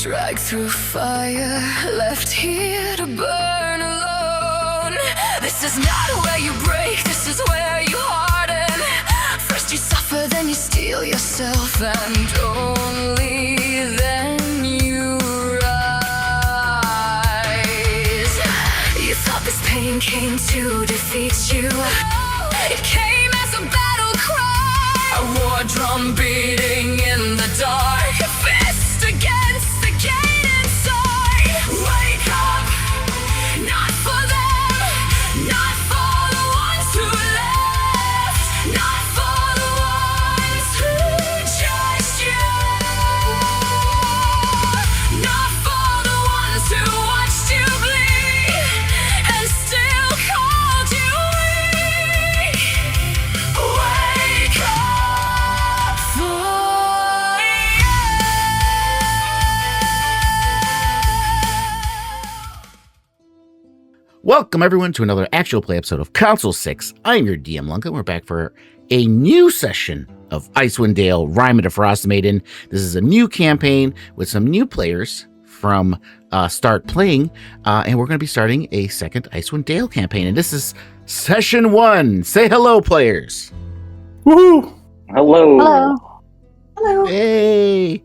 Dragged through fire, left here to burn alone. This is not where you break, this is where you harden. First you suffer, then you steal yourself, and only then you rise. You thought this pain came to defeat you. It came as a battle cry, a war drum beating in the dark, a fist against the gate inside. Wake up, not for them, not for the ones who left, not for the ones who judged you, not for the ones who watched you bleed and still called you weak. Wake up for Welcome, everyone, to another actual play episode of Council 6. I'm your DM, Lunka. We're back for a new session of Icewind Dale, Rime the Frost Maiden. This is a new campaign with some new players from Startplaying, and we're going to be starting a second Icewind Dale campaign. And this is Session 1. Say hello, players. Woohoo! Hello. Hello. Hello. Hey.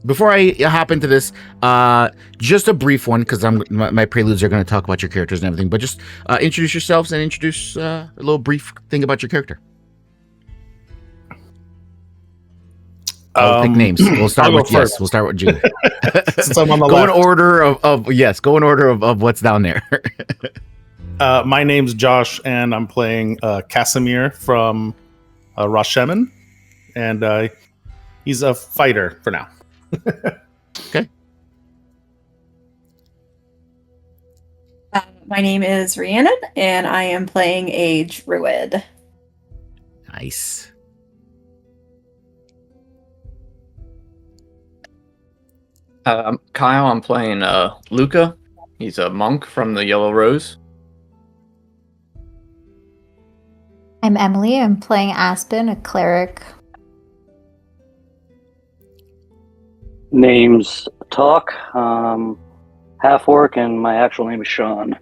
Before I hop into this, just a brief one, because my preludes are going to talk about your characters and everything, but just introduce yourselves and introduce a little brief thing about your character. Pick names. We'll start with yes. We'll start with Gene. Since I'm on the Go left. in order of yes. Go in order of what's down there. My name's Josh, and I'm playing Casimir from Rashemen, and he's a fighter for now. Okay. My name is Rhiannon, and I am playing a druid. Nice. Kyle, I'm playing Luca. He's a monk from the Yellow Rose. I'm Emily. I'm playing Aspen, a cleric. Name's Talk, half-orc, and my actual name is Sean.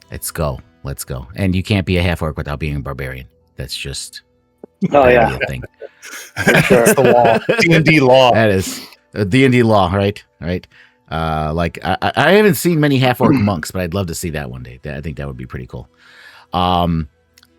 Let's go. Let's go. And you can't be a half-orc without being a barbarian. That's just Oh, yeah. a thing. That's the law. D&D law. That is a D&D law, right? Right. Like I haven't seen many half-orc monks, but I'd love to see that one day. I think that would be pretty cool.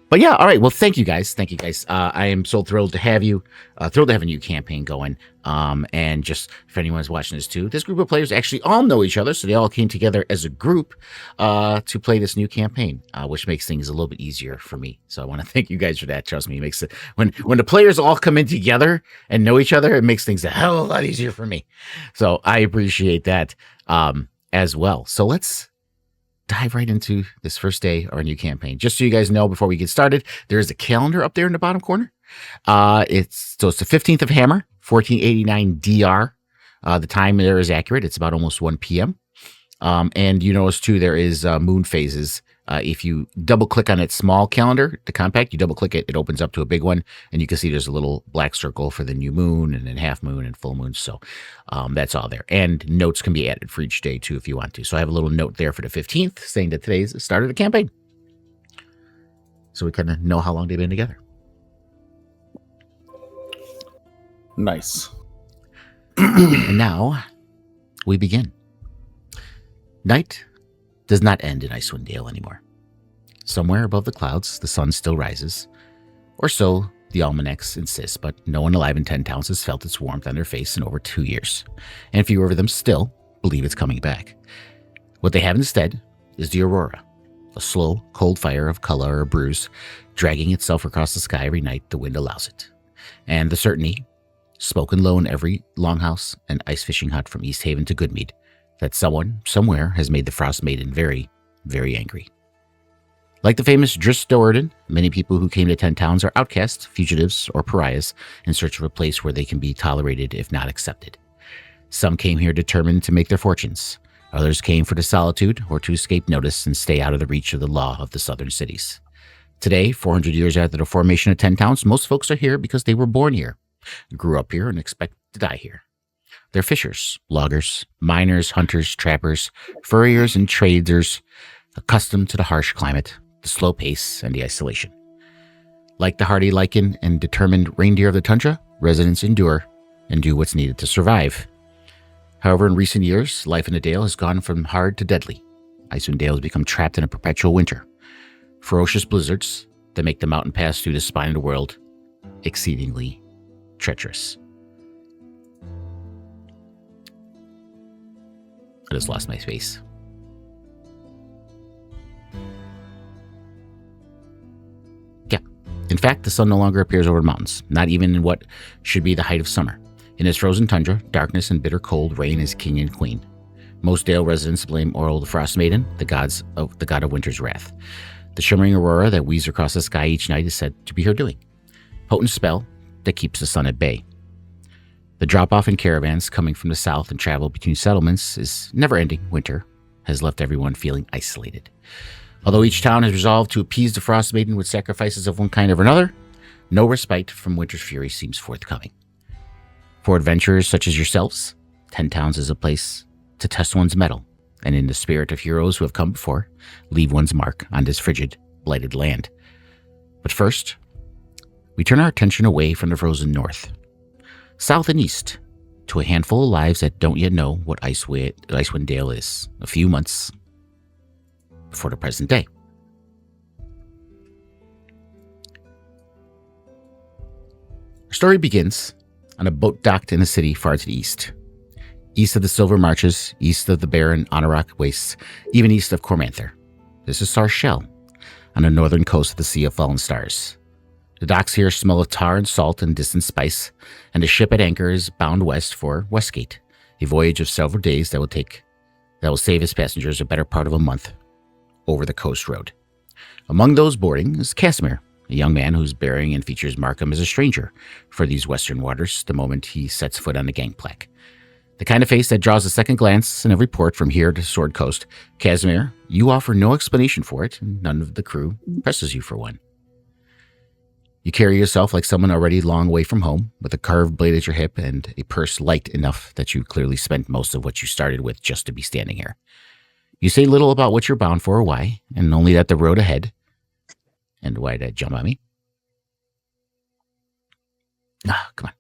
But yeah, all right. Well, thank you guys. Thank you guys. I am so thrilled to have you. Thrilled to have a new campaign going. And just if anyone's watching this too, this group of players actually all know each other, so they all came together as a group to play this new campaign, which makes things a little bit easier for me. So I want to thank you guys for that. Trust me, it makes it when the players all come in together and know each other, it makes things a hell of a lot easier for me. So I appreciate that as well. So let's dive right into this first day of our new campaign. Just so you guys know, before we get started, there is a calendar up there in the bottom corner. It's the 15th of Hammer, 1489 DR. The time there is accurate. It's about almost 1 p.m. And you notice too, there is moon phases. If you double click on its small calendar, the compact, you double click it, it opens up to a big one, and you can see there's a little black circle for the new moon and then half moon and full moon. So that's all there. And notes can be added for each day too if you want to. So I have a little note there for the 15th saying that today's the start of the campaign. So we kind of know how long they've been together. Nice. And now we begin. Night does not end in Icewind Dale anymore. Somewhere above the clouds, the sun still rises, or so the almanacs insist, but no one alive in 10 towns has felt its warmth on their face in over 2 years, and fewer of them still believe it's coming back. What they have instead is the aurora, a slow, cold fire of color or bruise, dragging itself across the sky every night the wind allows it, and the certainty, spoken low in every longhouse and ice fishing hut from East Haven to Goodmead, that someone, somewhere, has made the Frost Maiden very, very angry. Like the famous Dris Do'Urden, many people who came to 10 towns are outcasts, fugitives, or pariahs in search of a place where they can be tolerated if not accepted. Some came here determined to make their fortunes. Others came for the solitude or to escape notice and stay out of the reach of the law of the southern cities. Today, 400 years after the formation of 10 towns, most folks are here because they were born here, grew up here, and expect to die here. They're fishers, loggers, miners, hunters, trappers, furriers, and traders accustomed to the harsh climate, the slow pace, and the isolation. Like the hardy lichen and determined reindeer of the tundra, residents endure and do what's needed to survive. However, in recent years, life in the Dale has gone from hard to deadly. Icewind Dale has become trapped in a perpetual winter. Ferocious blizzards that make the mountain pass through the spine of the world exceedingly treacherous. I just lost my space. Yeah. In fact, the sun no longer appears over the mountains, not even in what should be the height of summer. In this frozen tundra, darkness and bitter cold reign as king and queen. Most Dale residents blame Orel the Frost Maiden, the god of winter's wrath. The shimmering aurora that weaves across the sky each night is said to be her doing. Potent spell that keeps the sun at bay. The drop-off in caravans coming from the south and travel between settlements is never-ending winter has left everyone feeling isolated. Although each town has resolved to appease the Frost Maiden with sacrifices of one kind or another, no respite from winter's fury seems forthcoming. For adventurers such as yourselves, 10 Towns is a place to test one's mettle, and in the spirit of heroes who have come before, leave one's mark on this frigid, blighted land. But first, we turn our attention away from the frozen north, south and east, to a handful of lives that don't yet know what Icewind Dale is, a few months before the present day. Our story begins on a boat docked in a city far to the east of the Silver Marches, east of the barren Anorak Wastes, even east of Cormanther. This is Sarshell, on the northern coast of the Sea of Fallen Stars. The docks here smell of tar and salt and distant spice, and the ship at anchor is bound west for Westgate, a voyage of several days that will save its passengers a better part of a month over the coast road. Among those boarding is Casimir, a young man whose bearing and features mark him as a stranger for these western waters the moment he sets foot on the gangplank. The kind of face that draws a second glance in every port from here to Sword Coast. Casimir, you offer no explanation for it, and none of the crew presses you for one. You carry yourself like someone already long away from home, with a carved blade at your hip and a purse light enough that you clearly spent most of what you started with just to be standing here. You say little about what you're bound for or why, and only that the road ahead... And why did that jump on me? Ah, come on.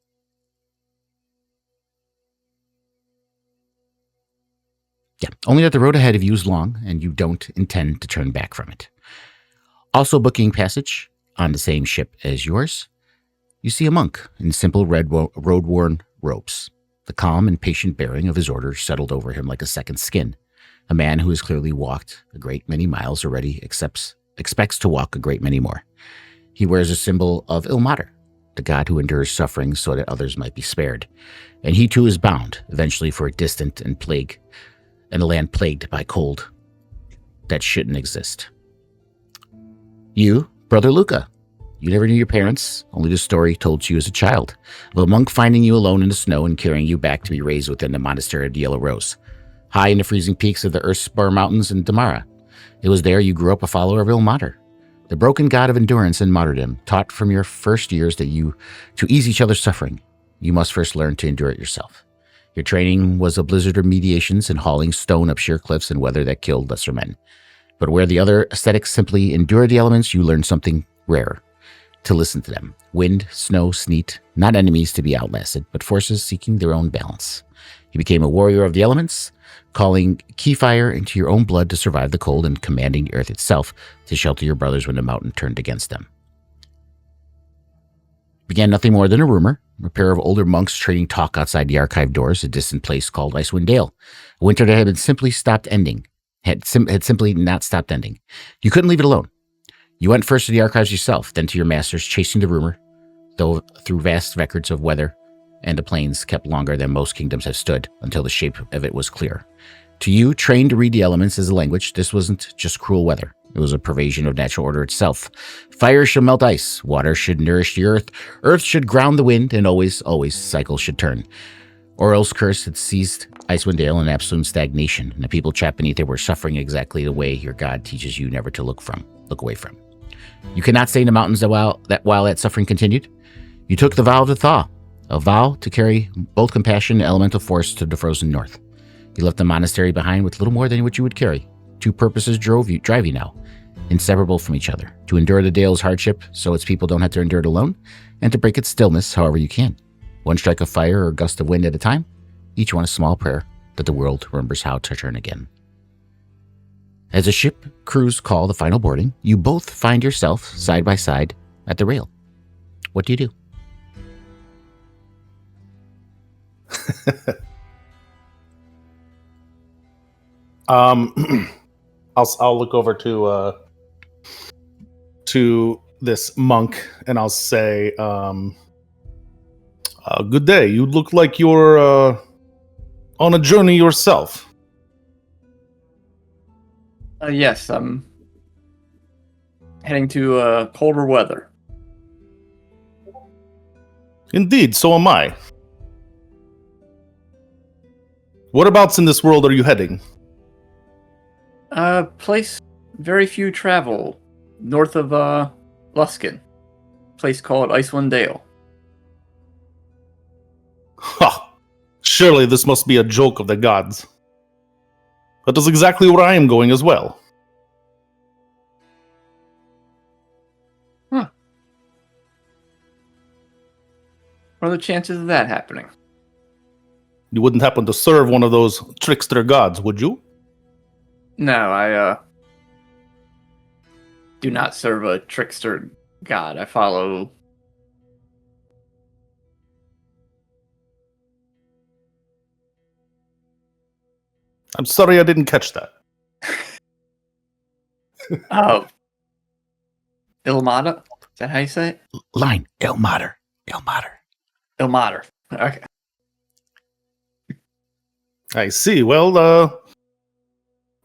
Yeah, only that the road ahead of you is long, and you don't intend to turn back from it. Also booking passage on the same ship as yours, you see a monk in simple red road-worn robes. The calm and patient bearing of his order settled over him like a second skin. A man who has clearly walked a great many miles already expects to walk a great many more. He wears a symbol of Ilmater, the god who endures suffering so that others might be spared. And he too is bound, eventually, for a distant and a land plagued by cold that shouldn't exist. You, Brother Luca, you never knew your parents, only the story told to you as a child, of a monk finding you alone in the snow and carrying you back to be raised within the monastery of the Yellow Rose, high in the freezing peaks of the Earthspur Mountains in Damara. It was there you grew up a follower of Ilmater, the broken god of endurance and martyrdom, taught from your first years that to ease each other's suffering, you must first learn to endure it yourself. Your training was a blizzard of mediations and hauling stone up sheer cliffs in weather that killed lesser men. But where the other ascetics simply endured the elements, you learned something rarer: to listen to them. Wind, snow, sleet, not enemies to be outlasted, but forces seeking their own balance. You became a warrior of the elements, calling key fire into your own blood to survive the cold and commanding the earth itself to shelter your brothers when the mountain turned against them. It began nothing more than a rumor, a pair of older monks trading talk outside the archive doors, a distant place called Icewind Dale, a winter that had simply not stopped ending. You couldn't leave it alone. You went first to the archives yourself, then to your masters, chasing the rumor, though through vast records of weather and the plains kept longer than most kingdoms have stood, until the shape of it was clear. To you, trained to read the elements as a language, this wasn't just cruel weather. It was a pervasion of natural order itself. Fire should melt ice, water should nourish the earth should ground the wind, and always cycles should turn. Orel's curse had seized Icewind Dale in absolute stagnation, and the people trapped beneath it were suffering exactly the way your god teaches you never to look away from. You cannot stay in the mountains while that suffering continued. You took the vow of the thaw, A vow to carry both compassion and elemental force to the frozen north. You left the monastery behind with little more than what you would carry. Two purposes drive you now, inseparable from each other. To endure the Dale's hardship so its people don't have to endure it alone, and to break its stillness however you can. One strike of fire or gust of wind at a time, each one a small prayer that the world remembers how to turn again. As the ship crews call the final boarding, you both find yourself side by side at the rail. What do you do? I'll look over to this monk and I'll say, good day. You look like you're on a journey yourself. Yes, I'm heading to colder weather. Indeed, so am I. Whereabouts in this world are you heading? Place very few travel, north of Luskin. Place called Icewind Dale. Ha! Surely this must be a joke of the gods. That is exactly where I am going as well. Huh. What are the chances of that happening? You wouldn't happen to serve one of those trickster gods, would you? No, I do not serve a trickster god. I follow... I'm sorry I didn't catch that. Oh. Ilmata? Is that how you say it? Line. El Mater. El Mater. Ilmater. Okay. I see. Well,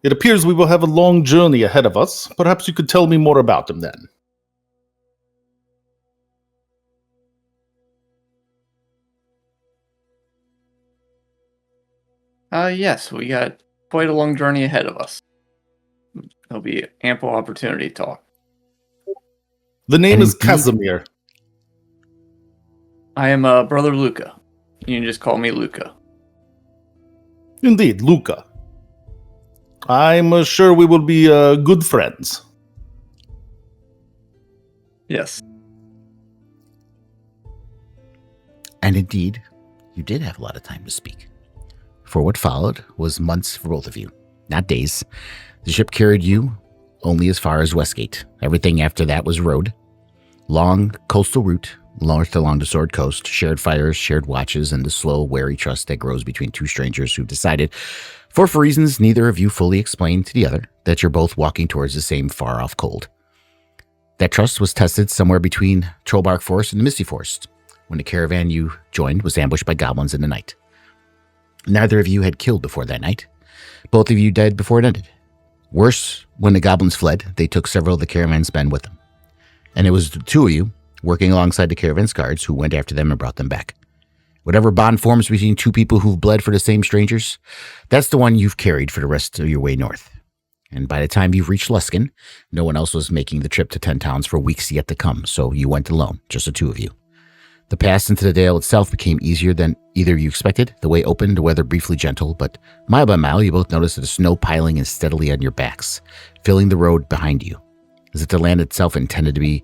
it appears we will have a long journey ahead of us. Perhaps you could tell me more about them then. Yes, we got quite a long journey ahead of us. There'll be ample opportunity to talk. The name And is indeed- Casimir. I am Brother Luca. You can just call me Luca. Indeed, Luca. I'm sure we will be good friends. Yes. And indeed, you did have a lot of time to speak. For what followed was months for both of you, not days. The ship carried you only as far as Westgate. Everything after that was road. Long coastal route, north along the Sword Coast, shared fires, shared watches, and the slow, wary trust that grows between two strangers who've decided, for reasons neither of you fully explained to the other, that you're both walking towards the same far-off cold. That trust was tested somewhere between Trollbark Forest and the Misty Forest, when the caravan you joined was ambushed by goblins in the night. Neither of you had killed before that night. Both of you died before it ended. Worse, when the goblins fled, they took several of the caravan's men with them. And it was the two of you, working alongside the caravan's guards, who went after them and brought them back. Whatever bond forms between two people who've bled for the same strangers, that's the one you've carried for the rest of your way north. And by the time you've reached Luskin, no one else was making the trip to 10 towns for weeks yet to come, so you went alone, just the two of you. The pass into the Dale itself became easier than either you expected. The way opened, the weather briefly gentle, but mile by mile you both noticed that the snow piling in steadily on your backs, filling the road behind you, as if the land itself intended to be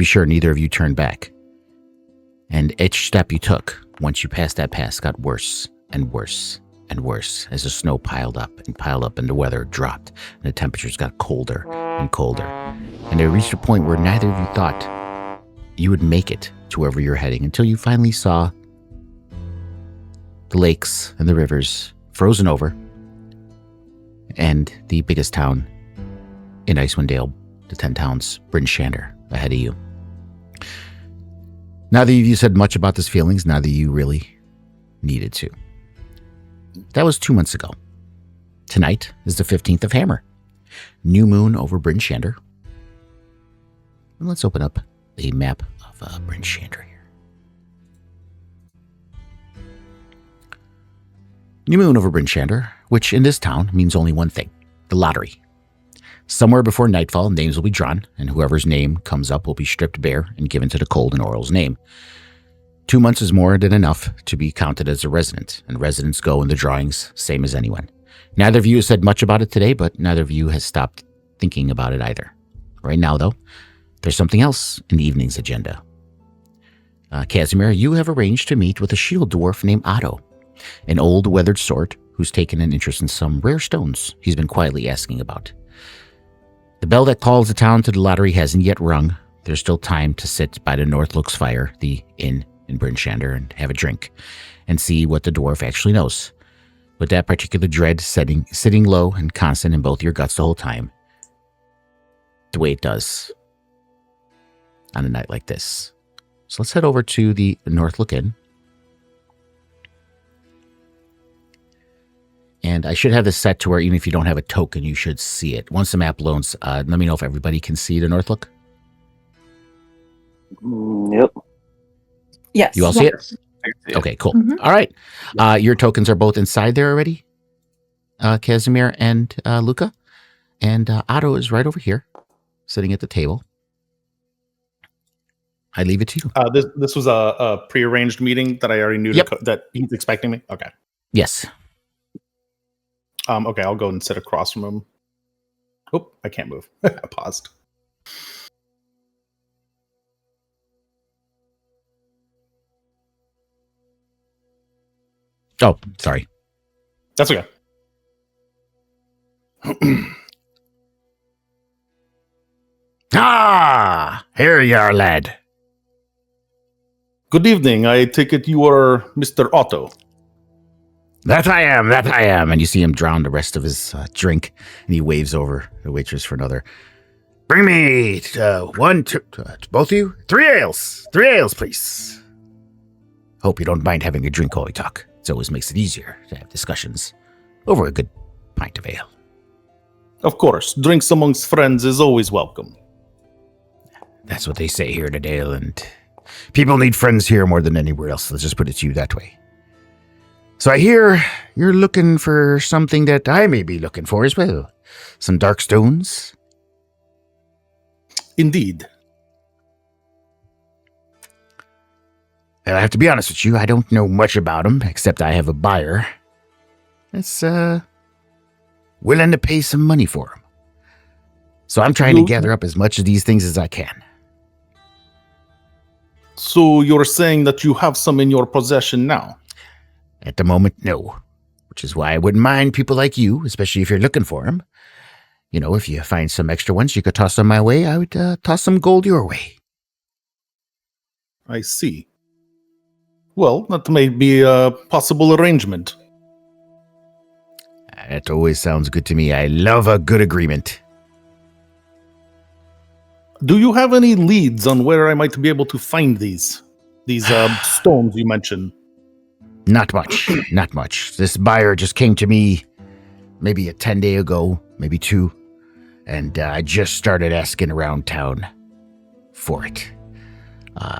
sure neither of you turned back. And each step you took, once you passed that pass, got worse and worse and worse as the snow piled up and the weather dropped and the temperatures got colder and colder. And it reached a point where neither of you thought you would make it to wherever you're heading until you finally saw the lakes and the rivers frozen over and the biggest town in Icewind Dale, the 10 towns, Bryn Shander, ahead of you. Neither of you said much about these feelings, neither of you really needed to. That was 2 months ago. Tonight is the 15th of Hammer. New moon over Bryn Shander. And let's open up a map of Bryn Shander here. New moon over Bryn Shander, which in this town means only one thing: the lottery. Somewhere before nightfall, names will be drawn, and whoever's name comes up will be stripped bare and given to the cold in Oral's name. 2 months is more than enough to be counted as a resident, and residents go in the drawings, same as anyone. Neither of you has said much about it today, but neither of you has stopped thinking about it either. Right now, though, there's something else in the evening's agenda. Casimir, you have arranged to meet with a shield dwarf named Otto, an old weathered sort who's taken an interest in some rare stones he's been quietly asking about. The bell that calls the town to the lottery hasn't yet rung. There's still time to sit by the North Looks Fire, the inn in Bryn Shander, and have a drink and see what the dwarf actually knows. With that particular dread sitting low and constant in both your guts the whole time, the way it does on a night like this. So let's head over to the North Look Inn. And I should have this set to where even if you don't have a token, you should see it. Once the map loads, let me know if everybody can see the North Look. Yep. Yes. You all see it? Yeah. Okay, cool. Mhm. All right. Your tokens are both inside there already, Casimir and Luca. And Otto is right over here, sitting at the table. I leave it to you. This was a prearranged meeting that I already knew Yep. that he's expecting me. Okay. Yes. Okay, I'll go and sit across from him. Oh, I can't move. I paused. Oh, sorry. That's okay. Ah, here you are, lad. Good evening. I take it you are Mr. Otto. That I am. And you see him drown the rest of his drink, and he waves over the waitress for another. Bring me one, two, both of you, 3 ales. 3 ales, please. Hope you don't mind having a drink while we talk. It always makes it easier to have discussions over a good pint of ale. Of course, drinks amongst friends is always welcome. That's what they say here in Dale, and people need friends here more than anywhere else. Let's just put it to you that way. So I hear you're looking for something that I may be looking for as well. Some dark stones. Indeed. And I have to be honest with you, I don't know much about them, except I have a buyer that's willing to pay some money for them. So I'm trying to gather up as much of these things as I can. So you're saying that you have some in your possession now? At the moment, no. Which is why I wouldn't mind people like you, especially if you're looking for them. You know, if you find some extra ones you could toss them my way, I would toss some gold your way. I see. Well, that may be a possible arrangement. That always sounds good to me. I love a good agreement. Do you have any leads on where I might be able to find these stones you mentioned? Not much. Not much. This buyer just came to me maybe a 10 day ago, maybe 2. And I just started asking around town for it.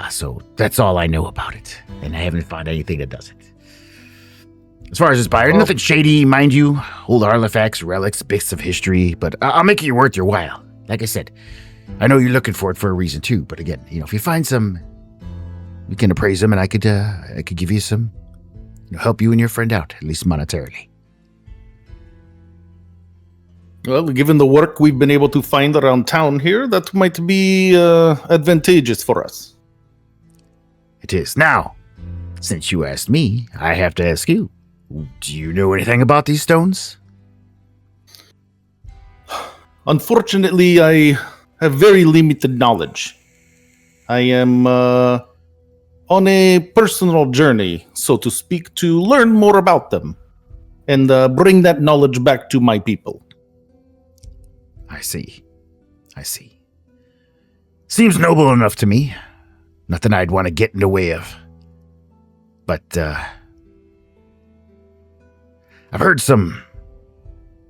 So that's all I know about it. And I haven't found anything that does it. As far as this buyer, nothing shady, mind you. Old artifacts, relics, bits of history. But I'll make it worth your while. Like I said, I know you're looking for it for a reason too. But again, if you find some, we can appraise them, and I could give you some, help you and your friend out, at least monetarily. Well, given the work we've been able to find around town here, that might be advantageous for us. It is. Now, since you asked me, I have to ask you. Do you know anything about these stones? Unfortunately, I have very limited knowledge. I am on a personal journey, so to speak, to learn more about them and bring that knowledge back to my people. I see. Seems noble enough to me. Nothing I'd want to get in the way of. But, I've heard some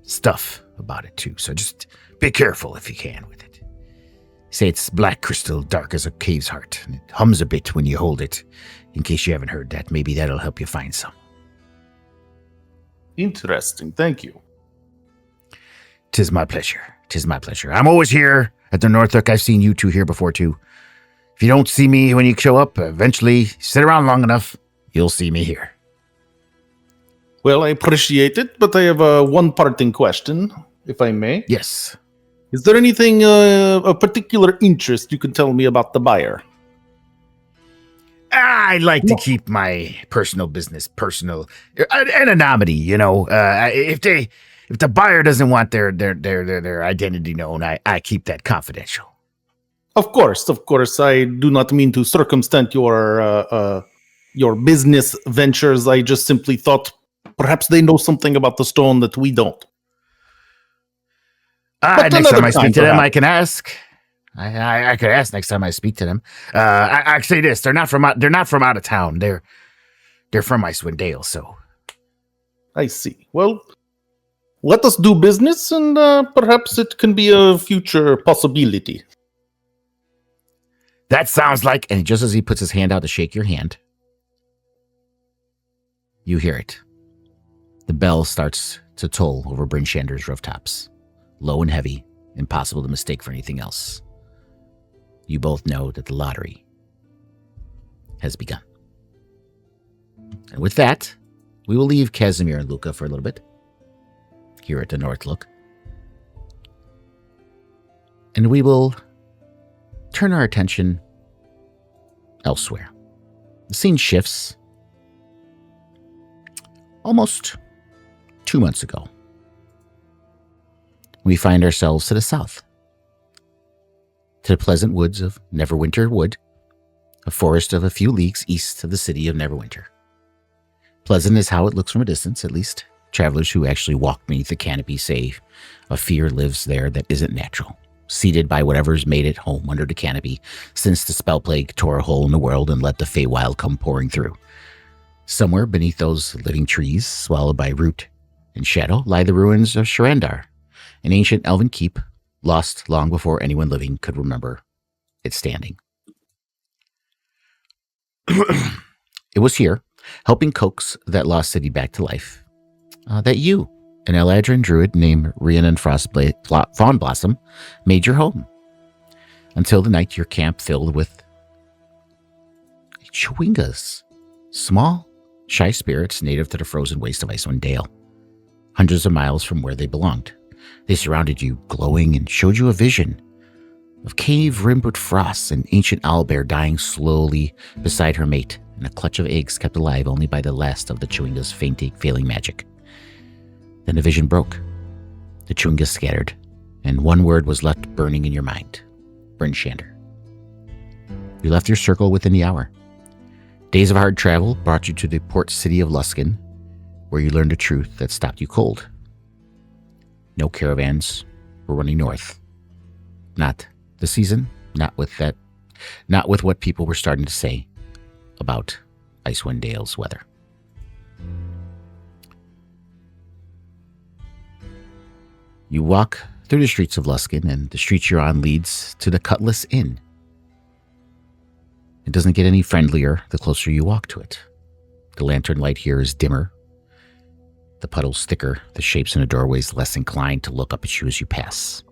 stuff about it too, so just be careful if you can with it. Say it's black crystal, dark as a cave's heart, and it hums a bit when you hold it. In case you haven't heard that, maybe that'll help you find some. Interesting, thank you. 'Tis my pleasure. I'm always here at the North Look. I've seen you two here before too. If you don't see me when you show up, eventually sit around long enough, you'll see me here. Well, I appreciate it, but I have one parting question, if I may. Yes. Is there anything of particular interest you can tell me about the buyer? I like to keep my personal business personal. Anonymity, you know. If the buyer doesn't want their identity known, I keep that confidential. Of course. I do not mean to circumvent your business ventures. I just simply thought perhaps they know something about the stone that we don't. Next time I speak to them, perhaps. I can ask. I could ask next time I speak to them. I say this: they're not from out of town. They're from Icewind Dale. So I see. Well, let us do business, and perhaps it can be a future possibility. that sounds like. And just as he puts his hand out to shake your hand, you hear it. The bell starts to toll over Bryn Shander's rooftops, low and heavy, impossible to mistake for anything else. You both know that the lottery has begun. And with that, we will leave Casimir and Luca for a little bit here at the North Look. And we will turn our attention elsewhere. The scene shifts almost 2 months ago. We find ourselves to the south, to the pleasant woods of Neverwinter Wood, a forest of a few leagues east of the city of Neverwinter. Pleasant is how it looks from a distance, at least. Travelers who actually walk beneath the canopy say a fear lives there that isn't natural, seated by whatever's made it home under the canopy since the spell plague tore a hole in the world and let the Feywild come pouring through. Somewhere beneath those living trees, swallowed by root and shadow, lie the ruins of Sharandar, an ancient elven keep lost long before anyone living could remember its standing. It was here, helping coax that lost city back to life, that you, an Eladrin druid named Rhiannon Fawnblossom, made your home, until the night your camp filled with chewingas, small, shy spirits native to the frozen waste of Icewind Dale, hundreds of miles from where they belonged. They surrounded you, glowing, and showed you a vision of cave rimmed with frost, an ancient owlbear dying slowly beside her mate, and a clutch of eggs kept alive only by the last of the chewinga's failing magic. Then the vision broke. The chewingas scattered, and one word was left burning in your mind: Bryn Shander. You left your circle within the hour. Days of hard travel brought you to the port city of Luskan, where you learned a truth that stopped you cold. No caravans were running north. Not the season, not with what people were starting to say about Icewind Dale's weather. You walk through the streets of Luskan, and the street you're on leads to the Cutlass Inn. It doesn't get any friendlier the closer you walk to it. The lantern light here is dimmer, the puddles thicker, the shapes in the doorways less inclined to look up at you as you pass.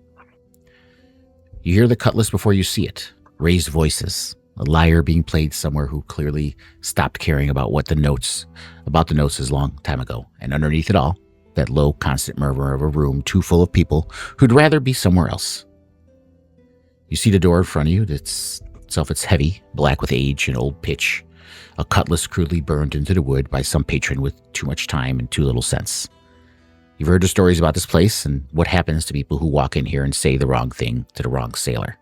You hear the Cutlass before you see it, raised voices, a lyre being played somewhere who clearly stopped caring about the notes a long time ago, and underneath it all, that low, constant murmur of a room too full of people who'd rather be somewhere else. You see the door in front of you. It's heavy, black with age and old pitch, a cutlass crudely burned into the wood by some patron with too much time and too little sense. You've heard the stories about this place and what happens to people who walk in here and say the wrong thing to the wrong sailor.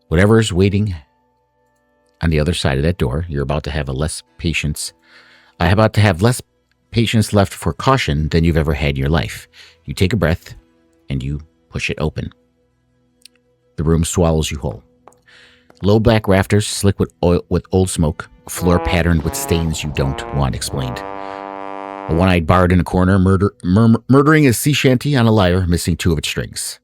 Whatever is waiting on the other side of that door, you're about to have less patience left for caution than you've ever had in your life. You take a breath and you push it open. The room swallows you whole. Low black rafters slick with old smoke, a floor patterned with stains you don't want explained. A one-eyed bard in a corner murdering a sea shanty on a lyre, missing two of its strings.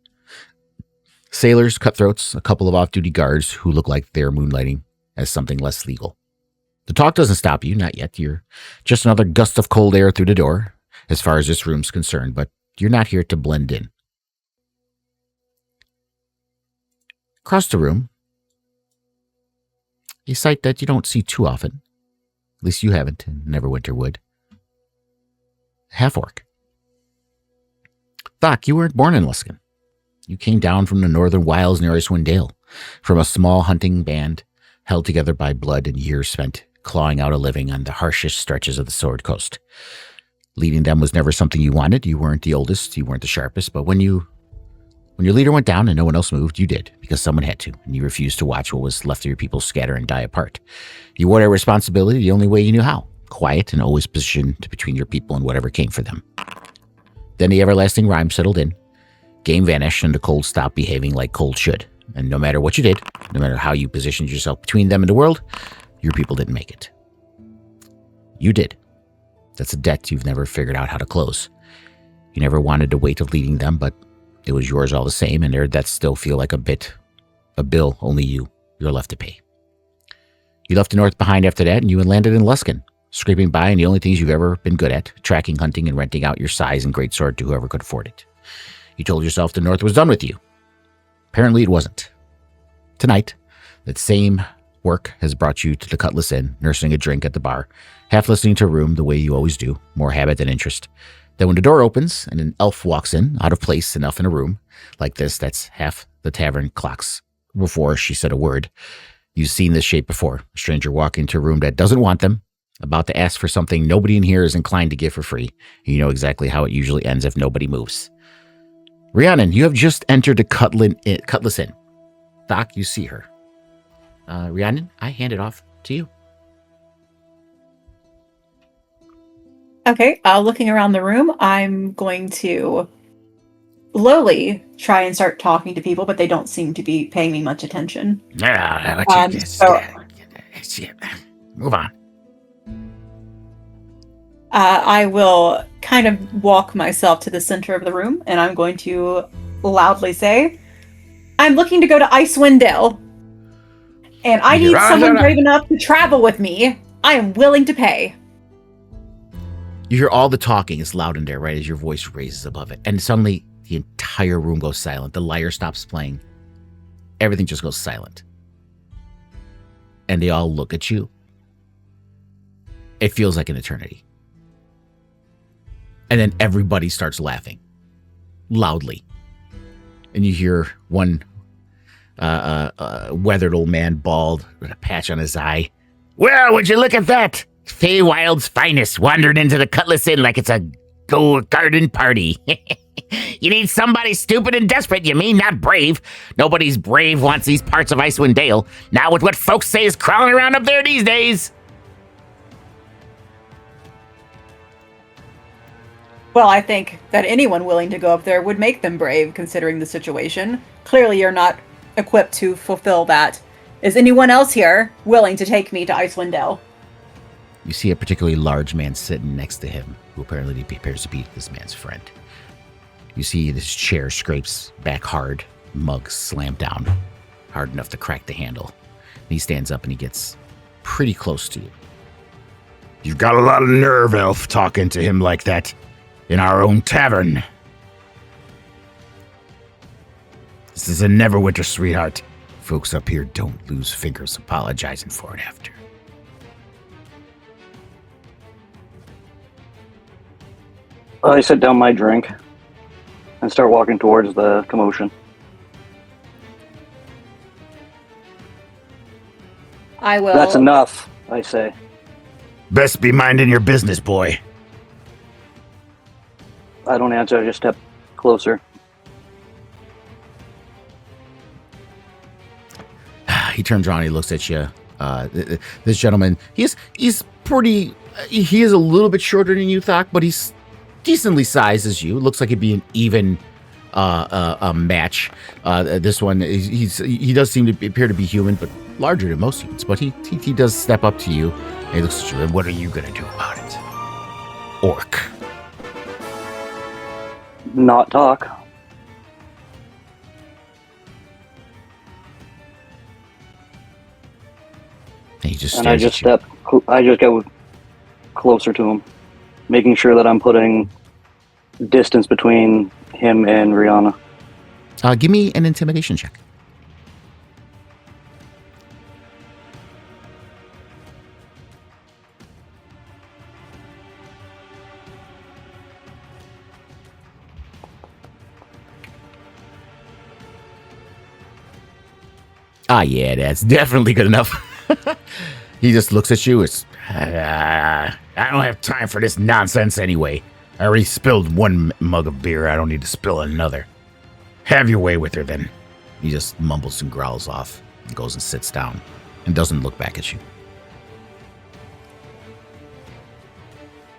Sailors, cutthroats, a couple of off-duty guards who look like they're moonlighting as something less legal. The talk doesn't stop you, not yet. You're just another gust of cold air through the door, as far as this room's concerned, but you're not here to blend in. Across the room, a sight that you don't see too often. At least you haven't, and Neverwinter would. Half-orc. Thok, you weren't born in Luskan. You came down from the northern wilds near Icewind Dale, from a small hunting band held together by blood and years spent clawing out a living on the harshest stretches of the Sword Coast. Leading them was never something you wanted. You weren't the oldest, you weren't the sharpest, but when your leader went down and no one else moved, you did, because someone had to, and you refused to watch what was left of your people scatter and die apart. You wore that responsibility the only way you knew how, quiet and always positioned between your people and whatever came for them. Then the everlasting Rime settled in. Game vanished, and the cold stopped behaving like cold should. And no matter what you did, no matter how you positioned yourself between them and the world, your people didn't make it. You did. That's a debt you've never figured out how to close. You never wanted the weight of leading them, but it was yours all the same, and their debts still feel like a bill only you're left to pay. You left the north behind after that, and you landed in Luskan, scraping by in the only things you've ever been good at, tracking, hunting, and renting out your size and greatsword to whoever could afford it. You told yourself the north was done with you. Apparently it wasn't. Tonight, that same work has brought you to the Cutlass Inn, nursing a drink at the bar, half listening to a room the way you always do, more habit than interest. Then when the door opens and an elf walks in, out of place enough in a room like this, that's half the tavern clocks before she said a word. You've seen this shape before. A stranger walk into a room that doesn't want them, about to ask for something nobody in here is inclined to give for free. And you know exactly how it usually ends if nobody moves. Rhiannon, you have just entered the Cutlass Inn. Thok, you see her. Rhiannon, I hand it off to you. Okay, looking around the room, I'm going to slowly try and start talking to people, but they don't seem to be paying me much attention. Move on. I will kind of walk myself to the center of the room, and I'm going to loudly say, I'm looking to go to Icewind Dale, and I need someone brave enough to travel with me. I am willing to pay. You hear all the talking. It's loud in there, right, as your voice raises above it. And suddenly, the entire room goes silent. The lyre stops playing. Everything just goes silent. And they all look at you. It feels like an eternity. And then everybody starts laughing. Loudly. And you hear one weathered old man, bald, with a patch on his eye. Well, would you look at that? Feywild's finest wandered into the Cutlass Inn like it's a garden party. You need somebody stupid and desperate, you mean, not brave. Nobody's brave wants these parts of Icewind Dale. Not with what folks say is crawling around up there these days. Well, I think that anyone willing to go up there would make them brave, considering the situation. Clearly, you're not equipped to fulfill that. Is anyone else here willing to take me to Icewind Dale? You see a particularly large man sitting next to him, who apparently appears to be this man's friend. You see this chair scrapes back hard, mug slammed down, hard enough to crack the handle. And he stands up and he gets pretty close to you. You've got a lot of nerve, elf, talking to him like that in our own tavern. This is a Neverwinter, sweetheart. Folks up here don't lose fingers apologizing for it after. I set down my drink and start walking towards the commotion. I will. That's enough, I say. Best be minding your business, boy. I don't answer, I just step closer. He turns around, he looks at you. This gentleman, he's pretty, he is a little bit shorter than you, Thok, but he's decently sized as you. Looks like he'd be an even a match. This one, he does seem to appear to be human, but larger than most humans. But he does step up to you, and he looks at you, and what are you going to do about it? Orc. Not talk. And he just And I stares just at you. I just go closer to him, making sure that I'm putting distance between him and Rihanna. Give me an intimidation check. Ah, yeah, that's definitely good enough. He just looks at you. It's, I don't have time for this nonsense anyway. I already spilled one mug of beer. I don't need to spill another. Have your way with her, then. He just mumbles and growls off and goes and sits down and doesn't look back at you.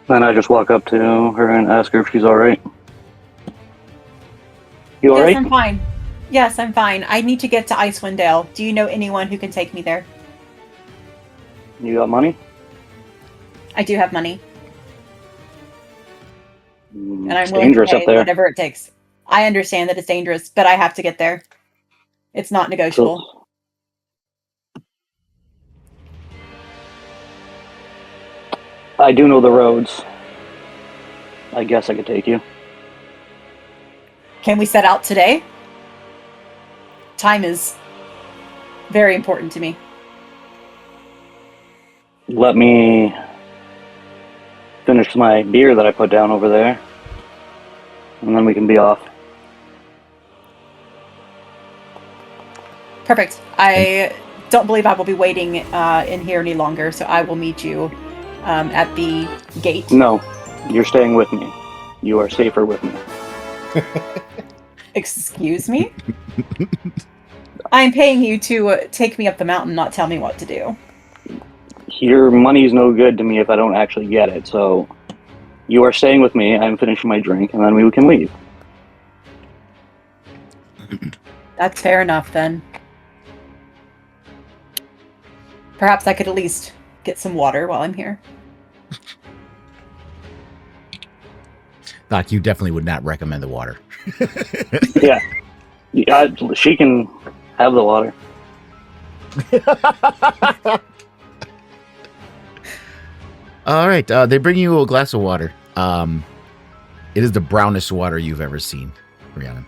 Then I just walk up to her and ask her if she's all right. You all Yes, right? I'm fine. Yes, I'm fine. I need to get to Icewind Dale. Do you know anyone who can take me there? You got money? I do have money, and I'm It's willing to dangerous pay up there. whatever it takes. I understand that it's dangerous, but I have to get there. It's not negotiable. I do know the roads. I guess I could take you. Can we set out today? Time is very important to me. Let me finish my beer that I put down over there, and then we can be off. Perfect. I don't believe I will be waiting in here any longer, so I will meet you at the gate. No, you're staying with me. You are safer with me. Excuse me? I'm paying you to take me up the mountain, not tell me what to do. Your money's no good to me if I don't actually get it, so you are staying with me. I'm finishing my drink, and then we can leave. That's fair enough, then. Perhaps I could at least get some water while I'm here. Doc, you definitely would not recommend the water. Yeah. She can have the water. All right, they bring you a glass of water. It is the brownest water you've ever seen, Rhiannon.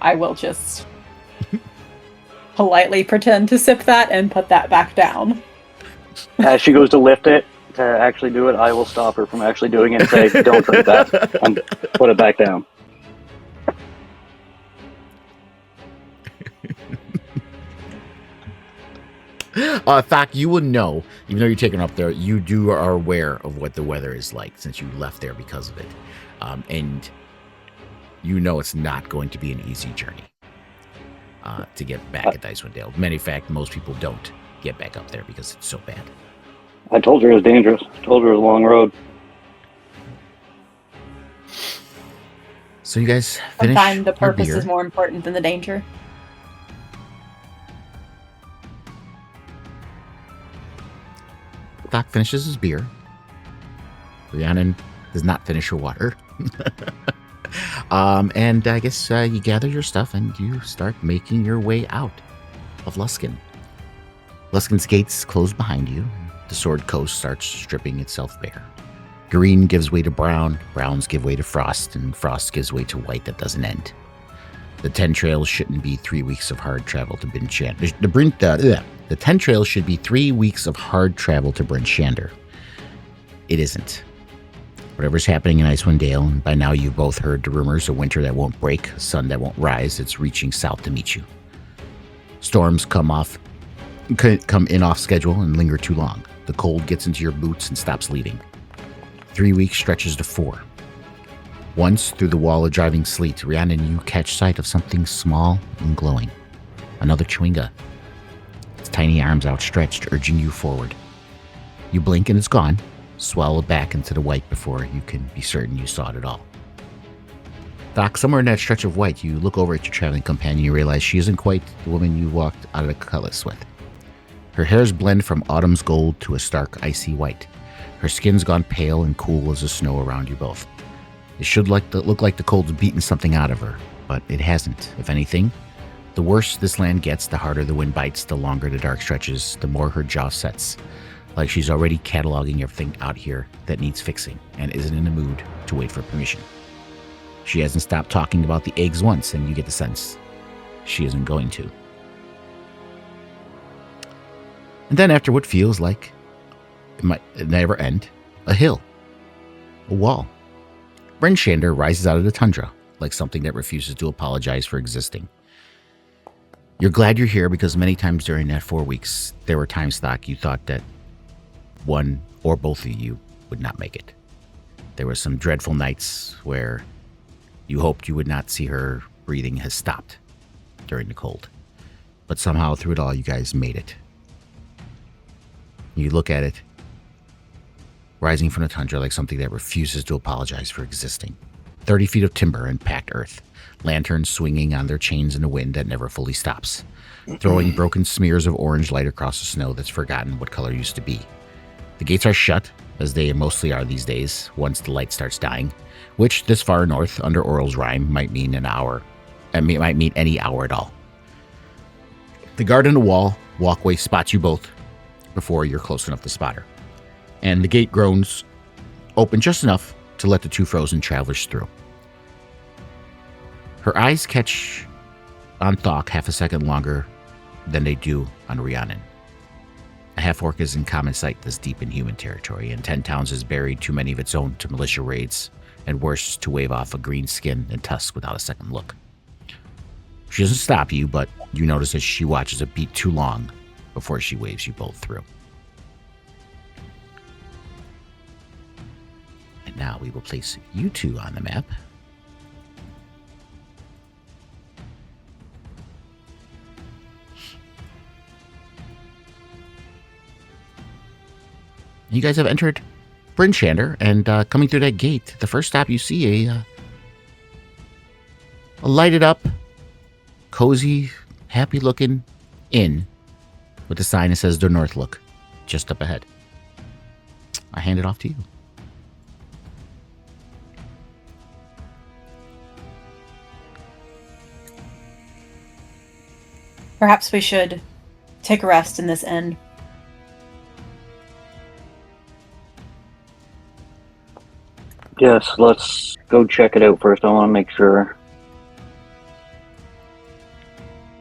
I will just politely pretend to sip that and put that back down. As she goes to lift it to actually do it, I will stop her from actually doing it and say, "Don't drink that," and put it back down. Thak, you will know, even though you're taking up there, you are aware of what the weather is like since you left there because of it. And you know it's not going to be an easy journey to get back at Icewind Dale. Matter of fact, most people don't get back up there because it's so bad. I told her it was dangerous. I told her it was a long road. So you guys finish Sometimes the your purpose beer. is more important than the danger. Doc finishes his beer. Rhiannon does not finish her water. And I guess you gather your stuff and you start making your way out of Luskan. Luskan's gates close behind you. The Sword Coast starts stripping itself bare. Green gives way to brown, browns give way to frost, and frost gives way to white that doesn't end. The 10 trails shouldn't be 3 weeks of hard travel to Bryn Shander. The 10 trails should be 3 weeks of hard travel to Bryn Shander. It isn't. Whatever's happening in Icewind Dale, and by now you've both heard the rumors, a winter that won't break, a sun that won't rise, it's reaching south to meet you. Storms come in off schedule and linger too long. The cold gets into your boots and stops leaving. 3 weeks stretches to 4. Once, through the wall of driving sleet, Rhiannon, you catch sight of something small and glowing. Another Chewinga. Its tiny arms outstretched, urging you forward. You blink and it's gone, swallowed back into the white before you can be certain you saw it at all. Doc, somewhere in that stretch of white, you look over at your traveling companion. You realize she isn't quite the woman you walked out of the cutlass with. Her hairs blend from autumn's gold to a stark, icy white. Her skin's gone pale and cool as the snow around you both. It should look like the cold's beaten something out of her, but it hasn't. If anything, the worse this land gets, the harder the wind bites, the longer the dark stretches, the more her jaw sets. Like she's already cataloging everything out here that needs fixing and isn't in the mood to wait for permission. She hasn't stopped talking about the eggs once, and you get the sense she isn't going to. And then after what feels like it might never end, a hill, a wall. Bryn Shander rises out of the tundra, like something that refuses to apologize for existing. You're glad you're here because many times during that 4 weeks, there were times, Stock, you thought that one or both of you would not make it. There were some dreadful nights where you hoped you would not see her breathing has stopped during the cold. But somehow through it all, you guys made it. You look at it, rising from the tundra like something that refuses to apologize for existing. 30 feet of timber and packed earth, lanterns swinging on their chains in a wind that never fully stops, throwing broken smears of orange light across the snow that's forgotten what color used to be. The gates are shut, as they mostly are these days, once the light starts dying, which this far north, under Oral's Rime, might mean an hour. It might mean any hour at all. The guard in the walkway spots you both before you're close enough to spot her, and the gate groans open just enough to let the two frozen travelers through. Her eyes catch on Thok half a second longer than they do on Rhiannon. A half-orc is in common sight this deep in human territory, and 10 towns has buried too many of its own to militia raids, and worse, to wave off a green skin and tusk without a second look. She doesn't stop you, but you notice that she watches a beat too long before she waves you both through. And now we will place you two on the map. You guys have entered Bryn Shander, and coming through that gate, the first stop you see a lighted up, cozy, happy-looking inn with a sign that says the North Look just up ahead. I hand it off to you. Perhaps we should take a rest in this inn. Yes, let's go check it out first. I want to make sure.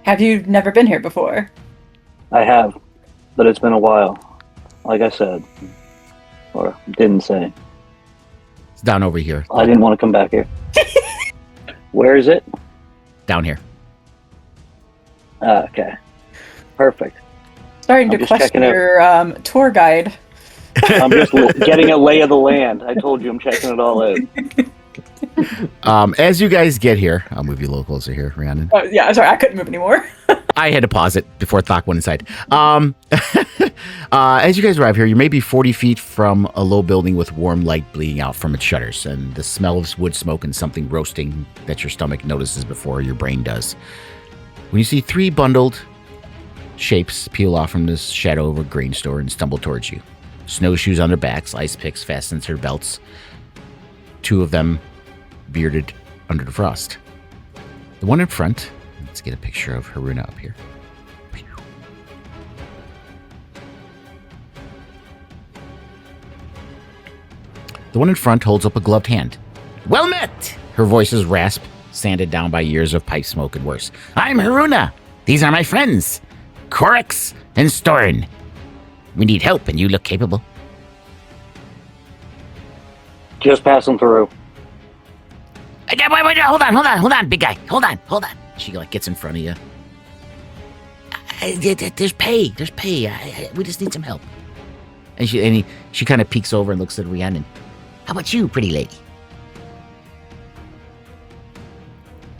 Have you never been here before? I have, but it's been a while. Like I said, or didn't say. It's down over here. I didn't want to come back here. Where is it? Down here. Okay. Perfect. Starting I'm to just question checking out. your tour guide. I'm just getting a lay of the land. I told you I'm checking it all out. As you guys get here, I'll move you a little closer here, Rhiannon. Yeah, I'm sorry, I couldn't move anymore. I had to pause it before Thok went inside. As you guys arrive here, you may be 40 feet from a low building with warm light bleeding out from its shutters, and the smell of wood smoke and something roasting that your stomach notices before your brain does. When you see 3 bundled shapes peel off from this shadow of a grain store and stumble towards you. Snowshoes on their backs, ice picks fastened to their belts. 2 of them bearded under the frost. The one in front, let's get a picture of Haruna up here. The one in front holds up a gloved hand. Well met! Her voice is rasp, sanded down by years of pipe smoke and worse. I'm Haruna. These are my friends, Korix and Storin. We need help, and you look capable. Just passing through. Wait, hold on, big guy. Hold on. She gets in front of you. There's pay. We just need some help. And she kind of peeks over and looks at Rhiannon. How about you, pretty lady?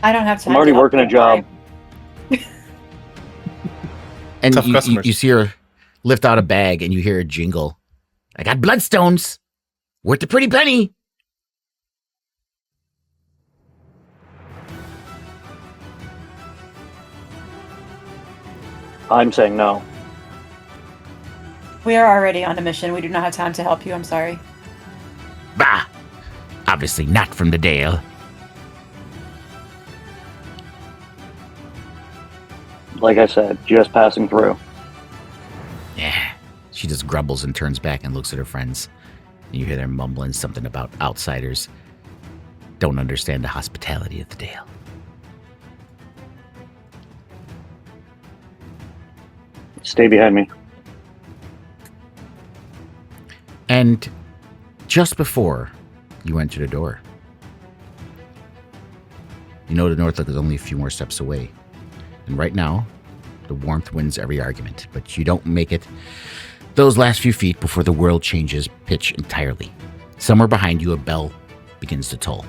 I don't have time. I'm already to help working a you, job. And Tough customers. you see her lift out a bag, and you hear a jingle. I got bloodstones. Worth a pretty penny. I'm saying no. We are already on a mission. We do not have time to help you. I'm sorry. Bah! Obviously not from the Dale. Like I said, just passing through. Yeah. She just grumbles and turns back and looks at her friends. And you hear them mumbling something about outsiders don't understand the hospitality of the Dale. Stay behind me. And just before you enter the door, You know the Northlook is only a few more steps away. And right now, the warmth wins every argument, but you don't make it those last few feet before the world changes pitch entirely. Somewhere behind you, a bell begins to toll.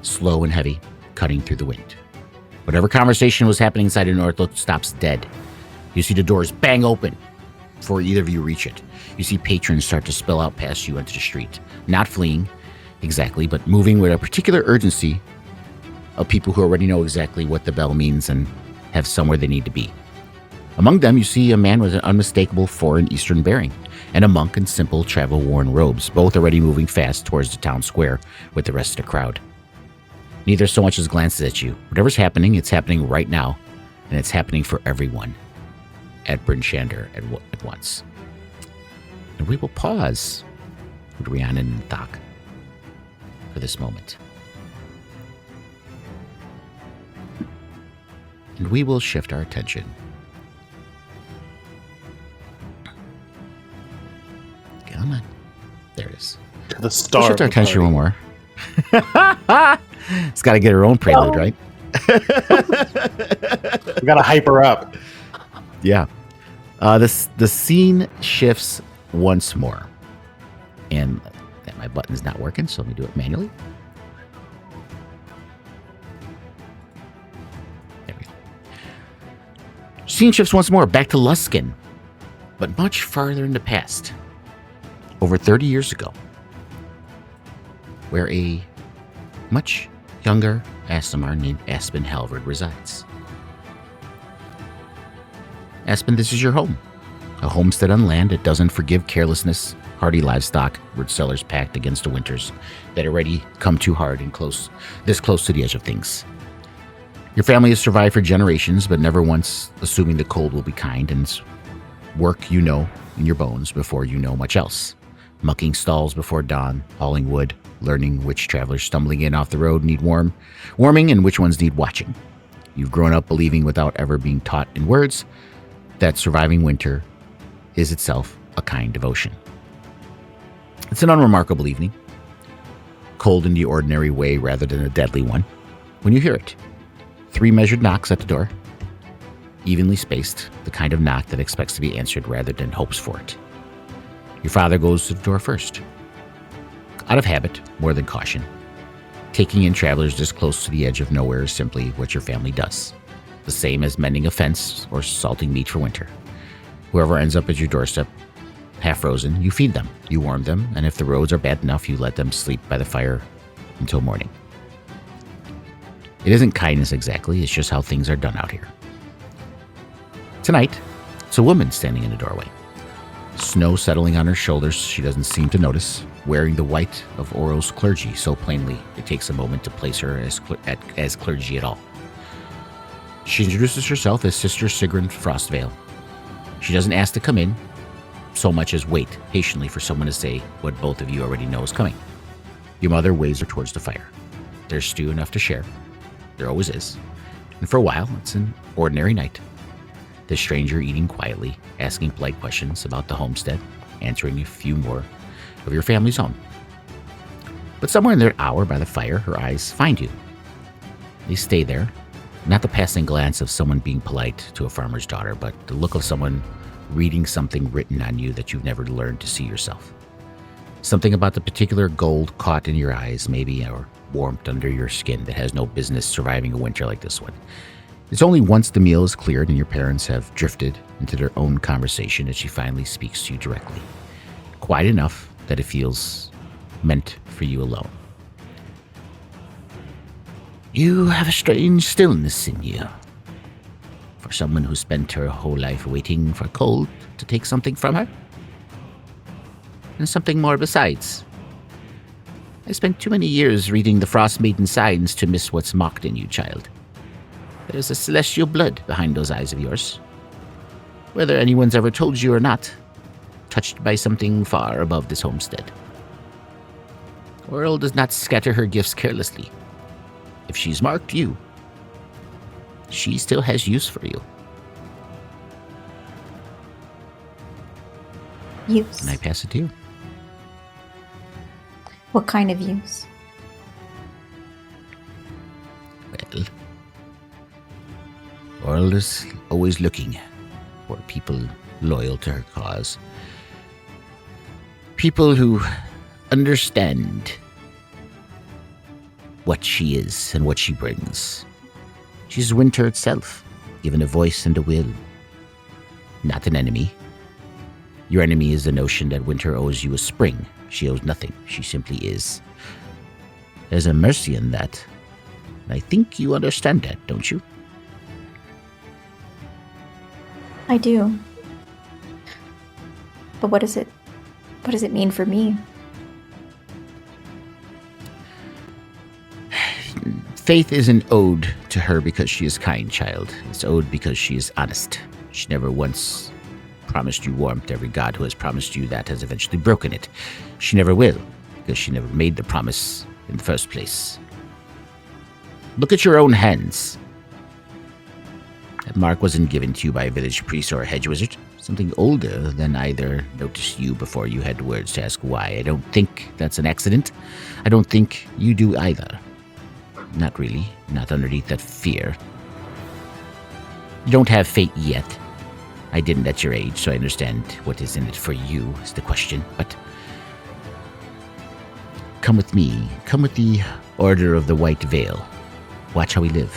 Slow and heavy, cutting through the wind. Whatever conversation was happening inside the Northlook stops dead. You see the doors bang open before either of you reach it. You see patrons start to spill out past you into the street. Not fleeing, exactly, but moving with a particular urgency of people who already know exactly what the bell means and have somewhere they need to be. Among them, you see a man with an unmistakable foreign Eastern bearing, and a monk in simple travel-worn robes, both already moving fast towards the town square with the rest of the crowd. Neither so much as glances at you. Whatever's happening, it's happening right now, and it's happening for everyone at Bryn Shander at once. And we will pause with Rhiannon and Thok for this moment. And we will shift our attention. Come on. There it is. To the We'll star. shift our attention one more. It's got to get her own prelude, right? We gotta hype her up. Yeah. The scene shifts once more. And my button's not working, so let me do it manually. There we go. Scene shifts once more, back to Luskin, but much farther in the past. Over 30 years ago, where a much younger Aasimar named Aspen Halvard resides. Aspen, this is your home. A homestead on land that doesn't forgive carelessness, hardy livestock, root cellars packed against the winters that already come too hard and this close to the edge of things. Your family has survived for generations, but never once assuming the cold will be kind, and work you know in your bones before you know much else. Mucking stalls before dawn, hauling wood, learning which travelers stumbling in off the road need warming and which ones need watching. You've grown up believing without ever being taught in words that surviving winter is itself a kind devotion. It's an unremarkable evening, cold in the ordinary way rather than a deadly one, when you hear it. 3 measured knocks at the door, evenly spaced, the kind of knock that expects to be answered rather than hopes for it. Your father goes to the door first, out of habit more than caution. Taking in travelers this close to the edge of nowhere is simply what your family does, the same as mending a fence or salting meat for winter. Whoever ends up at your doorstep, half frozen, you feed them, you warm them, and if the roads are bad enough, you let them sleep by the fire until morning. It isn't kindness exactly, it's just how things are done out here. Tonight, it's a woman standing in the doorway. Snow settling on her shoulders she doesn't seem to notice, wearing the white of Oro's clergy so plainly it takes a moment to place her as clergy at all. She introduces herself as Sister Sigrun Frostvale. She doesn't ask to come in, so much as wait patiently for someone to say what both of you already know is coming. Your mother waves her towards the fire. There's stew enough to share. There always is. And for a while, it's an ordinary night. The stranger eating quietly, asking polite questions about the homestead, answering a few more of your family's own. But somewhere in that hour by the fire, her eyes find you. They stay there, not the passing glance of someone being polite to a farmer's daughter, but the look of someone reading something written on you that you've never learned to see yourself. Something about the particular gold caught in your eyes, maybe, or warmth under your skin that has no business surviving a winter like this one. It's only once the meal is cleared and your parents have drifted into their own conversation that she finally speaks to you directly. Quiet enough that it feels meant for you alone. You have a strange stillness in you. For someone who spent her whole life waiting for cold to take something from her. And something more besides. I spent too many years reading the Frost Maiden signs to miss what's mocked in you, child. There's a celestial blood behind those eyes of yours. Whether anyone's ever told you or not, touched by something far above this homestead. The world does not scatter her gifts carelessly. If she's marked you, she still has use for you. Use. And I pass it to you. What kind of use? Oral is always looking for people loyal to her cause. People who understand what she is and what she brings. She's winter itself, given a voice and a will. Not an enemy. Your enemy is the notion that winter owes you a spring. She owes nothing. She simply is. There's a mercy in that. I think you understand that, don't you? I do. But what does it mean for me? Faith is an ode to her because she is kind, child. It's ode because she is honest. She never once promised you warmth. Every god who has promised you that has eventually broken it. She never will, because she never made the promise in the first place. Look at your own hands. That mark wasn't given to you by a village priest or a hedge wizard. Something older than either noticed you before you had words to ask why. I don't think that's an accident. I don't think you do either. Not really. Not underneath that fear. You don't have fate yet. I didn't at your age, so I understand what is in it for you, is the question. But come with me. Come with the Order of the White Veil. Watch how we live.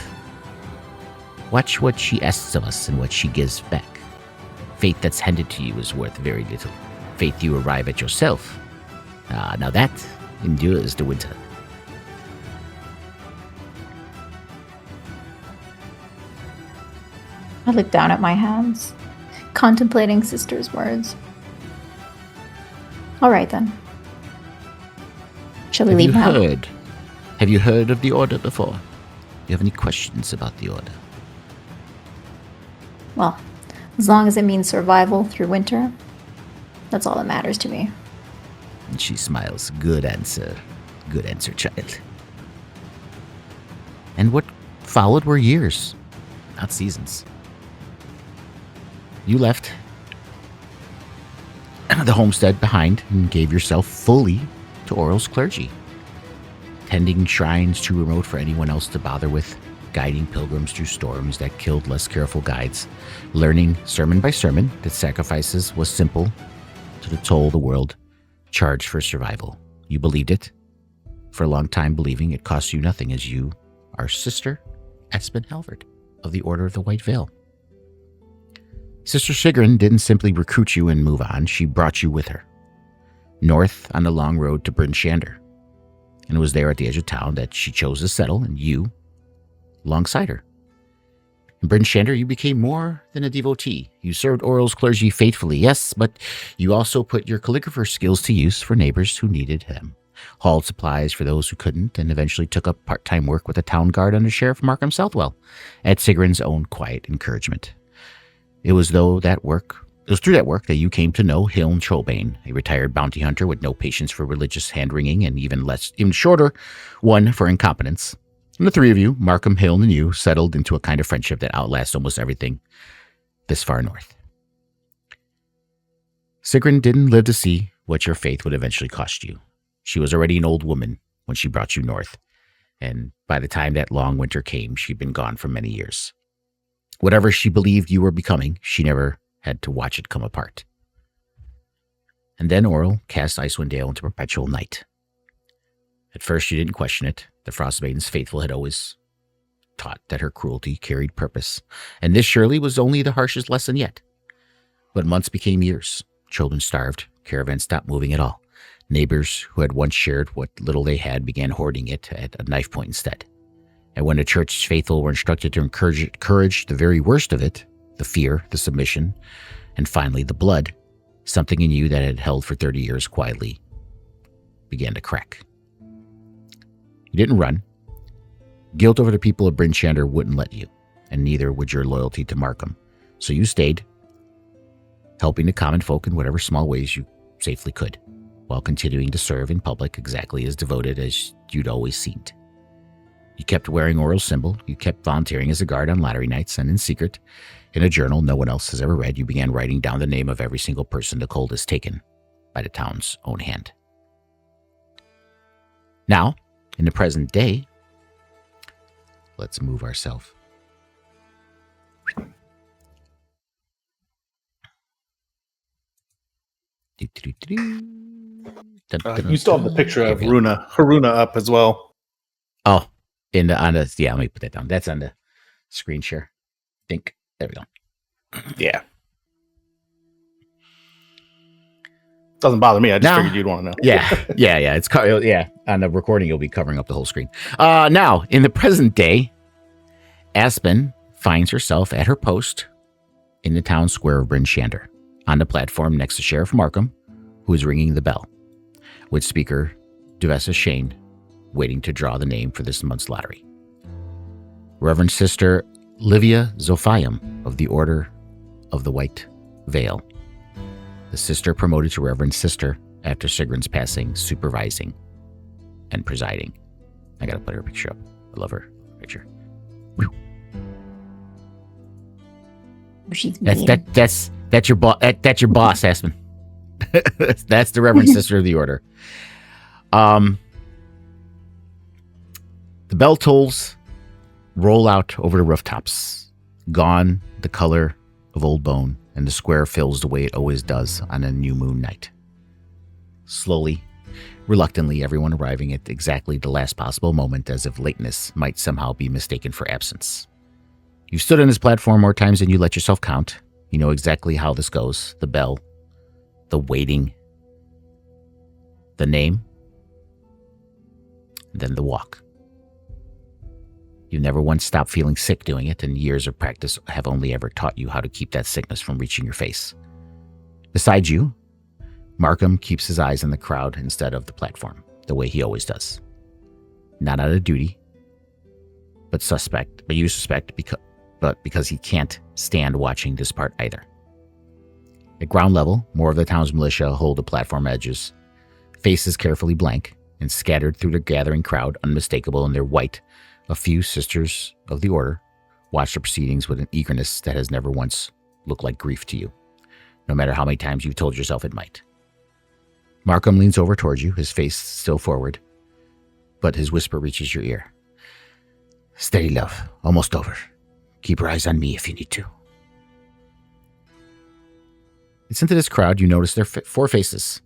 Watch what she asks of us and what she gives back. Faith that's handed to you is worth very little. Faith you arrive at yourself. Now that endures the winter. I look down at my hands, contemplating Sister's words. All right, then. Shall we leave now? Have you heard of the Order before? Do you have any questions about the Order? Well, as long as it means survival through winter, that's all that matters to me. And she smiles. Good answer. Good answer, child. And what followed were years, not seasons. You left the homestead behind and gave yourself fully to Oral's clergy. Tending shrines too remote for anyone else to bother with, guiding pilgrims through storms that killed less careful guides, learning sermon by sermon that sacrifices was simple to the toll the world charged for survival. You believed it. For a long time believing it cost you nothing as you are Sister Espen Halvard of the Order of the White Veil. Sister Sigrun didn't simply recruit you and move on, she brought you with her. North on the long road to Bryn Shander. And it was there at the edge of town that she chose to settle, and you alongside her. In Bryn Shander, you became more than a devotee. You served Oral's clergy faithfully, yes, but you also put your calligrapher skills to use for neighbors who needed them, hauled supplies for those who couldn't, and eventually took up part-time work with the town guard under Sheriff Markham Southwell, at Sigrun's own quiet encouragement. It was through that work that you came to know Hiln Trolbane, a retired bounty hunter with no patience for religious hand-wringing and even shorter one for incompetence. And the three of you, Markham, Hiln, and you, settled into a kind of friendship that outlasts almost everything this far north. Sigrun didn't live to see what your faith would eventually cost you. She was already an old woman when she brought you north, and by the time that long winter came, she'd been gone for many years. Whatever she believed you were becoming, she never had to watch it come apart. And then Oral cast Icewind Dale into perpetual night. At first you didn't question it. The Frost Maiden's faithful had always taught that her cruelty carried purpose, and this surely was only the harshest lesson yet. But months became years. Children starved. Caravans stopped moving at all. Neighbors who had once shared what little they had began hoarding it at a knife point instead. And when the church's faithful were instructed to encourage the very worst of it, the fear, the submission, and finally the blood, something in you that had held for 30 years quietly began to crack. You didn't run. Guilt over the people of Bryn Shander wouldn't let you, and neither would your loyalty to Markham. So you stayed, helping the common folk in whatever small ways you safely could, while continuing to serve in public exactly as devoted as you'd always seemed. You kept wearing Oral's symbol, you kept volunteering as a guard on lottery nights, and in secret, in a journal no one else has ever read, you began writing down the name of every single person the cold has taken by the town's own hand. Now, in the present day, let's move ourselves You still have the picture of Haruna up as well. Oh, on the yeah. Let me put that down. That's on the screen share. Think there we go. Yeah. Doesn't bother me. I just figured you'd want to know. Yeah. It's on the recording. You'll be covering up the whole screen. Now in the present day, Aspen finds herself at her post in the town square of Bryn Shander, on the platform next to Sheriff Markham, who is ringing the bell, with Speaker Duvessa Shane waiting to draw the name for this month's lottery. Reverend Sister Livia Zophium of the Order of the White Veil. The sister promoted to Reverend Sister after Sigrun's passing, supervising and presiding. I gotta put her picture up. I love her picture. Whew. She's That's your boss. That's your boss, Aspen. That's the Reverend Sister of the Order. The bell tolls roll out over the rooftops. Gone the color of old bone, and the square fills the way it always does on a new moon night. Slowly, reluctantly, everyone arriving at exactly the last possible moment, as if lateness might somehow be mistaken for absence. You've stood on this platform more times than you let yourself count. You know exactly how this goes. The bell, the waiting, the name, and then the walk. You never once stopped feeling sick doing it, and years of practice have only ever taught you how to keep that sickness from reaching your face. Beside you, Markham keeps his eyes on the crowd instead of the platform, the way he always does. Not out of duty, but you suspect because he can't stand watching this part either. At ground level, more of the town's militia hold the platform edges, faces carefully blank, and scattered through the gathering crowd, unmistakable in their white. A few sisters of the order watch the proceedings with an eagerness that has never once looked like grief to you, no matter how many times you've told yourself it might. Markham leans over towards you, his face still forward, but his whisper reaches your ear. Steady, love. Almost over. Keep your eyes on me if you need to. It's into this crowd you notice their four faces.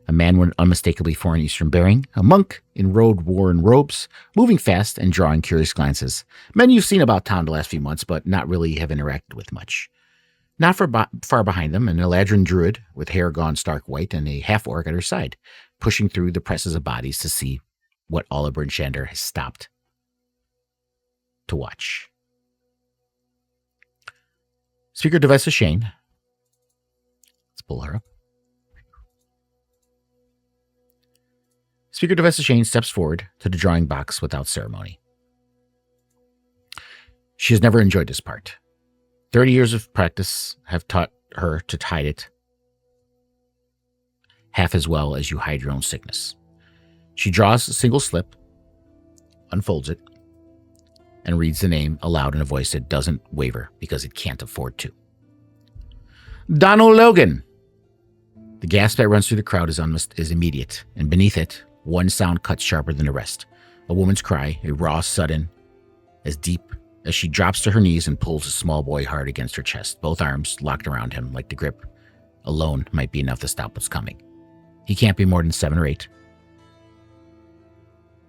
A man with unmistakably foreign Eastern bearing, a monk in road-worn robes, moving fast and drawing curious glances. Men you've seen about town the last few months, but not really have interacted with much. Not far behind them, an Eladrin druid with hair gone stark white and a half-orc at her side, pushing through the presses of bodies to see what all of Bryn Shander has stopped to watch. Speaker Duvessa Shane. Let's pull her up. Speaker Duvessa Shane steps forward to the drawing box without ceremony. She has never enjoyed this part. 30 years of practice have taught her to hide it half as well as you hide your own sickness. She draws a single slip, unfolds it, and reads the name aloud in a voice that doesn't waver because it can't afford to. Donald Logan! The gasp that runs through the crowd is immediate, and beneath it, one sound cuts sharper than the rest. A woman's cry, a raw, sudden, as deep as she drops to her knees and pulls a small boy hard against her chest, both arms locked around him like the grip alone might be enough to stop what's coming. He can't be more than 7 or 8.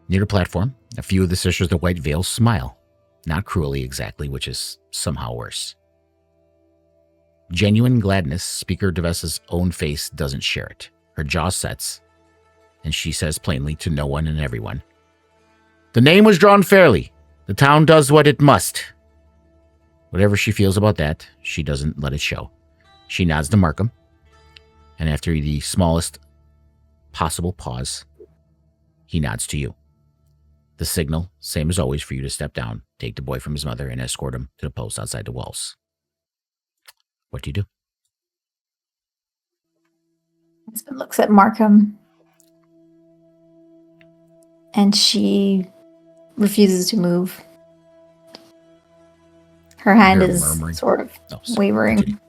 Near the platform, a few of the Sisters of the White Veil smile. Not cruelly exactly, which is somehow worse. Genuine gladness, Speaker Duvessa's own face doesn't share it. Her jaw sets, and she says plainly to no one and everyone, "The name was drawn fairly. The town does what it must." Whatever she feels about that, she doesn't let it show. She nods to Markham, and after the smallest possible pause, he nods to you. The signal, same as always, for you to step down, take the boy from his mother, and escort him to the post outside the walls. What do you do? Husband looks at Markham, and she refuses to move. Her hand You're is murmuring. sort of Oh, sorry. wavering.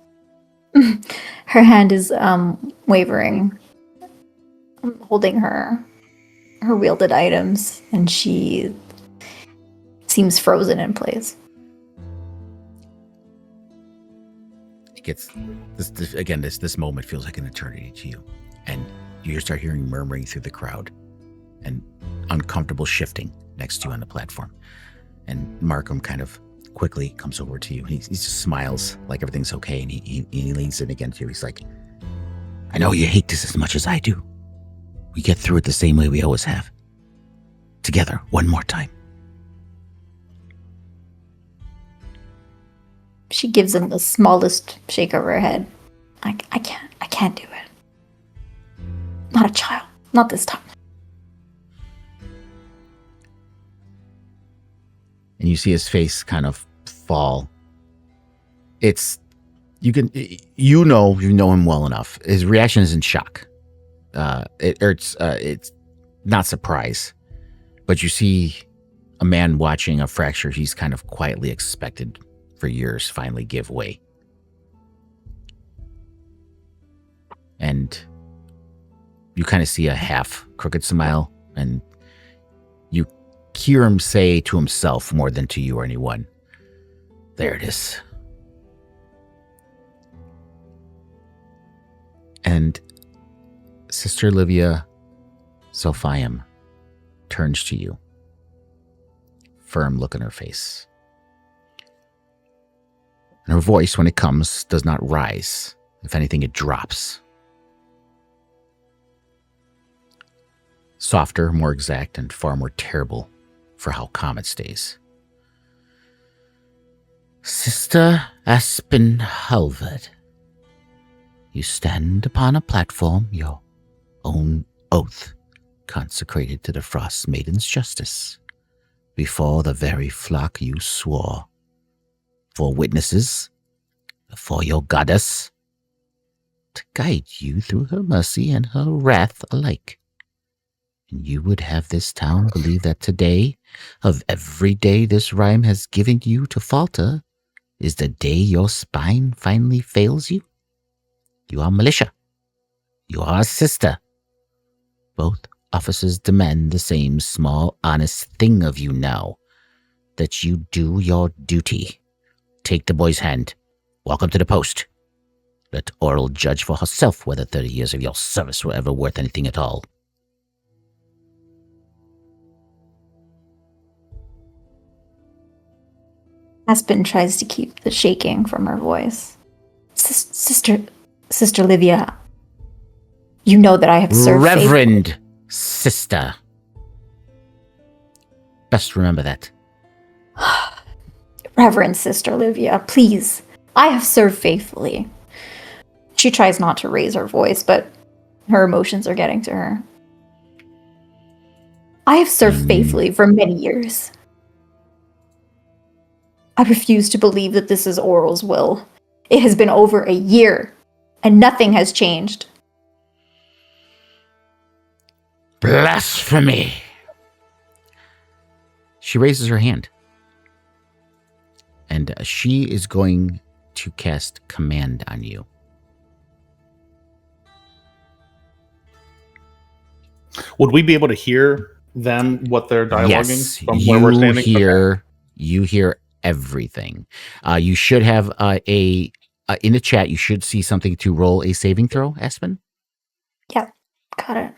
Her hand is wavering, holding her wielded items, and she seems frozen in place. gets this moment feels like an eternity to you, and you start hearing murmuring through the crowd, and uncomfortable shifting next to you on the platform. And Markham kind of quickly comes over to you. He just smiles like everything's okay, and he leans in against you. He's like, "I know you hate this as much as I do. We get through it the same way we always have. Together, one more time." She gives him the smallest shake of her head. I can't do it. Not a child. Not this time. And you see his face kind of fall. It's you know him well enough. His reaction is in shock. It's not surprise, but you see a man watching a fracture he's kind of quietly expected for years finally give way. And you kind of see a half crooked smile, and you hear him say to himself more than to you or anyone, "There it is." And Sister Livia Sophiam turns to you. Firm look in her face. And her voice, when it comes, does not rise. If anything, it drops. Softer, more exact, and far more terrible for how calm it stays. "Sister Aspen Halvard, you stand upon a platform, your own oath consecrated to the Frost Maiden's justice, before the very flock you swore, for witnesses, before your goddess, to guide you through her mercy and her wrath alike. And you would have this town believe that today, of every day this Rime has given you to falter, is the day your spine finally fails you? You are militia. You are a sister. Both officers demand the same small, honest thing of you now, that you do your duty. Take the boy's hand. Walk him to the post. Let Oral judge for herself whether 30 years of your service were ever worth anything at all." Aspen tries to keep the shaking from her voice. Sister Livia, you know that I have served Reverend Sister. Best remember that. Reverend Sister Livia, please. I have served faithfully. She tries not to raise her voice, but her emotions are getting to her. I have served faithfully for many years. I refuse to believe that this is Oral's will. It has been over a year, and nothing has changed. Blasphemy! She raises her hand. And she is going to cast command on you. Would we be able to hear them, what they're dialoguing Yes, from where we're standing? you hear everything. You should have in the chat, you should see something to roll a saving throw, Aspen. Yep, got it.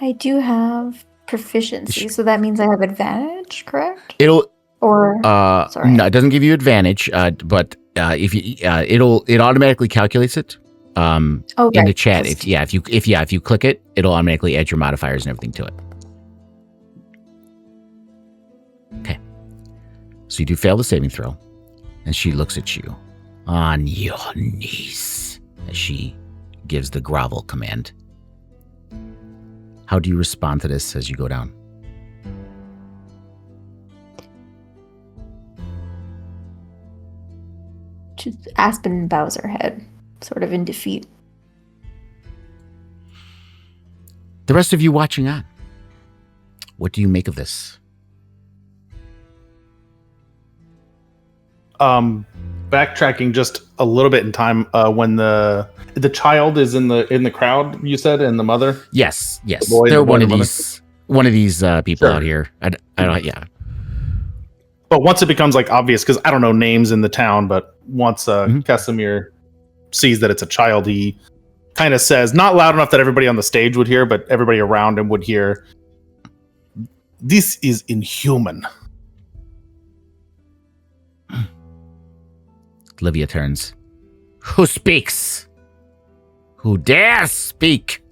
I do have proficiency, so that means I have advantage, correct? It'll Sorry. No, it doesn't give you advantage, but if you it automatically calculates it. In the chat, if you click it, it'll automatically add your modifiers and everything to it. Okay. So you do fail the saving throw, and she looks at you on your knees as she gives the grovel command. How do you respond to this as you go down? Aspen bows her head, sort of in defeat. The rest of you watching on, what do you make of this? Backtracking just a little bit in time, when the child is in the crowd, you said, and the mother. Yes. The boy, They're the boy, one of the mother. these. one of these people Sure. out here. I don't. Yeah. But once it becomes like obvious, because I don't know names in the town, but once Casimir sees that it's a child, he kind of says, not loud enough that everybody on the stage would hear, but everybody around him would hear, "This is inhuman." Livia turns. Who speaks? Who dares speak?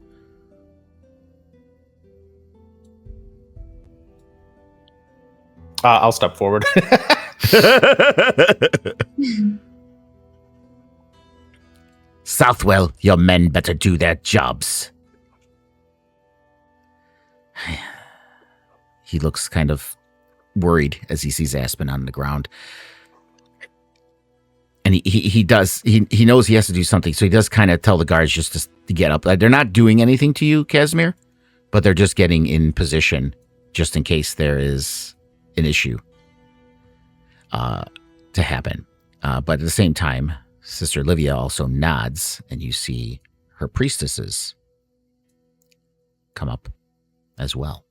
I'll step forward. Southwell, your men better do their jobs. He looks kind of worried as he sees Aspen on the ground. And he knows he has to do something, so he does kind of tell the guards just to get up. They're not doing anything to you, Casimir, but they're just getting in position just in case there is an issue to happen. But at the same time, Sister Livia also nods, and you see her priestesses come up as well.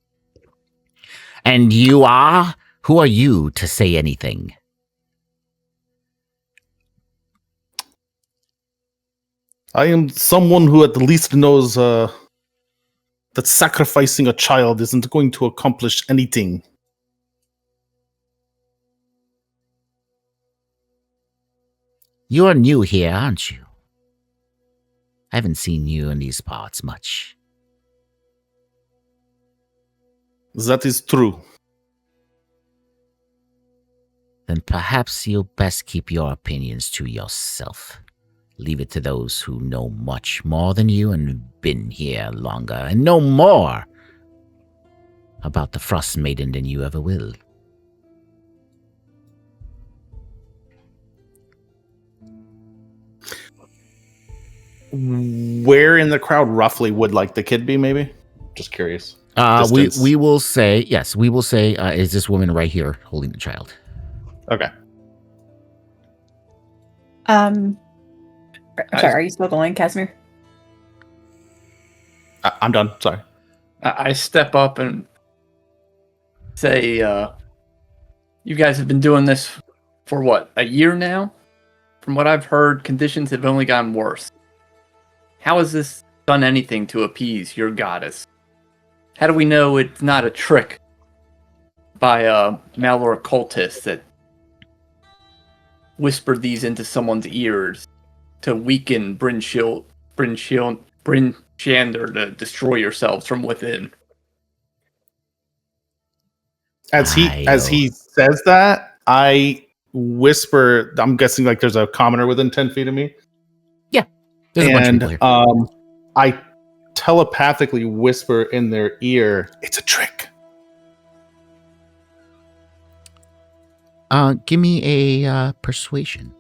And you are? Who are you to say anything? I am someone who at least knows that sacrificing a child isn't going to accomplish anything. You are new here, aren't you? I haven't seen you in these parts much. That is true. Then perhaps you'll best keep your opinions to yourself. Leave it to those who know much more than you and have been here longer and know more about the Frost Maiden than you ever will. Where in the crowd roughly would like the kid be? Maybe. Just curious. Distance. We will say yes. We will say is this woman right here holding the child? Okay. Sorry, are you still going, Casimir? I'm done. Sorry. I step up and say, you guys have been doing this for what, a year now? From what I've heard, conditions have only gotten worse. How has this done anything to appease your goddess? How do we know it's not a trick by Malor cultists that whispered these into someone's ears to weaken Bryn Shander to destroy yourselves from within? As he says that, I whisper. I'm guessing like there's a commoner within 10 feet of me. There's a bunch of people here. I telepathically whisper in their ear, "It's a trick." Give me a persuasion.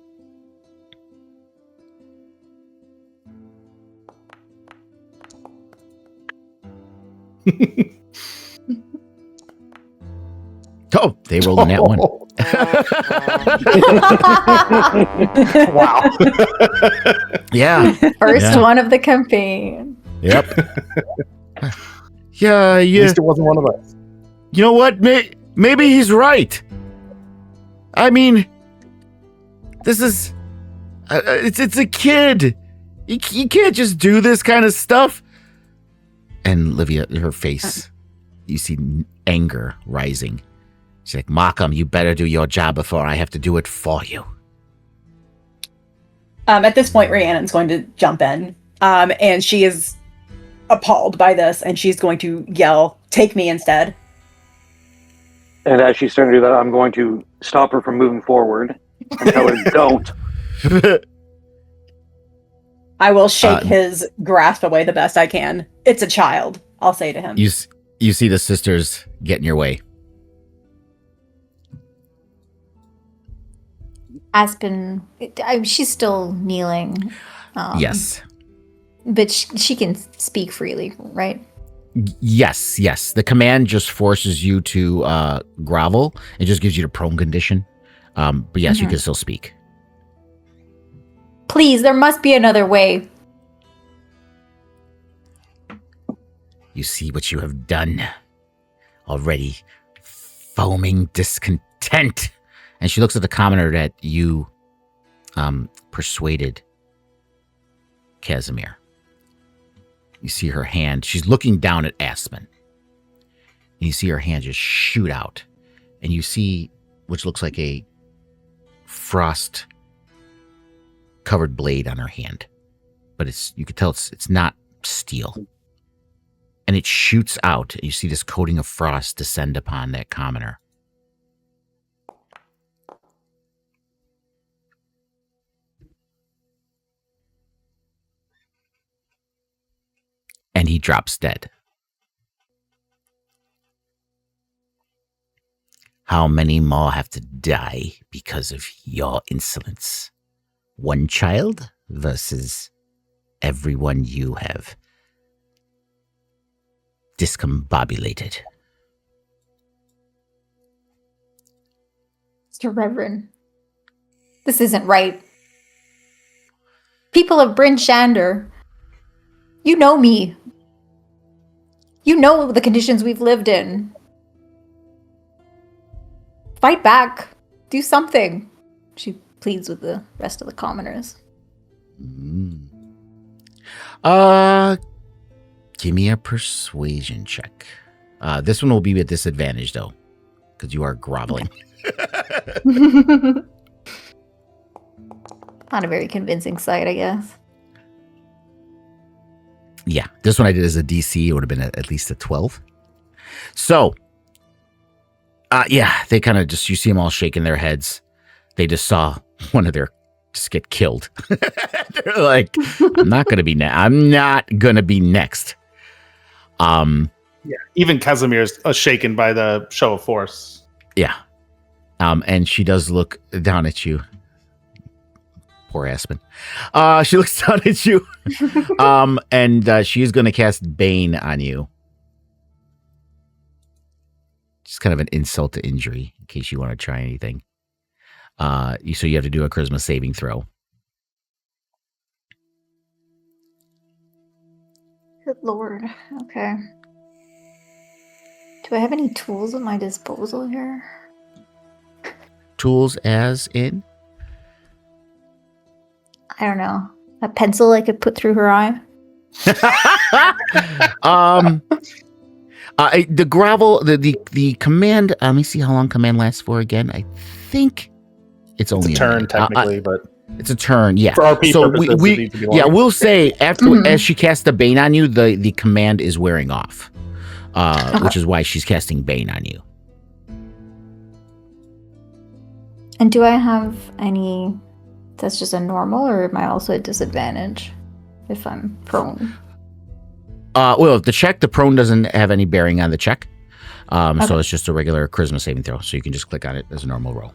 Oh, they rolled on that one. Wow. Yeah. First one of the campaign. Yep. Yeah. At least it wasn't one of us. You know what? Maybe he's right. I mean, this is it's a kid. You can't just do this kind of stuff. And Livia, her face, you see anger rising. She's like, Markham, you better do your job before I have to do it for you. At this point, Rhiannon's going to jump in, and she is appalled by this, and she's going to yell, "Take me instead!" And as she's starting to do that, I'm going to stop her from moving forward and tell her, "Don't." I will shake his grasp away the best I can. It's a child, I'll say to him. You see the sisters get in your way. Aspen, she's still kneeling. Yes. But she can speak freely, right? Yes. The command just forces you to grovel. It just gives you the prone condition. But yes, you can still speak. Please, there must be another way. You see what you have done. already foaming discontent. And she looks at the commoner that you persuaded, Casimir. You see her hand. She's looking down at Aspen. And you see her hand just shoot out. And you see, which looks like a frost-covered blade on her hand. But you can tell it's not steel. And it shoots out. And you see this coating of frost descend upon that commoner. And he drops dead. How many more have to die because of your insolence? One child versus everyone you have discombobulated. Mr. Reverend, this isn't right. People of Bryn Shander, you know me. You know the conditions we've lived in. Fight back. Do something. She pleads with the rest of the commoners. Give me a persuasion check. This one will be at disadvantage, though, because you are groveling. Not a very convincing sight, I guess. Yeah, this one I did as a DC. It would have been at least a 12. So, yeah, they kind of just, you see them all shaking their heads. They just saw one of their just get killed. They're like, I'm not going to be next. Yeah, even Casimir's shaken by the show of force. Yeah. And she does look down at you. Poor Aspen. She looks down at you. And she's going to cast Bane on you. Just kind of an insult to injury, in case you want to try anything. So you have to do a charisma saving throw. Good lord. Okay. Do I have any tools at my disposal here? Tools as in? I don't know. A pencil I could put through her eye? The gravel, the command. Let me see how long command lasts for again. I think it's only a turn minute. technically, but it's a turn. Yeah. for RP So purposes, it needs to be longer. we'll say after as she casts the Bane on you, the command is wearing off, which is why she's casting Bane on you. And do I have any that's just a normal, or am I also at disadvantage if I'm prone? Well, the prone doesn't have any bearing on the check. So it's just a regular charisma saving throw. So you can just click on it as a normal roll.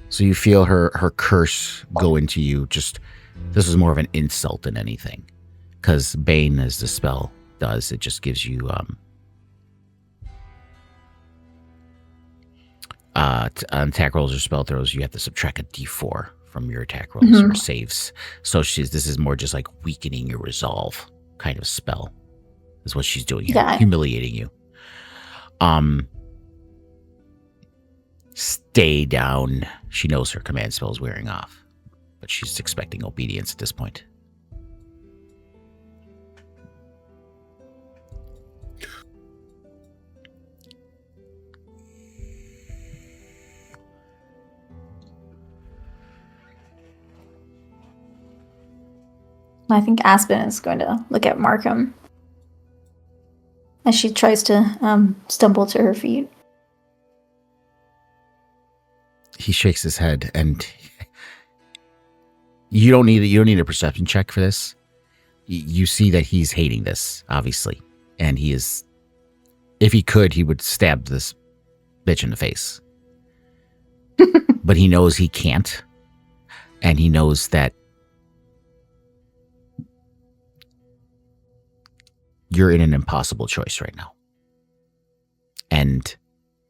So you feel her curse go into you. Just, this is more of an insult than anything. Because Bane, as the spell does, it just gives you on attack rolls or spell throws, you have to subtract a d4 from your attack rolls or saves. So this is more just like weakening your resolve kind of spell is what she's doing here. Yeah. Humiliating you. Stay down. She knows her command spell is wearing off, but she's expecting obedience at this point. I think Aspen is going to look at Markham as she tries to stumble to her feet. He shakes his head, and you don't need a perception check for this. You see that he's hating this, obviously, and he is. If he could, he would stab this bitch in the face, but he knows he can't, and he knows that you're in an impossible choice right now. And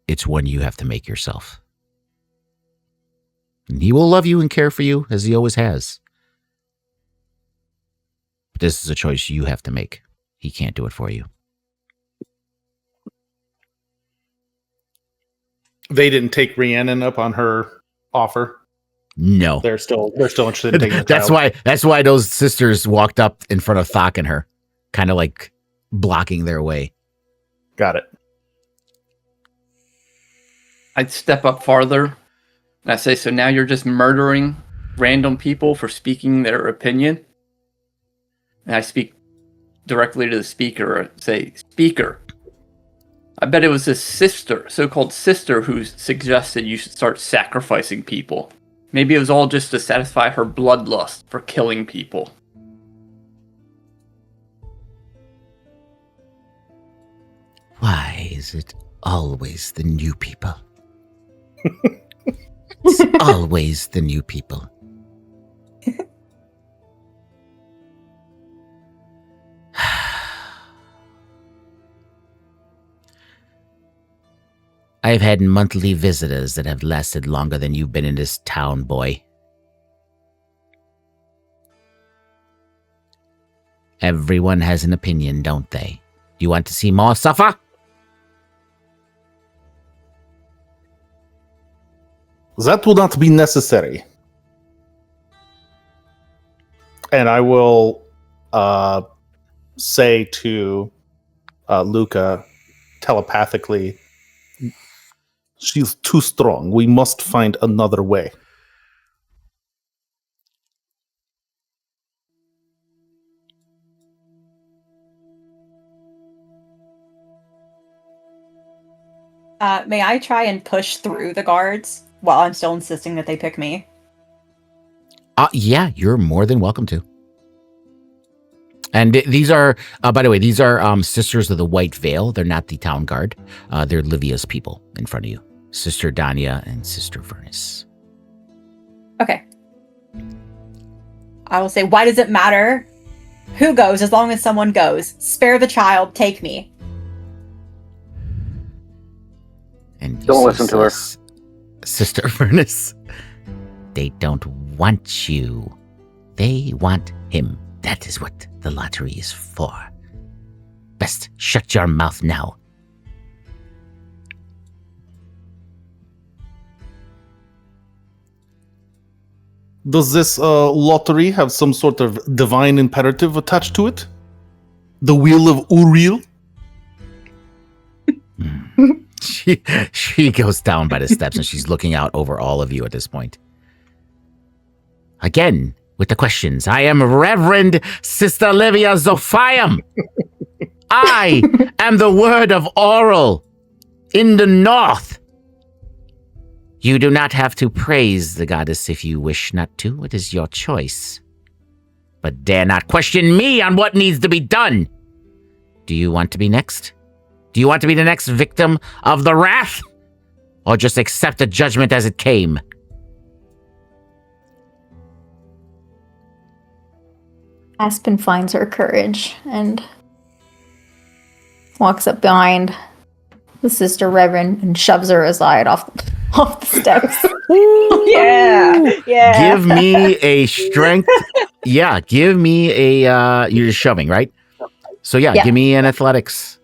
it's one you have to make yourself. And he will love you and care for you as he always has. But this is a choice you have to make. He can't do it for you. They didn't take Rhiannon up on her offer. No. They're still interested in taking the That's child. That's why those sisters walked up in front of Thok and her, kind of like blocking their way. Got it. I'd step up farther. And I say, so now you're just murdering random people for speaking their opinion? And I speak directly to the speaker. Say, speaker, I bet it was this sister, so-called sister, who suggested you should start sacrificing people. Maybe it was all just to satisfy her bloodlust for killing people. Why is it always the new people? It's always the new people. I've had monthly visitors that have lasted longer than you've been in this town, boy. Everyone has an opinion, don't they? Do you want to see more suffer? That will not be necessary. And I will say to Luca telepathically, she's too strong. We must find another way. May I try and push through the guards while I'm still insisting that they pick me? Yeah, you're more than welcome to. And these are, by the way, these are Sisters of the White Veil. They're not the town guard. They're Livia's people in front of you. Sister Danya and Sister Furnace. Okay. I will say, why does it matter who goes as long as someone goes? Spare the child, take me. And Don't listen to her. Sister Furnace. They don't want you. They want him. That is what the lottery is for. Best shut your mouth now. Does this lottery have some sort of divine imperative attached to it? The Wheel of Uriel? She goes down by the steps and she's looking out over all of you at this point. Again, with the questions. I am Reverend Sister Livia Zophiam. I am the word of Oral in the north. You do not have to praise the goddess if you wish not to. It is your choice. But dare not question me on what needs to be done. Do you want to be next? Do you want to be the next victim of the wrath? Or just accept the judgment as it came? Aspen finds her courage and walks up behind the Sister Reverend and shoves her aside off the steps. Yeah. Give me a strength. Yeah, give me a. You're just shoving, right? So yeah, Yeah. give me an athletics.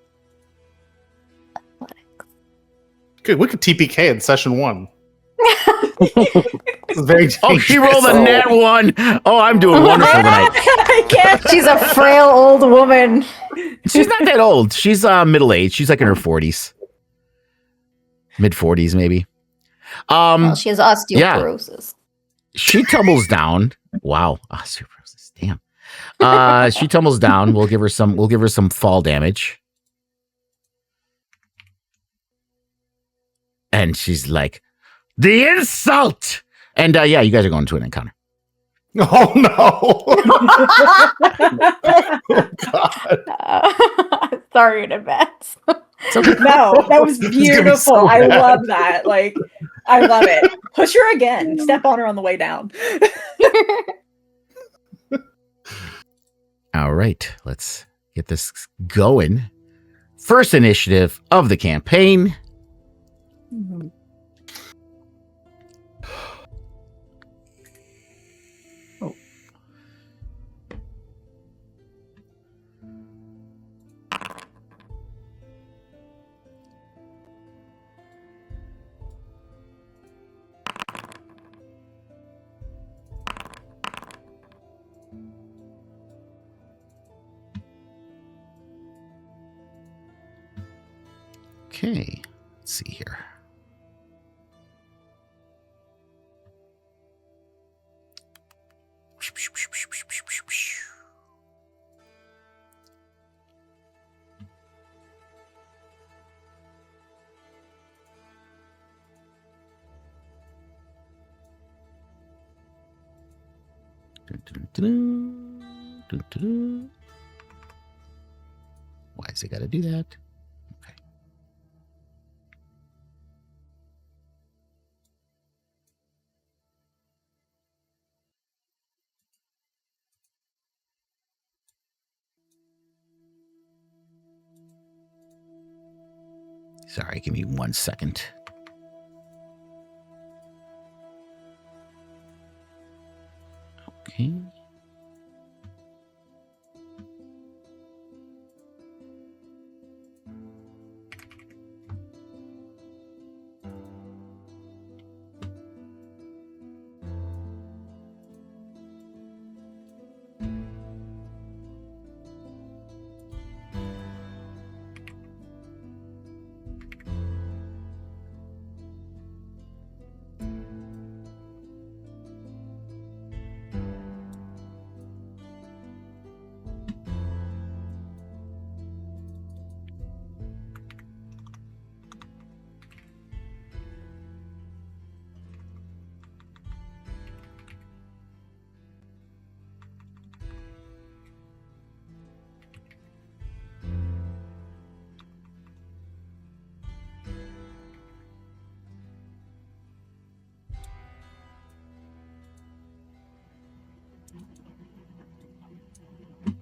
Good. We could TPK in session 1. It's very Oh, she dangerous. rolled a net one. Oh, I'm doing wonderful tonight. I can't. She's a frail old woman. She's not that old. She's middle aged. She's like in her 40s, mid 40s maybe. Well, she has osteoporosis. She tumbles down. Wow, osteoporosis. Damn. She tumbles down. We'll give her some fall damage. And she's like, the insult. And yeah, you guys are going to an encounter. Oh no! Oh god! Sorry in advance. No, that was It's gonna be beautiful. so I bad. love that. Like, I love it. Push her again. Step on her on the way down. All right, let's get this going. First initiative of the campaign. Okay. Let's see here. Why has it got to do that? Okay. Sorry, give me 1 second. Okay.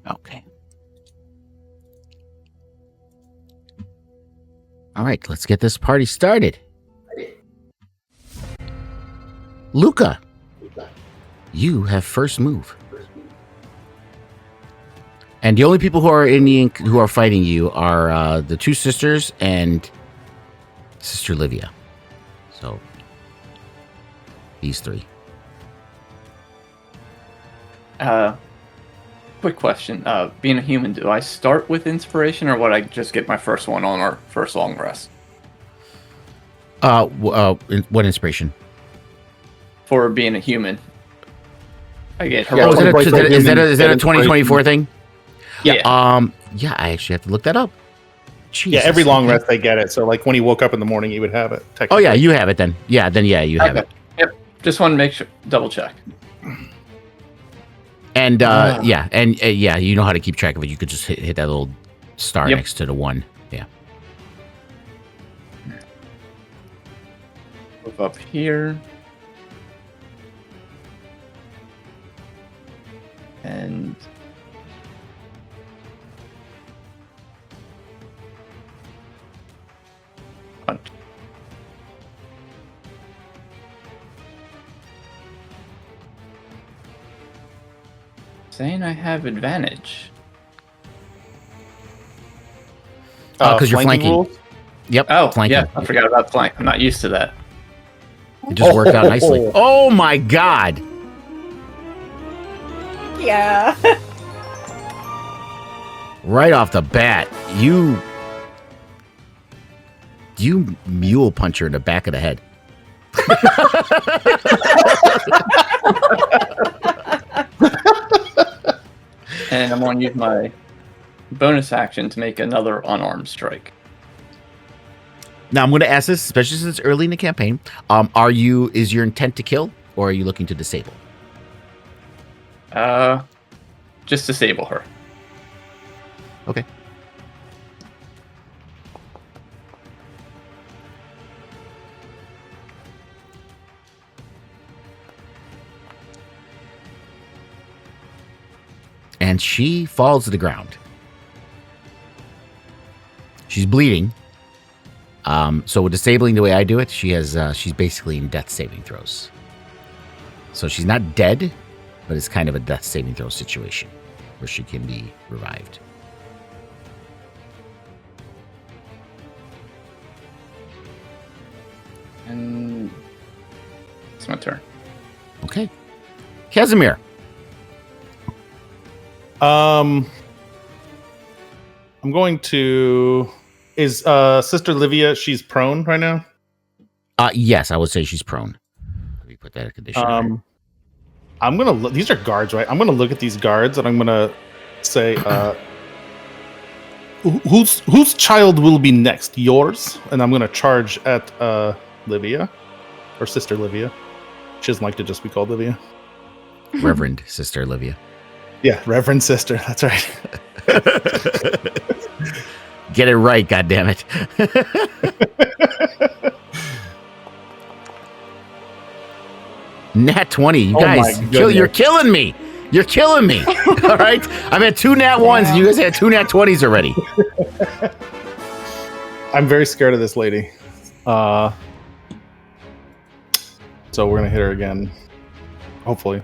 Okay. All right, let's get this party started. Luca, you have first move. And the only people who are who are fighting you are the two sisters and Sister Livia. So these three. Quick question. Being a human, do I start with inspiration or would I just get my first one on our first long rest? What inspiration? For being a human. I get Yeah, heroic. Is that a 2024 thing? Yeah. Yeah, I actually have to look that up. Jesus. Yeah, every long rest they get it. So like when he woke up in the morning, he would have it. Oh yeah, you have it then. Yeah, you have it. Yep. Just want to make sure, double check. And yeah, you know how to keep track of it. You could just hit that little star next to the one. Yeah. Move up here. And punch. Saying I have advantage. Because you're flanking. rules? Yep. Oh, flanking. yeah, I forgot about flank. I'm not used to that. It just worked out nicely. Oh my god! Yeah. Right off the bat, you mule puncher in the back of the head. And I'm going to use my bonus action to make another unarmed strike. Now I'm going to ask this, especially since it's early in the campaign. Is your intent to kill, or are you looking to disable? Just disable her. Okay. And she falls to the ground. She's bleeding. So with disabling the way I do it, she's basically in death saving throws. So she's not dead, but it's kind of a death saving throw situation where she can be revived. And it's my turn. Okay. Casimir. I'm going to Is Sister Livia? She's prone right now. Yes, I would say she's prone. Let me put that in condition. I'm gonna look. These are guards, right? I'm gonna look at these guards and I'm gonna say, whose child will be next? Yours? And I'm gonna charge at Livia or Sister Livia. She doesn't like to just be called Livia. Reverend Sister Olivia. Yeah, Reverend Sister. That's right. Get it right, goddammit. Nat 20. You Oh my guys, goodness. you're killing me. You're killing me. All right? I've had 2 Nat 1s, and you guys had 2 Nat 20s already. I'm very scared of this lady. So we're gonna hit her again. Hopefully.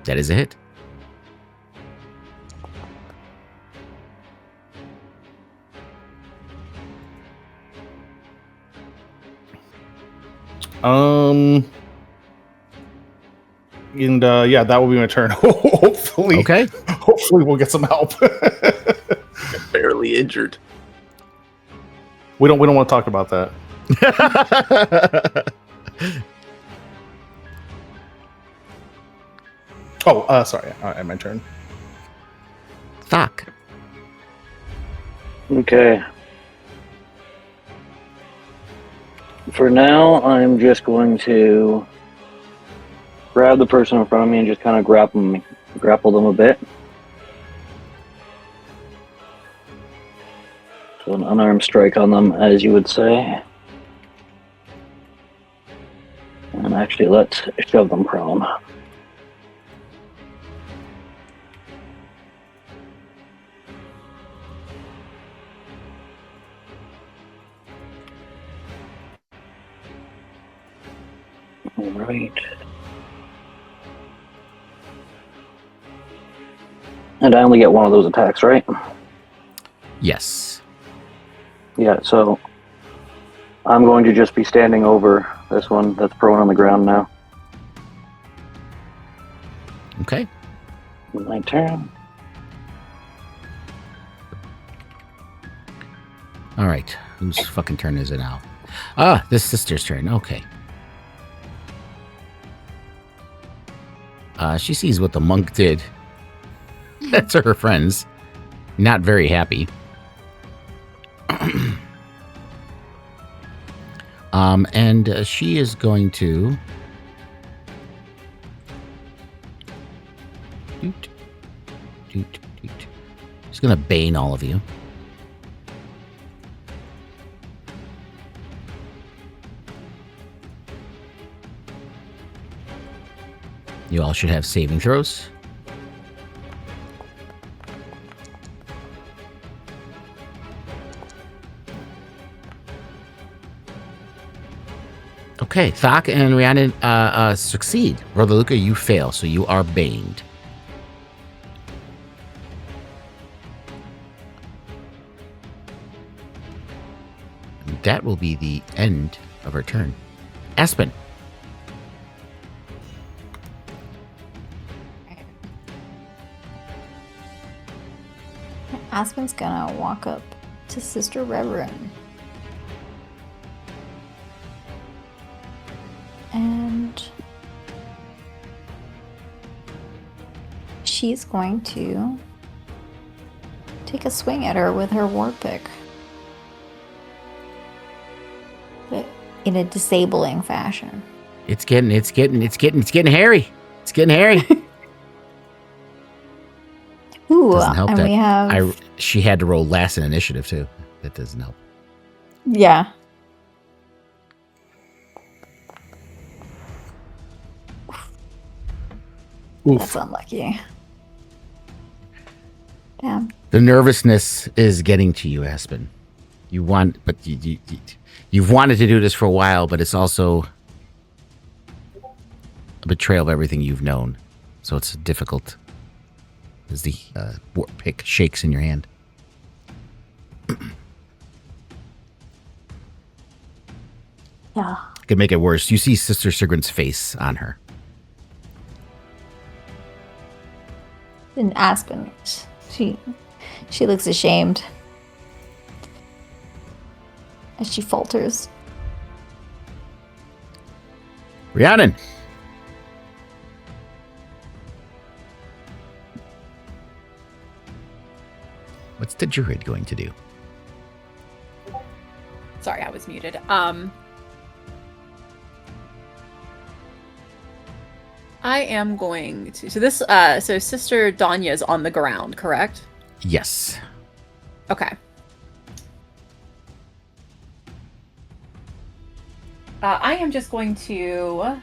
That is a hit. And yeah, that will be my turn. Hopefully, Okay. Hopefully, we'll get some help. Barely injured. We don't want to talk about that. Oh, sorry. All right, my turn. Fuck. Okay. For now, I'm just going to grab the person in front of me and just kind of grapple them a bit. So an unarmed strike on them, as you would say. And actually, let's shove them prone. All right. And I only get one of those attacks, right? Yes. Yeah, so I'm going to just be standing over this one that's prone on the ground now. Okay. My turn. All right. Whose fucking turn is it now? Ah, this sister's turn. Okay. She sees what the monk did. That's her friends. Not very happy. And she is going to... She's going to bane all of you. You all should have saving throws. Okay, Thok and Rhiannon succeed. Brother Luca, you fail, so you are baned. And that will be the end of her turn. Aspen. Aspen's gonna walk up to Sister Reverend. And she's going to take a swing at her with her war pick. But in a disabling fashion. It's getting hairy. It's getting hairy. Ooh, Doesn't help and that we have she had to roll last in initiative too. That doesn't help. yeah. That's unlucky. Damn. The nervousness is getting to you, Aspen. You've wanted to do this for a while, but it's also a betrayal of everything you've known. So it's difficult as the war pick shakes in your hand. Yeah. Could make it worse. You see Sister Sigrun's face on her. And Aspen, She looks ashamed as she falters. Rhiannon. What's the druid going to do? Sorry, I was muted. I am going to. So this. So Sister Danya is on the ground, correct? Yes. Okay. I am just going to.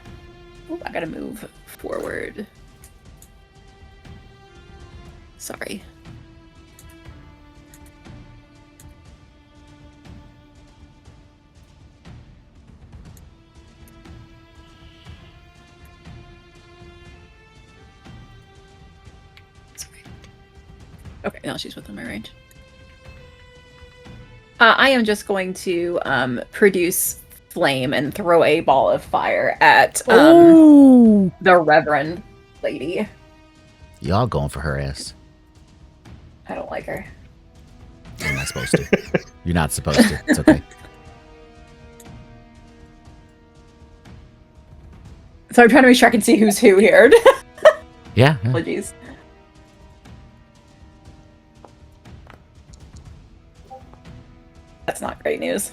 Oh, I gotta move forward. Sorry. Okay, now she's within my range. I am just going to produce flame and throw a ball of fire at the Reverend lady. Y'all going for her ass. I don't like her. You're not supposed to. You're not supposed to. It's okay. So I'm trying to make sure I can see who's who here. Yeah. Apologies. That's not great news.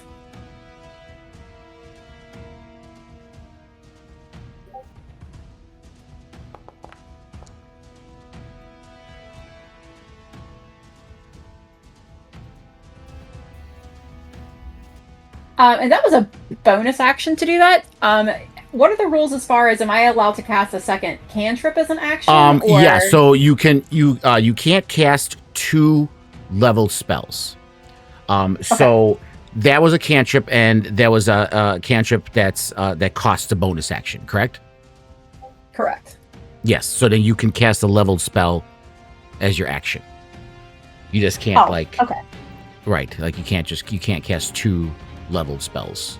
And that was a bonus action to do that. What are the rules as far as am I allowed to cast a second cantrip as an action? Or... Yeah, so you can't cast 2 leveled spells. So that was a cantrip, and there was a cantrip that costs a bonus action, correct? Correct. Yes. So then you can cast a leveled spell as your action. You just can't okay. Right, like you can't cast 2 leveled spells.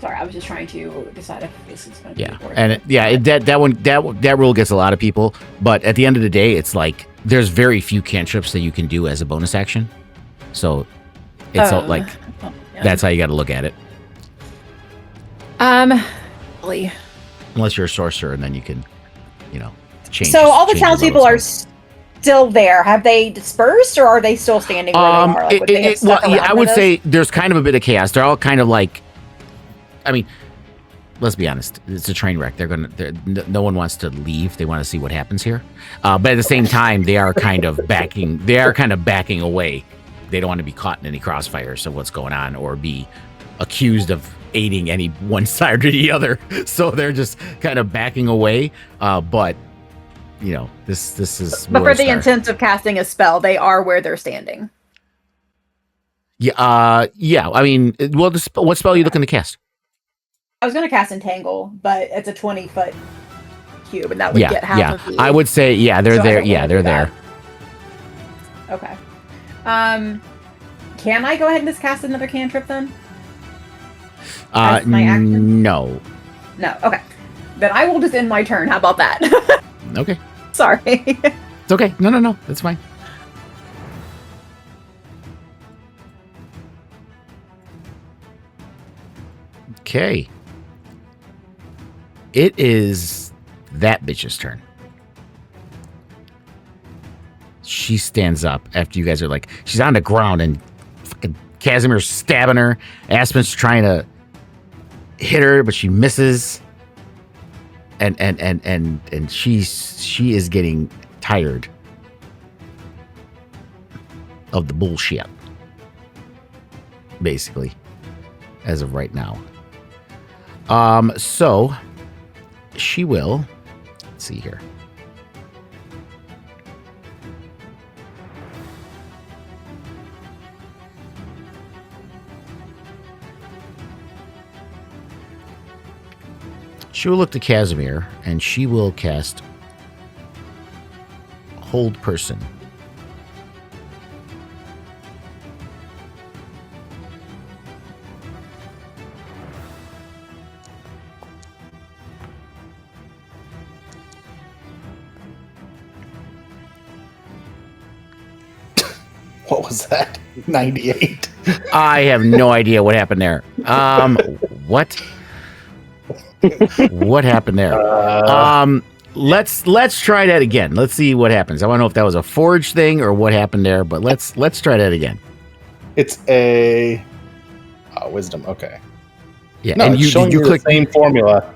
Sorry, I was just trying to decide if this is going to be and that rule gets a lot of people, but at the end of the day, it's like there's very few cantrips that you can do as a bonus action. So it's that's how you got to look at it. Really. Unless you're a sorcerer, and then you can, change. So all the change your townspeople level are spell. still there. Have they dispersed, or are they still standing where they are? Like, would they have stuck around I for would this? say there's kind of a bit of chaos. They're all kind of like, I mean, let's be honest. It's a train wreck. No one wants to leave. They want to see what happens here. But at the same time, they are kind of backing. They are kind of backing away. They don't want to be caught in any crossfires of what's going on, or be accused of aiding any one side or the other. So they're just kind of backing away. But this is. But for the intent of casting a spell, they are where they're standing. Yeah. Yeah. I mean, well, what spell are you looking to cast? I was going to cast Entangle, but it's a 20-foot cube, and that would get half of the... I would say, they're there. Yeah, they're there. Okay. Can I go ahead and just cast another cantrip then? As my action? No. No. Okay. Then I will just end my turn. How about that? Okay. Sorry. It's okay. No. That's fine. Okay. It is that bitch's turn. She stands up after you guys are like, she's on the ground and fucking Casimir's stabbing her. Aspen's trying to hit her, but she misses. And she is getting tired of the bullshit. Basically. As of right now. So she will, let's see here. She will look to Casimir and she will cast Hold Person. What was that? 98. I have no idea what happened there. What? What happened there? Let's try that again. Let's see what happens. I want to know if that was a forge thing or what happened there, but let's try that again. It's a wisdom. Okay. Yeah, No, and it's you showing did you me click the same formula.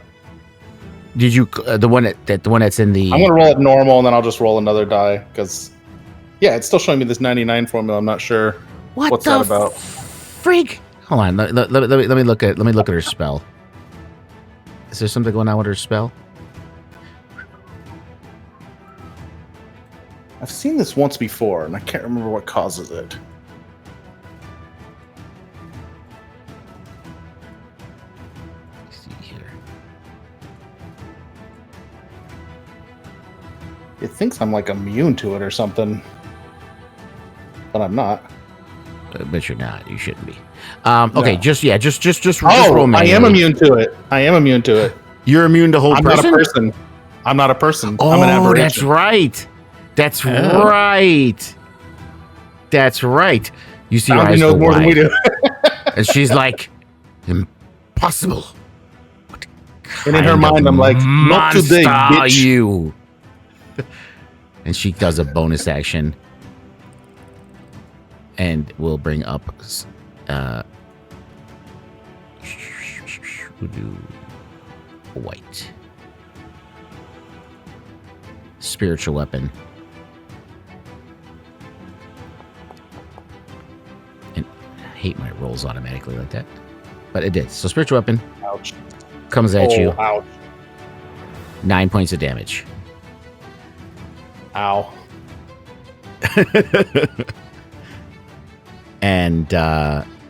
Did you the one that's in the I'm gonna roll it normal, and then I'll just roll another die because, yeah, it's still showing me this 99 formula. I'm not sure what's that about. Freak? Hold on. Let me look at her spell. Is there something going on with her spell? I've seen this once before, and I can't remember what causes it. Let's see here. It thinks I'm like immune to it or something, but I'm not. But you're not. You shouldn't be. Okay, No. just roll I am manually. immune to it. I am immune to it. You're immune to whole I'm person? not a person. I'm not a person. Oh, I'm an aberration. that's right. That's Oh. right. That's right. You see her Bounty eyes knows go more than we wide. do. And she's like, impossible. What And in her kind of mind, I'm like, not today, monster are bitch. you? And she does a bonus action. And we'll bring up we'll do white. Spiritual weapon. And I hate when it rolls automatically like that. But it did. So spiritual weapon Ouch. comes at you. Ouch. 9 points of damage. Ow.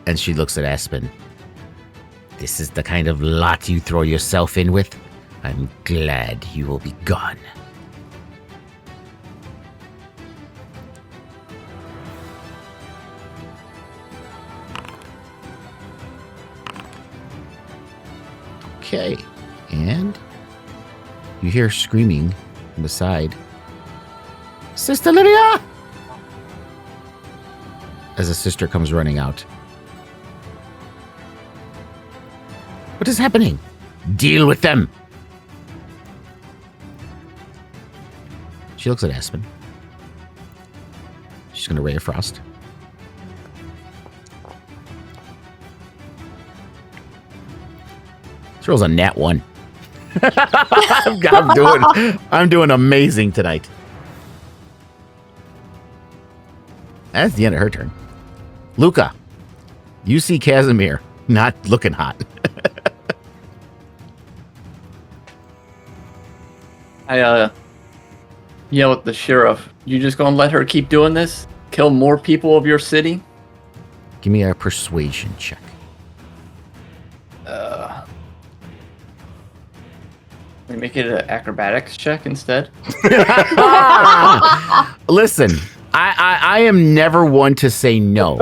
And she looks at Aspen. This is the kind of lot you throw yourself in with? I'm glad you will be gone. Okay. And you hear screaming from the side. Sister Lydia! As a sister comes running out. What is happening? Deal with them. She looks at Aspen. She's going to Ray of Frost. This rolls a nat 1. I'm doing amazing tonight. That's the end of her turn. Luca, you see Casimir not looking hot. I yell at the sheriff. You just gonna let her keep doing this? Kill more people of your city? Give me a persuasion check. We make it an acrobatics check instead. Listen, I am never one to say no,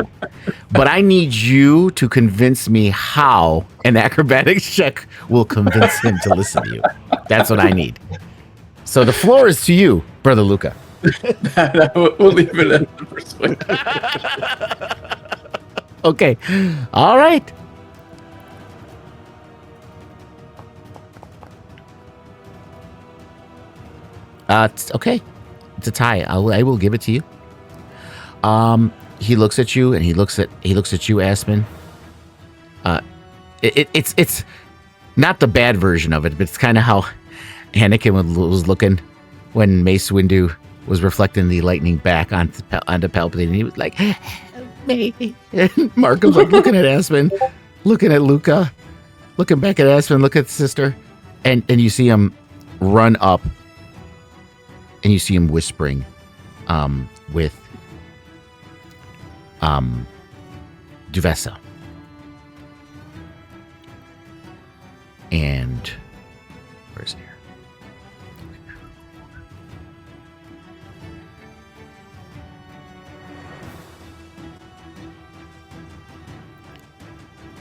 but I need you to convince me how an acrobatics check will convince him to listen to you. That's what I need. So the floor is to you, Brother Luca. We'll leave it at the persuasion. Okay. All right. It's okay. It's a tie. I will give it to you. He looks at you and he looks at you, Aspen. It's not the bad version of it, but it's kind of how Anakin was looking when Mace Windu was reflecting the lightning back onto Palpatine, and he was like, "Me." And Markham's like looking at Aspen, looking at Luca, looking back at Aspen, look at the sister, and you see him run up, and you see him whispering, with Duvessa. And where's here?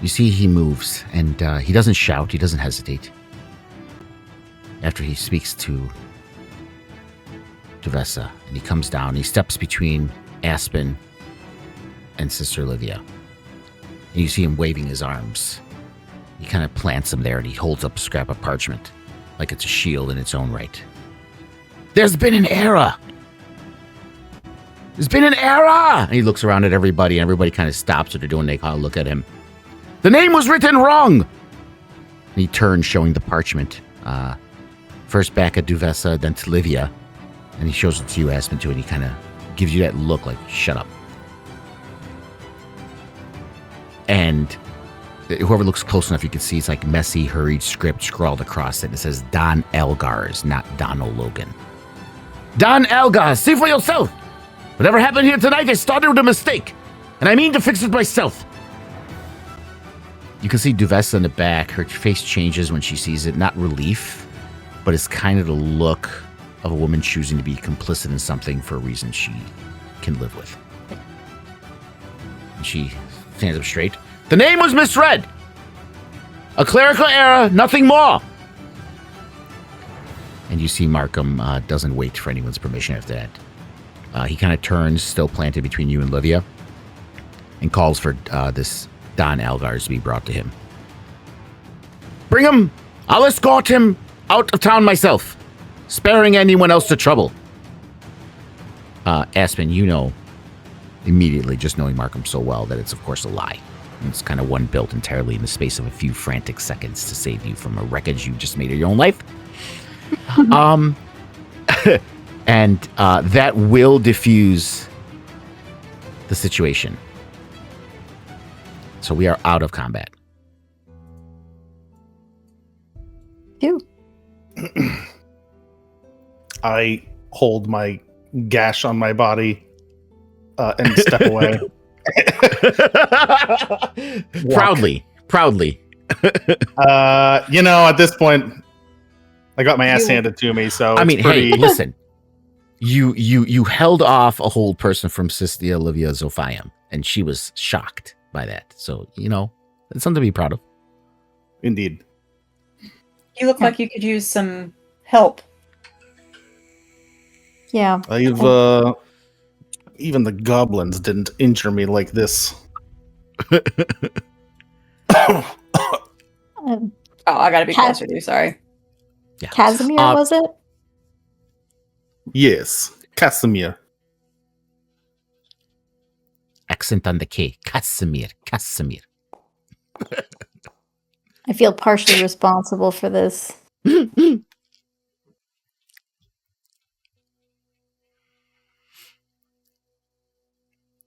You see he moves, and he doesn't shout, he doesn't hesitate. After he speaks to Duvessa, and he comes down, he steps between Aspen and Sister Olivia. And you see him waving his arms. He kind of plants them there, and he holds up a scrap of parchment like it's a shield in its own right. There's been an error! There's been an error! And he looks around at everybody, and everybody kind of stops what they're doing. They kind of look at him. The name was written wrong! And he turns, showing the parchment. First back at Duvessa, then to Livia. And he shows it to you, Aspen, too, and he kind of gives you that look like, shut up. And whoever looks close enough, you can see it's like messy, hurried script scrawled across it. And it says Don Elgars, not Donald Logan. Don Elgars, see for yourself! Whatever happened here tonight, I started with a mistake. And I mean to fix it myself. You can see Duvessa in the back. Her face changes when she sees it. Not relief, but it's kind of the look of a woman choosing to be complicit in something for a reason she can live with. And she stands up straight. The name was misread. A clerical error, nothing more. And you see Markham doesn't wait for anyone's permission after that. He kind of turns, still planted between you and Livia, and calls for this Don Algars to be brought to him. Bring him! I'll escort him out of town myself, sparing anyone else the trouble. Aspen, you know immediately, just knowing Markham so well, that it's of course a lie. And it's kind of one built entirely in the space of a few frantic seconds to save you from a wreckage you just made of your own life. And that will diffuse the situation. So we are out of combat. Phew. I hold my gash on my body and step away. Proudly. At this point, I got my ass handed to me, so I mean, it's pretty... hey, listen. You held off a whole person from Sister Olivia Zophium, and she was shocked by that. So, it's something to be proud of. Indeed. You look like you could use some help. Yeah. I've even the goblins didn't injure me like this. Um, Oh, I gotta be closer to you, sorry. Yeah. Casimir, was it? Yes, Casimir. Accent on the K. Casimir. I feel partially responsible for this.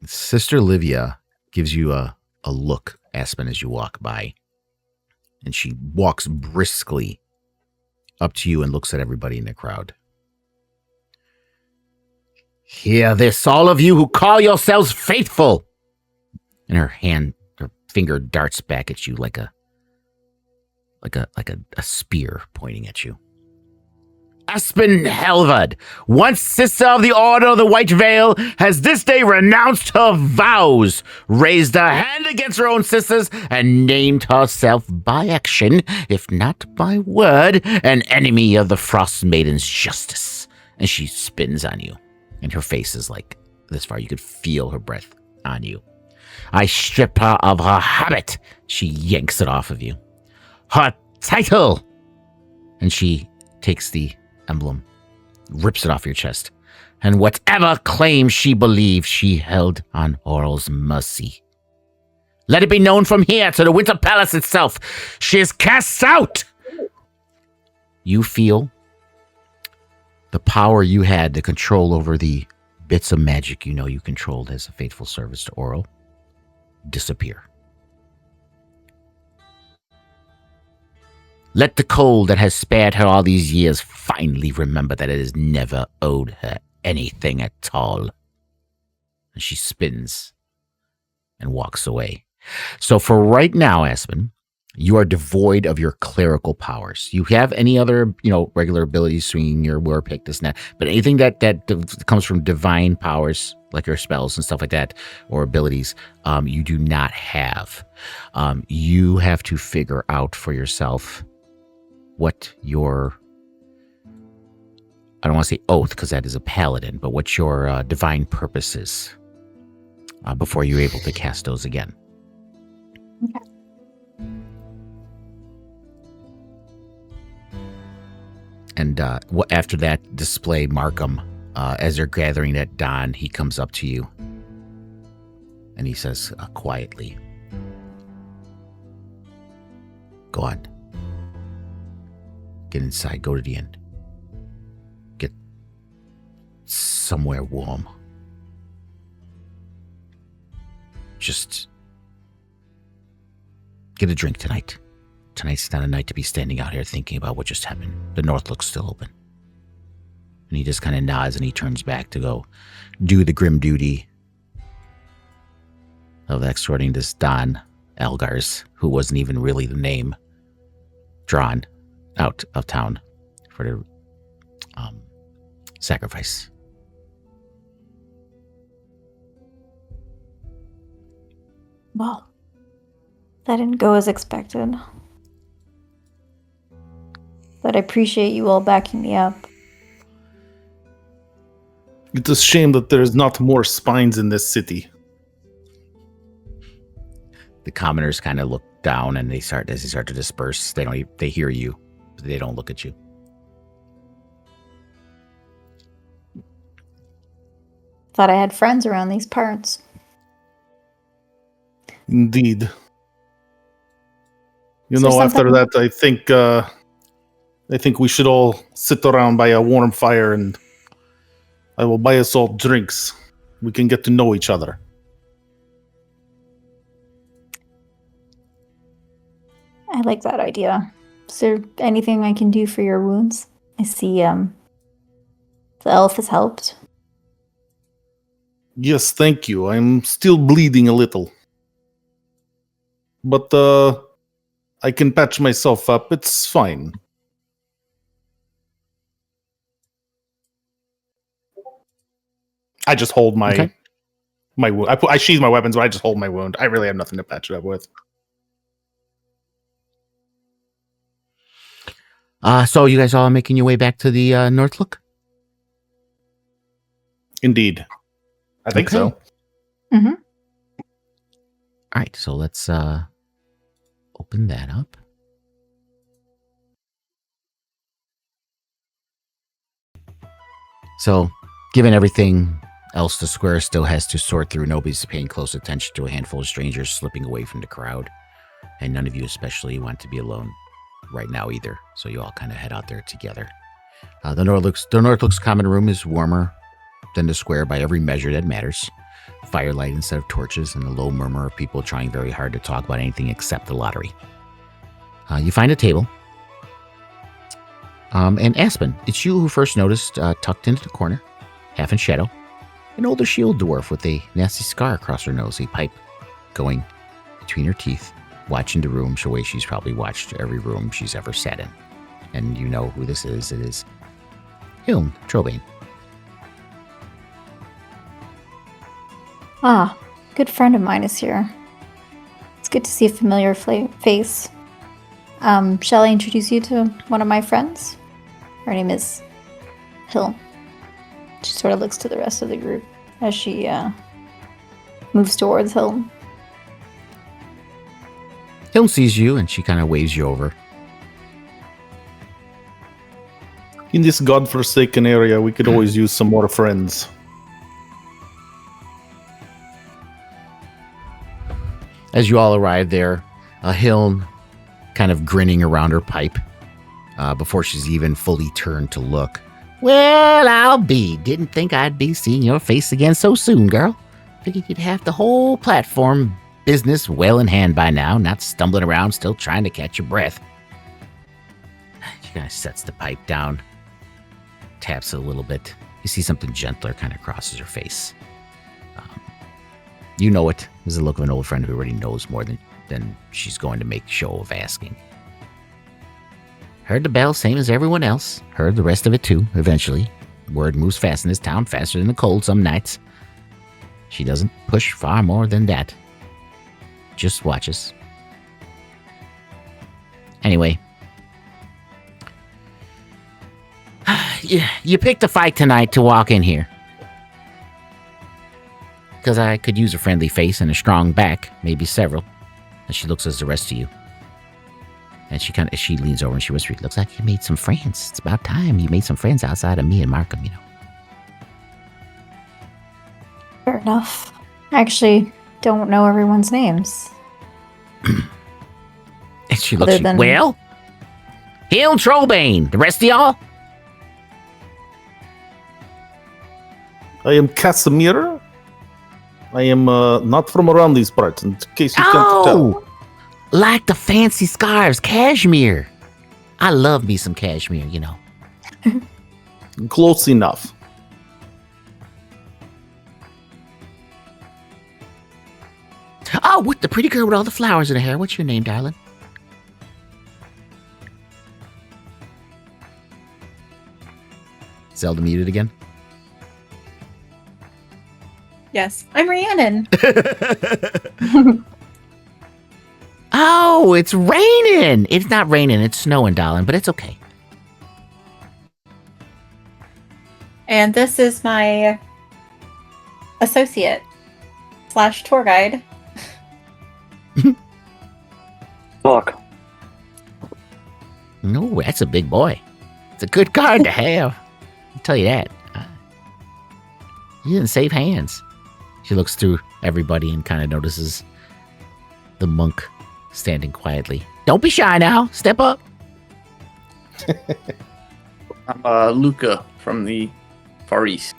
Sister Livia gives you a look, Aspen, as you walk by. And she walks briskly up to you and looks at everybody in the crowd. Hear this, all of you who call yourselves faithful. And her finger darts back at you like a spear pointing at you. Aspen Helvad, once sister of the Order of the White Veil, has this day renounced her vows, raised a hand against her own sisters, and named herself by action, if not by word, an enemy of the Frost Maiden's justice. And she spins on you, and her face is like this far. You could feel her breath on you. I strip her of her habit. She yanks it off of you. Her title. And she takes the emblem, rips it off your chest, and whatever claim she believed she held on Oral's mercy. Let it be known from here to the Winter Palace itself, she is cast out! You feel the power you had to control over the bits of magic you controlled as a faithful service to Oral disappear. Let the cold that has spared her all these years finally remember that it has never owed her anything at all. And she spins and walks away. So for right now, Aspen, you are devoid of your clerical powers. You have any other, regular abilities, swinging your war pick, this and that, but anything that comes from divine powers, like your spells and stuff like that, or abilities, you do not have. You have to figure out for yourself what your, I don't want to say oath because that is a paladin, but what your divine purpose is. before you're able to cast those again. Okay. And after that display, Markham, as they're gathering at dawn, he comes up to you and he says quietly, "Go on. Get inside. Go to the end. Get somewhere warm. Just get a drink tonight. Tonight's not a night to be standing out here thinking about what just happened. The north looks still open." And he just kind of nods and he turns back to go do the grim duty of escorting this Don Algars, who wasn't even really the name, drawn out of town for the sacrifice. Well, that didn't go as expected. But I appreciate you all backing me up. It's a shame that there's not more spines in this city. The commoners kind of look down and as they start to disperse. They hear you, but they don't look at you. Thought I had friends around these parts. Indeed. You Is know, there after something- that, I think we should all sit around by a warm fire and I will buy us all drinks. We can get to know each other. I like that idea. Is there anything I can do for your wounds? I see the elf has helped. Yes, thank you. I'm still bleeding a little. But I can patch myself up. It's fine. I just hold my wound. I sheathe my weapons, but I just hold my wound. I really have nothing to patch it up with. So you guys all are making your way back to the Northlook? Indeed. I think Okay. so. Mm-hmm. All right, so let's open that up. So, given everything else the square still has to sort through, nobody's paying close attention to a handful of strangers slipping away from the crowd. And none of you especially want to be alone right now either. So you all kind of head out there together. The Northlook's common room is warmer than the square by every measure that matters. Firelight instead of torches and a low murmur of people trying very hard to talk about anything except the lottery. You find a table. And Aspen, it's you who first noticed, tucked into the corner, half in shadow, an older shield dwarf with a nasty scar across her nose, a pipe going between her teeth, watching the room the way she's probably watched every room she's ever sat in. And you know who this is. It is Hiln Trobane. Ah, a good friend of mine is here. It's good to see a familiar face. Shall I introduce you to one of my friends? Her name is Hill. She sort of looks to the rest of the group as she moves towards Hill. Hiln sees you and she kind of waves you over. In this godforsaken area, we could always use some more friends. As you all arrive there, Hiln kind of grinning around her pipe before she's even fully turned to look. "Well, I'll be. Didn't think I'd be seeing your face again so soon, girl. Figured you'd have the whole platform business well in hand by now, not stumbling around still trying to catch your breath." She kind of sets the pipe down, taps it a little bit. You see something gentler kind of crosses her face. You know it. There's the look of an old friend who already knows more than she's going to make show of asking. "Heard the bell, same as everyone else. Heard the rest of it too, eventually. Word moves fast in this town, faster than the cold some nights. She doesn't push far more than that. Just watches. Anyway. You picked a fight tonight to walk in here. because I could use a friendly face and a strong back, maybe several. And she looks at the rest of you. And she leans over and she whispers, looks like you made some friends. It's about time you made some friends outside of me and Markham, you know. Fair enough. I actually don't know everyone's names. And she looks Other at you, than- well, Hill Trollbane, the rest of y'all? I am Casimir. I am not from around these parts, in case you can't tell. Oh, like the fancy scarves, cashmere. I love me some cashmere, you know. Close enough. Oh, what the pretty girl with all the flowers in her hair. What's your name, darling? Zelda muted again. Yes, I'm Rhiannon. Oh, it's raining. It's not raining, it's snowing, darling, but it's okay. And this is my associate / tour guide. Fuck. No, that's a big boy. It's a good card to have. I'll tell you that. He's in safe hands. She looks through everybody and kind of notices the monk standing quietly. Don't be shy now. Step up. I'm Luca from the Far East.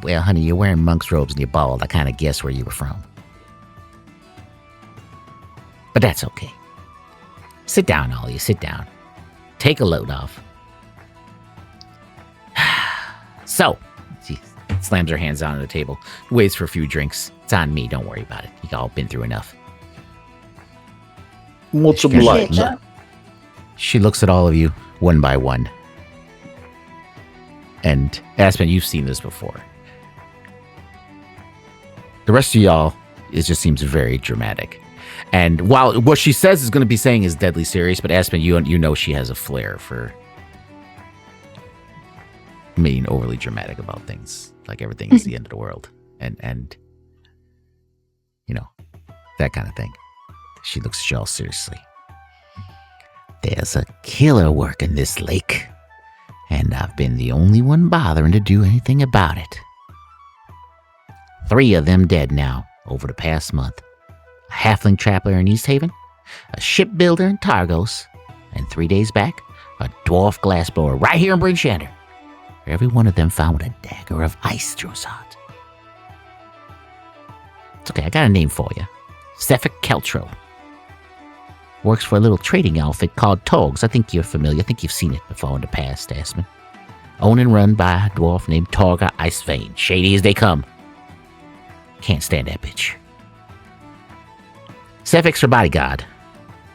Well, honey, you're wearing monk's robes and you're bald. I kind of guessed where you were from. But that's okay. Sit down, all of you. Sit down. Take a load off. So, she slams her hands down on the table, waits for a few drinks. It's on me. Don't worry about it. You all been through enough. Much Appreciate obliged. that. She looks at all of you one by one. And Aspen, you've seen this before. The rest of y'all, it just seems very dramatic. And while what she says is going to be saying is deadly serious, but Aspen, you know she has a flair for being overly dramatic about things. Like everything is the end of the world. And you know, that kind of thing. She looks at y'all seriously. There's a killer working this lake, and I've been the only one bothering to do anything about it. 3 of them dead now over the past month. A halfling trapper in East Haven, a shipbuilder in Targos, and 3 days back, a dwarf glassblower right here in Bryn Shander. Every one of them found with a dagger of ice through his heart. It's okay, I got a name for you. Cephik Keltro. Works for a little trading outfit called Togs. I think you're familiar. I think you've seen it before in the past, Aspen. Owned and run by a dwarf named Torga Icevein. Shady as they come. Can't stand that bitch. Cephick's her bodyguard.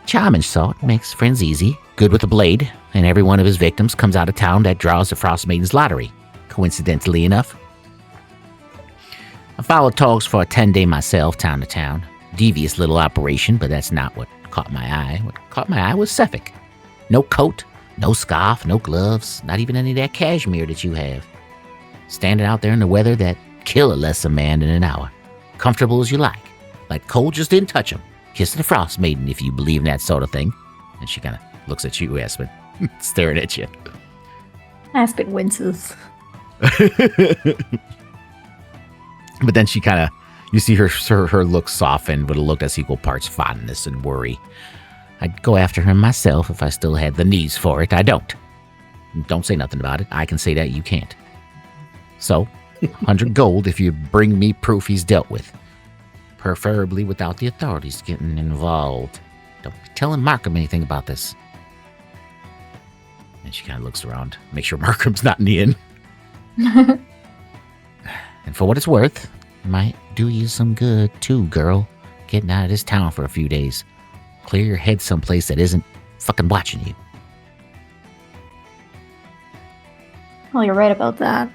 Charming sort, makes friends easy, good with a blade, and every one of his victims comes out of town that draws the Frost Maiden's lottery, coincidentally enough. I followed Togs for a 10-day myself, town to town. Devious little operation, but that's not what caught my eye. What caught my eye was Cephik. No coat, no scarf, no gloves, not even any of that cashmere that you have. Standing out there in the weather that kill a lesser man in an hour. Comfortable as you like. Like cold just didn't touch him. Kiss the Frost Maiden if you believe in that sort of thing. And she kind of looks at you, Aspen, staring at you. Aspen winces. But then she kind of, you see her look soften with a look that's equal parts fondness and worry. I'd go after her myself if I still had the knees for it. I don't. Don't say nothing about it. I can say that, you can't. So, 100 gold if you bring me proof he's dealt with. Preferably without the authorities getting involved. Don't be telling Markham anything about this. And she kind of looks around, make sure Markham's not in the inn. And for what it's worth, it might do you some good too, girl. Getting out of this town for a few days. Clear your head someplace that isn't fucking watching you. Well, you're right about that.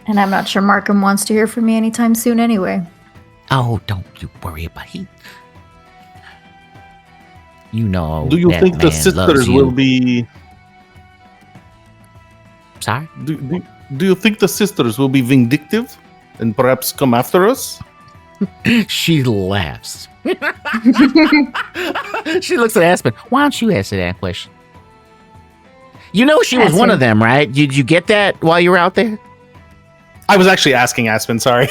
And I'm not sure Markham wants to hear from me anytime soon anyway. Oh, don't you worry about it. You know. Do you man think the loves sisters you. will be? Sorry? Do do you think the sisters will be vindictive and perhaps come after us? She laughs. She looks at Aspen. Why don't you answer that question? You know she was one of them, right? Did you get that while you were out there? I was actually asking Aspen, sorry.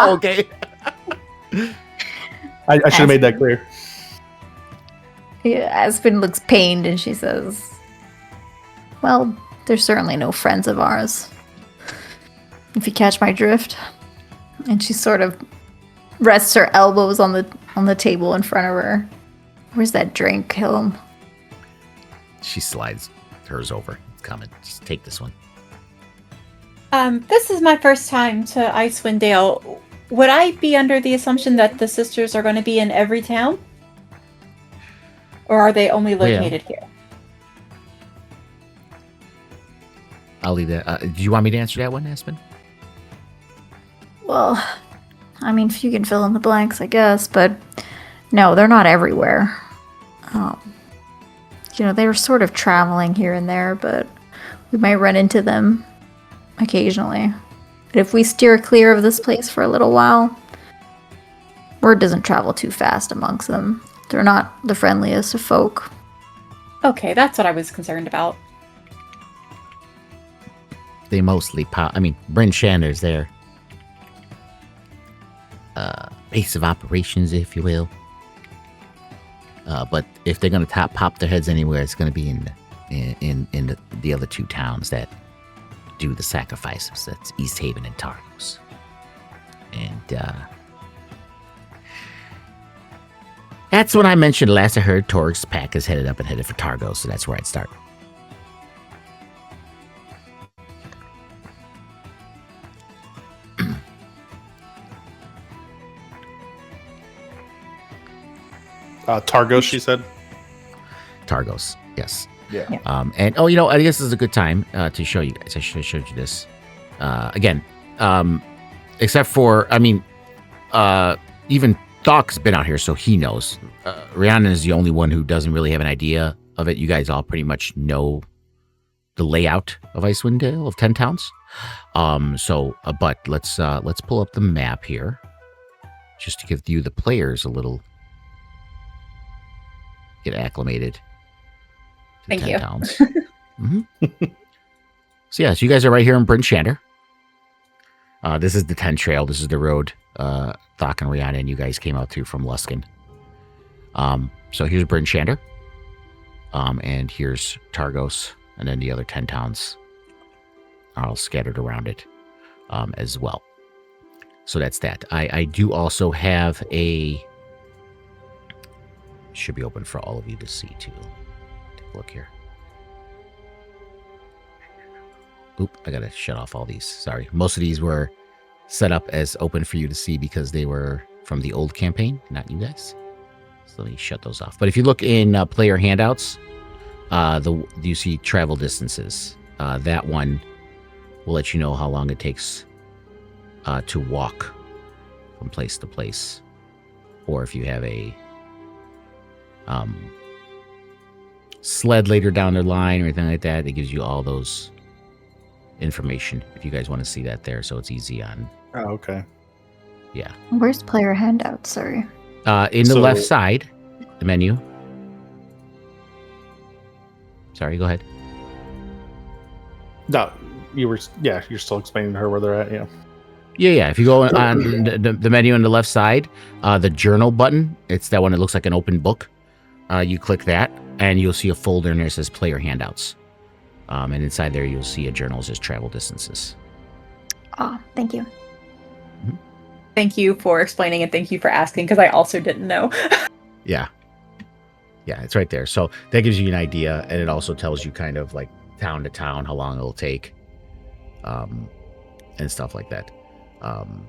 Okay. I should have made that clear. Yeah, Aspen looks pained and she says, well, they're certainly no friends of ours. If you catch my drift. And she sort of rests her elbows on the table in front of her. Where's that drink, Hilm? She slides hers over. It's coming. Just take this one. This is my first time to Icewind Dale. Would I be under the assumption that the sisters are going to be in every town? Or are they only located here? I'll leave that. Do you want me to answer that one, Aspen? Well, I mean, if you can fill in the blanks, I guess, but no, they're not everywhere. They were sort of traveling here and there, but we might run into them occasionally. But if we steer clear of this place for a little while, word doesn't travel too fast amongst them. They're not the friendliest of folk. Okay, that's what I was concerned about. They mostly Bryn Shander's there. Base of operations, if you will. But if they're going to pop their heads anywhere, it's going to be in the other two towns that do the sacrifices. That's East Haven and Targos. And that's when I mentioned last I heard Torg's pack is headed for Targos, so that's where I'd start. Targos, she said. Targos, yes. Yeah. And I guess this is a good time to show you guys. I should have showed you this again. Except for, even Doc's been out here, so he knows. Rhiannon is the only one who doesn't really have an idea of it. You guys all pretty much know the layout of Icewind Dale, of 10 towns. But let's pull up the map here, just to give you the players a little. Get acclimated to Thank 10 you. towns. Mm-hmm. So you guys are right here in Bryn Shander. This is the 10 trail. This is the road Doc and Rhiannon and you guys came out to from Luskin. So here's Bryn Shander. And here's Targos. And then the other 10 towns are all scattered around it as well. So that's that. I do also have should be open for all of you to see too. Take a look here. Oop, I gotta shut off all these. Sorry. Most of these were set up as open for you to see because they were from the old campaign, not you guys. So let me shut those off. But if you look in player handouts, you see travel distances. That one will let you know how long it takes to walk from place to place. Or if you have a sled later down the line or anything like that, it gives you all those information if you guys want to see that there, so it's easy on. Oh, okay. Yeah. Where's player handout? Sorry. In the left side, the menu. Sorry, go ahead. No, you're still explaining to her where they're at, yeah. Yeah. If you go on the menu on the left side, the journal button, it's that one that looks like an open book. You click that, and you'll see a folder in there that says player handouts. And inside there, you'll see a journal that says travel distances. Oh, thank you. Mm-hmm. Thank you for explaining and thank you for asking, because I also didn't know. Yeah, it's right there. So that gives you an idea, and it also tells you kind of like town to town how long it'll take, and stuff like that.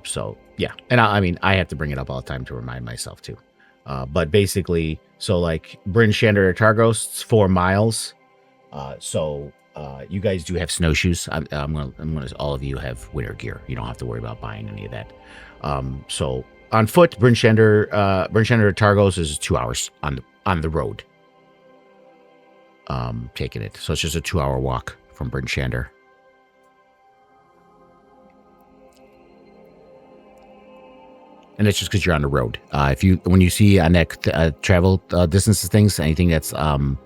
So yeah, and I have to bring it up all the time to remind myself too. But basically, so like Bryn Shander to Targos, it's 4 miles. So you guys do have snowshoes. I'm gonna all of you have winter gear. You don't have to worry about buying any of that. So on foot, Bryn Shander to Targos is 2 hours on the road. Taking it. So it's just a 2-hour walk from Bryn Shander and it's just because you're on the road. When you see on that travel distances things, anything that's not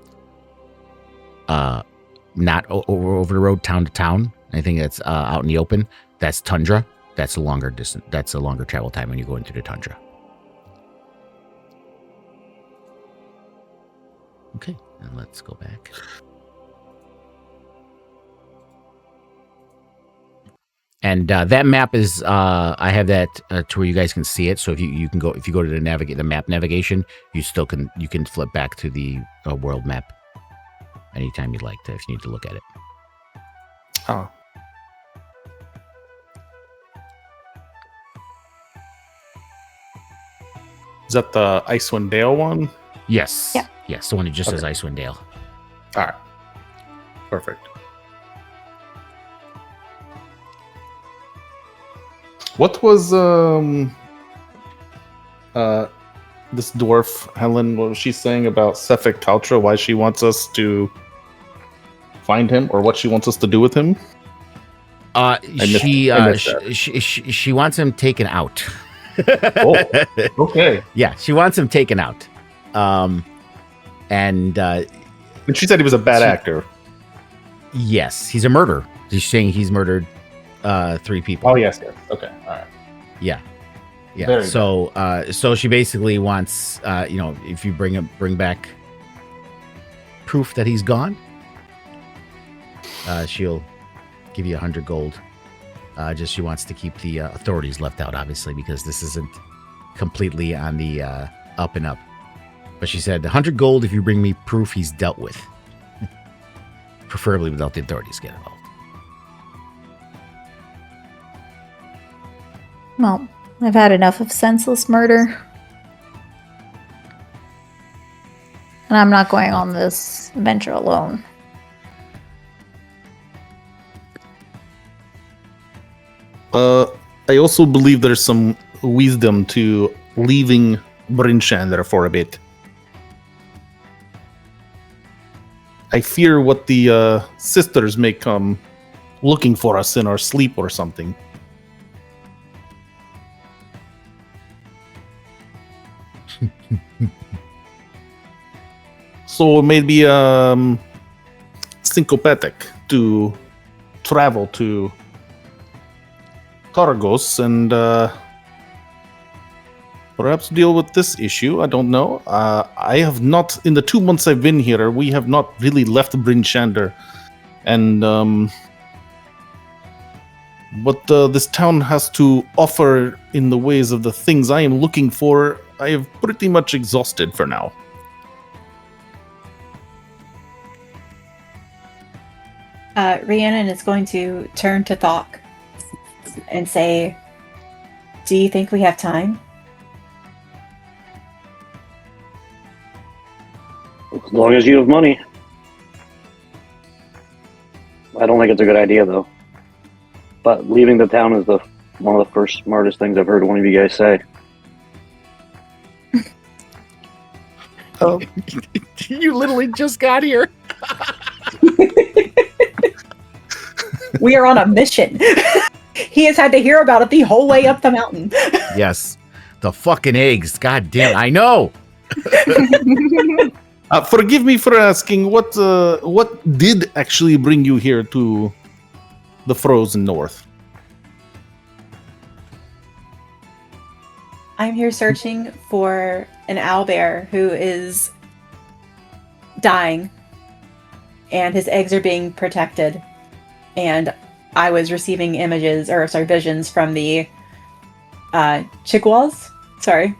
over the road, town to town, anything that's out in the open, that's tundra. That's a longer distance. That's a longer travel time when you go into the tundra. Okay, and let's go back. And that map is I have that to where you guys can see it. So if you can go, if you go to the map navigation, you can flip back to the world map anytime you'd like to if you need to look at it. Oh. Is that the Icewind Dale one? Yes. Yeah. Yes, the one that just says Okay. Icewind Dale. All right. Perfect. What was this dwarf Helen? What was she saying about Sefik Taltra? Why she wants us to find him, or what she wants us to do with him? I missed that. She wants him taken out. Oh, okay. Yeah, she wants him taken out. And she said he was a bad actor. Yes, he's a murderer. She's saying he's murdered 3 people. Oh yes. Okay. All right. Yeah. Yeah. Very So she basically wants if you bring back proof that he's gone, she'll give you 100 gold. Just she wants to keep the authorities left out, obviously, because this isn't completely on the up and up. But she said 100 gold if you bring me proof he's dealt with, preferably without the authorities getting involved. Well, I've had enough of senseless murder. And I'm not going on this adventure alone. I also believe there's some wisdom to leaving Brinshander for a bit. I fear what the sisters may come looking for us in our sleep or something. So maybe syncopatic to travel to Targos and perhaps deal with this issue. I don't know. I have not, in the 2 months I've been here, we have not really left Brinshander. And what this town has to offer in the ways of the things I am looking for, I have pretty much exhausted for now. Rhiannon is going to turn to Thok and say, "Do you think we have time?" As long as you have money. I don't think it's a good idea, though. But leaving the town is one of the first smartest things I've heard one of you guys say. You literally just got here. We are on a mission. He has had to hear about it the whole way up the mountain. Yes, the fucking eggs. God damn, I know. Forgive me for asking, what did actually bring you here to the frozen north? I'm here searching for an owlbear who is dying, and his eggs are being protected. And I was receiving visions from the Chigwas. Sorry.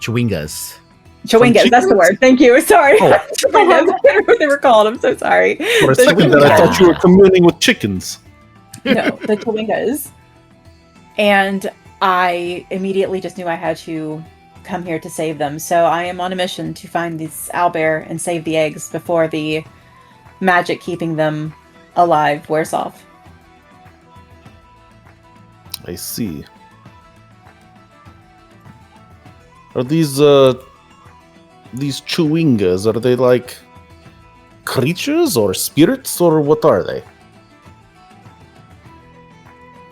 Chewingas. Chewingas, that's the word. Thank you. Sorry. Oh. I can't remember what they were called. I'm so sorry. For a The second there, I thought you were communing with chickens. No, the Chewingas. And I immediately just knew I had to come here to save them. So I am on a mission to find this owlbear and save the eggs before the magic keeping them alive wears off. I see. Are these chewingas, are they like creatures or spirits, or what are they?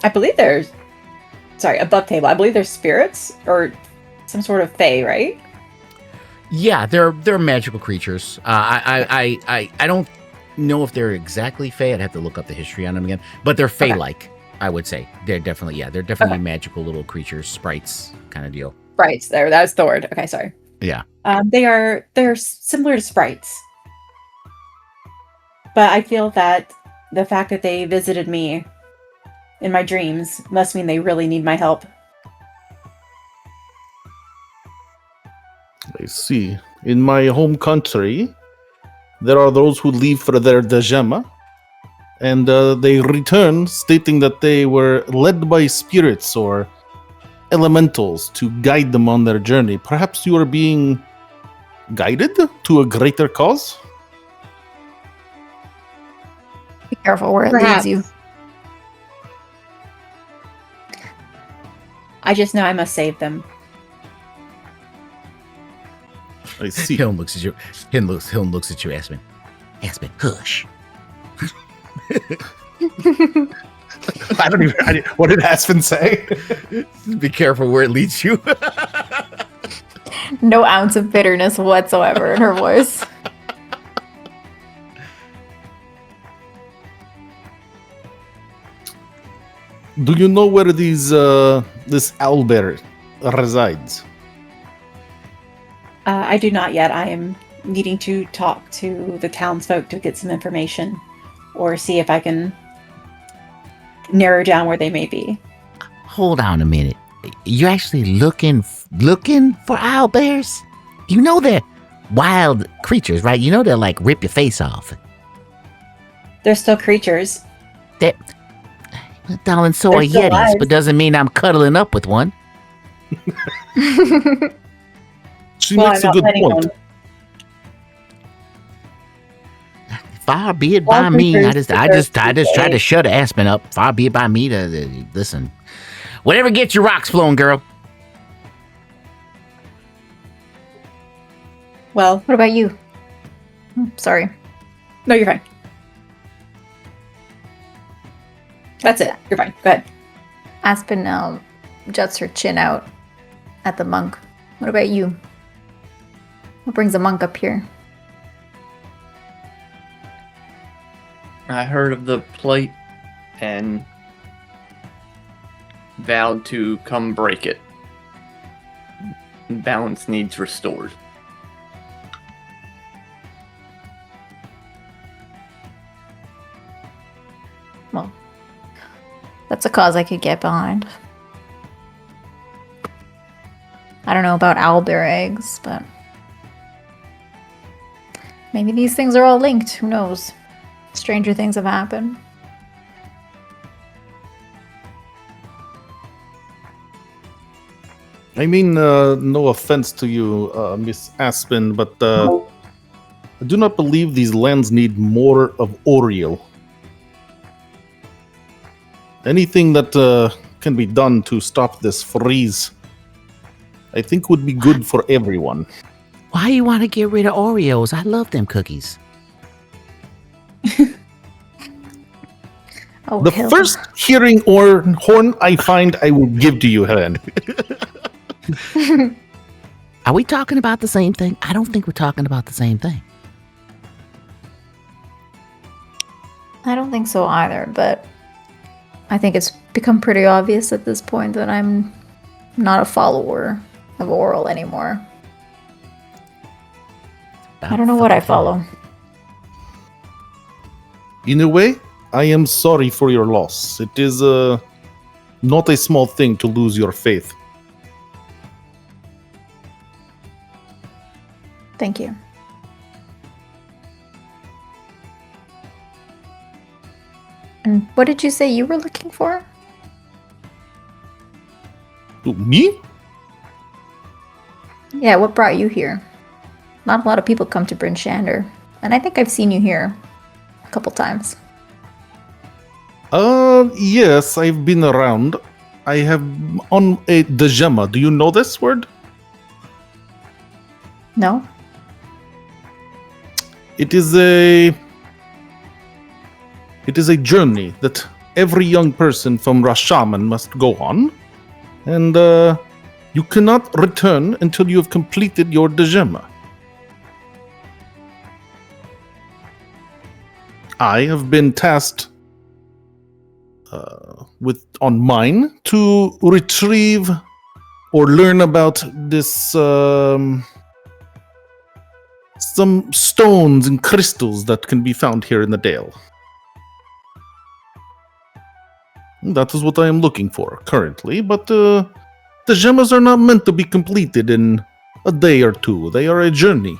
I believe they're above table. I believe they're spirits or some sort of fae, right? Yeah, they're magical creatures. I don't know if they're exactly fae. I'd have to look up the history on them again. But they're fae-like, I would say. They're definitely magical little creatures, sprites kind of deal. Sprites. That's the word. Okay, sorry. Yeah. They're similar to sprites. But I feel that the fact that they visited me in my dreams must mean they really need my help. I see. In my home country, there are those who leave for their Dajema, and they return stating that they were led by spirits or elementals to guide them on their journey. Perhaps you are being guided to a greater cause? Be careful where it Perhaps. leads you. I just know I must save them. I see. Hiln looks at you. Hiln looks at you, Aspen. Aspen, hush. What did Aspen say? Be careful where it leads you. No ounce of bitterness whatsoever in her voice. Do you know where this owlbear resides? I do not yet. I am needing to talk to the townsfolk to get some information or see if I can narrow down where they may be. Hold on a minute. You actually looking for owlbears? You know they're wild creatures, right? You know they'll like rip your face off. They're still creatures. That, darling, so They're are still yetis, alive. but doesn't mean I'm cuddling up with one. She Well, makes I'm a not good letting point. them. Far be it by All me. I creatures just deserve tried to to shut Aspen up. Far be it by me to listen. Whatever gets your rocks flowing, girl. Well, What about you? Sorry. no, you're fine. That's it. You're fine. Go ahead. Aspen juts her chin out at the monk. What about you? What brings a monk up here? I heard of the plate and vowed to come break it. Balance needs restored. Well, that's a cause I could get behind. I don't know about owlbear eggs, but maybe these things are all linked. Who knows? Stranger things have happened. I mean, no offense to you, Miss Aspen, but I do not believe these lands need more of Oreo. Anything that can be done to stop this freeze, I think would be good for everyone. Why you want to get rid of Oreos? I love them cookies. Oh, The hell. first hearing horn I find, I will give to you, Helen. Are we talking about the same thing? I don't think we're talking about the same thing. I don't think so either, but I think it's become pretty obvious at this point that I'm not a follower of Oral anymore. I don't know what I follow. In a way, I am sorry for your loss. It is not a small thing to lose your faith. Thank you. And what did you say you were looking for? To me? Yeah, what brought you here? Not a lot of people come to Bryn Shander, and I think I've seen you here a couple times. Yes, I've been around. I have on a Dajema. Do you know this word? No? It is a journey that every young person from Rashaman must go on. and you cannot return until you have completed your Dejema. I have been tasked on mine to retrieve or learn about this some stones and crystals that can be found here in the Dale. That is what I am looking for currently, but the gemmas are not meant to be completed in a day or two. They are a journey.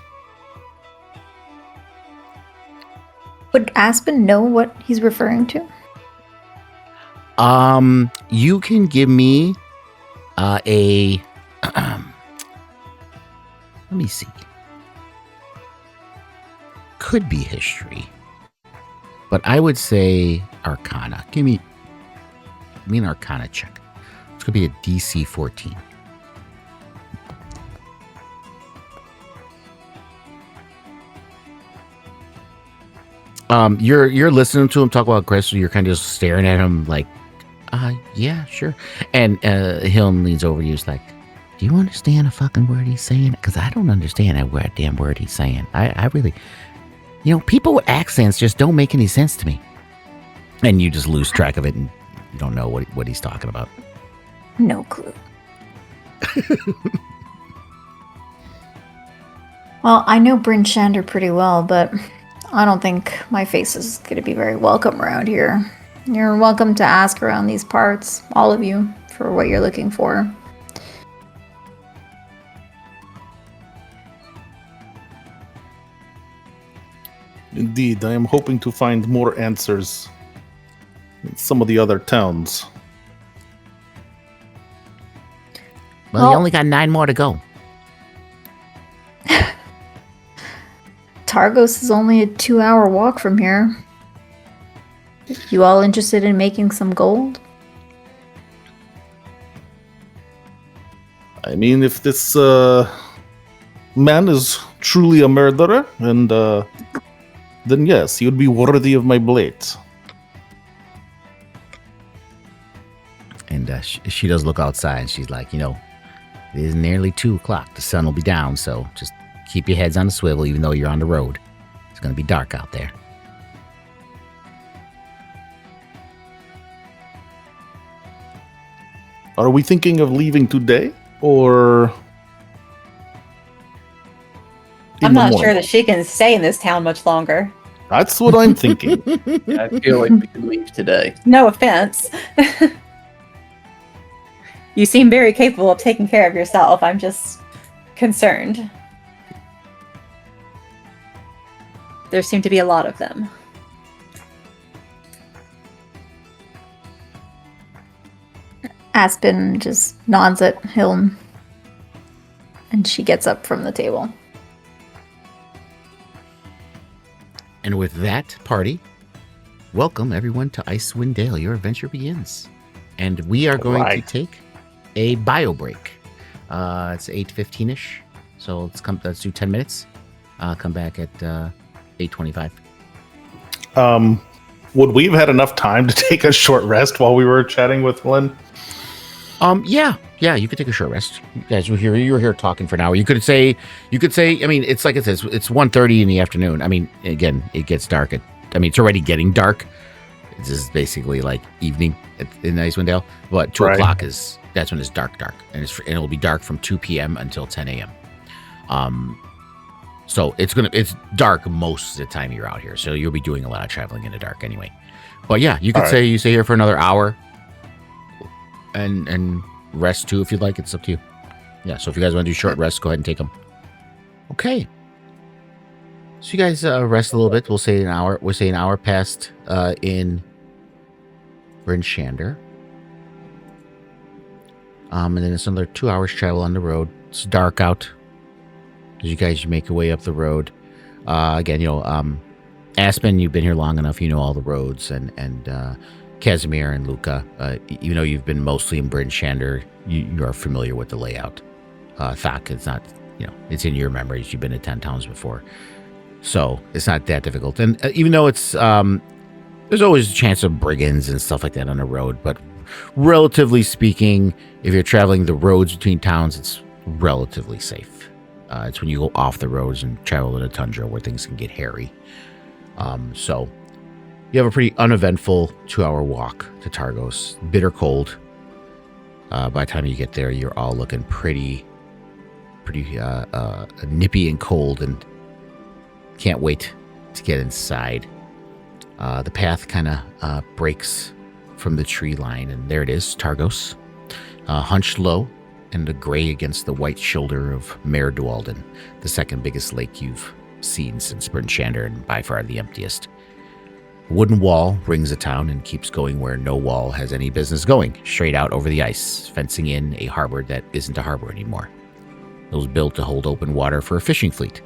Would Aspen know what he's referring to? You can give me a let me see. Could be history, but I would say Arcana. Give me an Arcana check. It's gonna be a DC 14. You're listening to him talk about crystal. You're kind of just staring at him like, yeah, sure. And Hilm leans over you. He's like, do you understand a fucking word he's saying? Because I don't understand that damn word he's saying. I really, people with accents just don't make any sense to me. And you just lose track of it, and you don't know what he's talking about. No clue. Well, I know Bryn Shander pretty well, but I don't think my face is going to be very welcome around here. You're welcome to ask around these parts, all of you, for what you're looking for. Indeed, I am hoping to find more answers in some of the other towns. Well, you only got 9 more to go. Targos is only a 2-hour walk from here. You all interested in making some gold? I mean, if this man is truly a murderer, and then yes, he would be worthy of my blades. And she does look outside, and she's like, it is nearly 2 o'clock. The sun will be down, so just keep your heads on the swivel, even though you're on the road. It's going to be dark out there. Are we thinking of leaving today, or... I'm not sure that she can stay in this town much longer. That's what I'm thinking. I feel like we could leave today. No offense. You seem very capable of taking care of yourself. I'm just concerned. There seem to be a lot of them. Aspen just nods at Hilm. And she gets up from the table. And with that party, welcome everyone to Icewind Dale. Your adventure begins. And we are going to take a bio break. It's 8:15ish. So let's do 10 minutes. Come back at 8:25. Would we have had enough time to take a short rest while we were chatting with Lynn? Yeah, you could take a short rest. You guys were here. You were here talking for an hour. You could say. I mean, it's like it says. It's 1:30 in the afternoon. I mean, again, it gets dark. It's already getting dark. This is basically like evening in Icewind Dale. But 2 o'clock that's when it's dark, and it'll be dark from 2 p.m. until 10 a.m. So it's dark most of the time you're out here. So you'll be doing a lot of traveling in the dark anyway. But yeah, you could say you stay here for another hour. And rest too if you'd like. It's up to you. Yeah, so if you guys want to do short rests, go ahead and take them. Okay. So you guys rest a little bit. We'll say an hour. We'll say an hour passed in Bryn Shander. And then it's another 2 hours travel on the road. It's dark out as you guys make your way up the road. Again, Aspen, you've been here long enough. You know all the roads, and Casimir and Luca, even though you've been mostly in Bryn Shander, you are familiar with the layout. Thak, it's not, it's in your memories. You've been to 10 towns before. So it's not that difficult. And even though it's, there's always a chance of brigands and stuff like that on the road, but relatively speaking, if you're traveling the roads between towns, it's relatively safe. It's when you go off the roads and travel to the tundra where things can get hairy. So you have a pretty uneventful 2-hour walk to Targos. Bitter cold. By the time you get there, you're all looking pretty nippy and cold, and can't wait to get inside. The path kind of breaks from the tree line, and there it is, Targos, hunched low and gray against the white shoulder of Mare Dualden, the second biggest lake you've seen since Bryn Shander, and by far the emptiest. A wooden wall rings the town and keeps going where no wall has any business going, straight out over the ice, fencing in a harbor that isn't a harbor anymore. It was built to hold open water for a fishing fleet.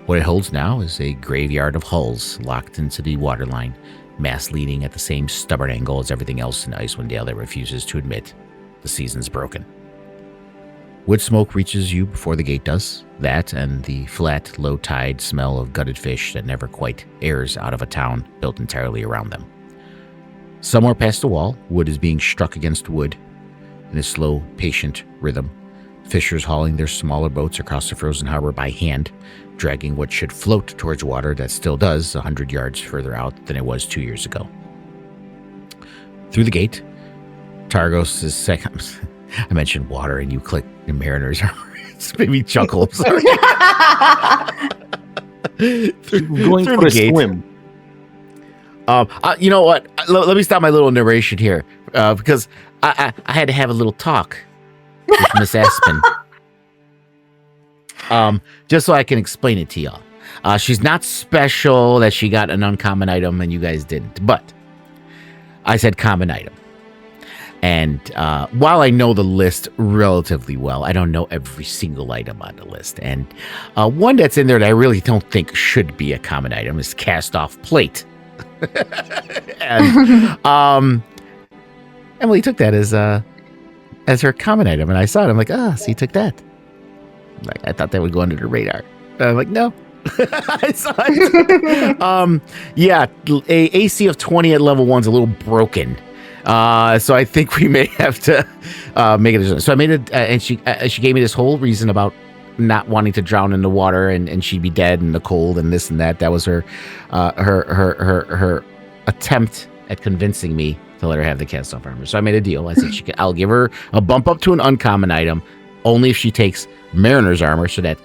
What it holds now is a graveyard of hulls locked into the waterline, mast leaning at the same stubborn angle as everything else in Icewind Dale that refuses to admit the season's broken. Wood smoke reaches you before the gate does. That and the flat, low-tide smell of gutted fish that never quite airs out of a town built entirely around them. Somewhere past the wall, wood is being struck against wood in a slow, patient rhythm. Fishers hauling their smaller boats across the frozen harbor by hand, dragging what should float towards water that still does 100 yards further out than it was 2 years ago. Through the gate, Targos is second. I mentioned water and you click the Mariner's Armor. It's made me chuckle. I'm sorry. Going for a swim. You know what? Let me stop my little narration here because I had to have a little talk with Miss Aspen. Just so I can explain it to y'all. She's not special that she got an uncommon item and you guys didn't, but I said common item. And while I know the list relatively well, I don't know every single item on the list. And one that's in there that I really don't think should be a common item is cast-off plate. And Emily took that as her common item, and I saw it. I'm like, so you took that. Like, I thought that would go under the radar. And I'm like, no. I saw it. Yeah, a AC of 20 at level 1's a little broken. So I think we may have to make it. So I made it, and she gave me this whole reason about not wanting to drown in the water, and she'd be dead in the cold, and this and that. That was her attempt at convincing me to let her have the cast-off armor. So I made a deal. I said I'll give her a bump up to an uncommon item, only if she takes Mariner's Armor, so that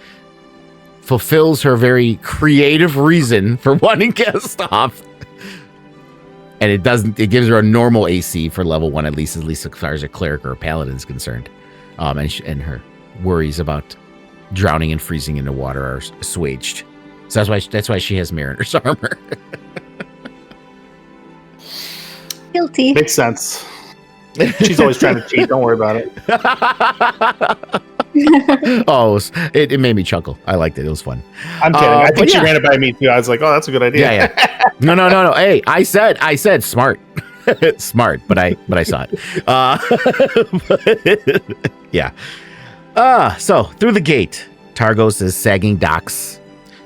fulfills her very creative reason for wanting cast-off. And it gives her a normal AC for level 1, at least as far as a cleric or a paladin is concerned. And her worries about drowning and freezing in the water are assuaged. So that's why she has Mariner's Armor. Guilty. Makes sense. She's always trying to cheat. Don't worry about it. It made me chuckle. I liked it. It was fun. I'm kidding. I think she ran it by me too. I was like, oh, that's a good idea. Yeah. No. Hey, I said smart. Smart, but I saw it. Yeah. So through the gate, Targos' sagging docks,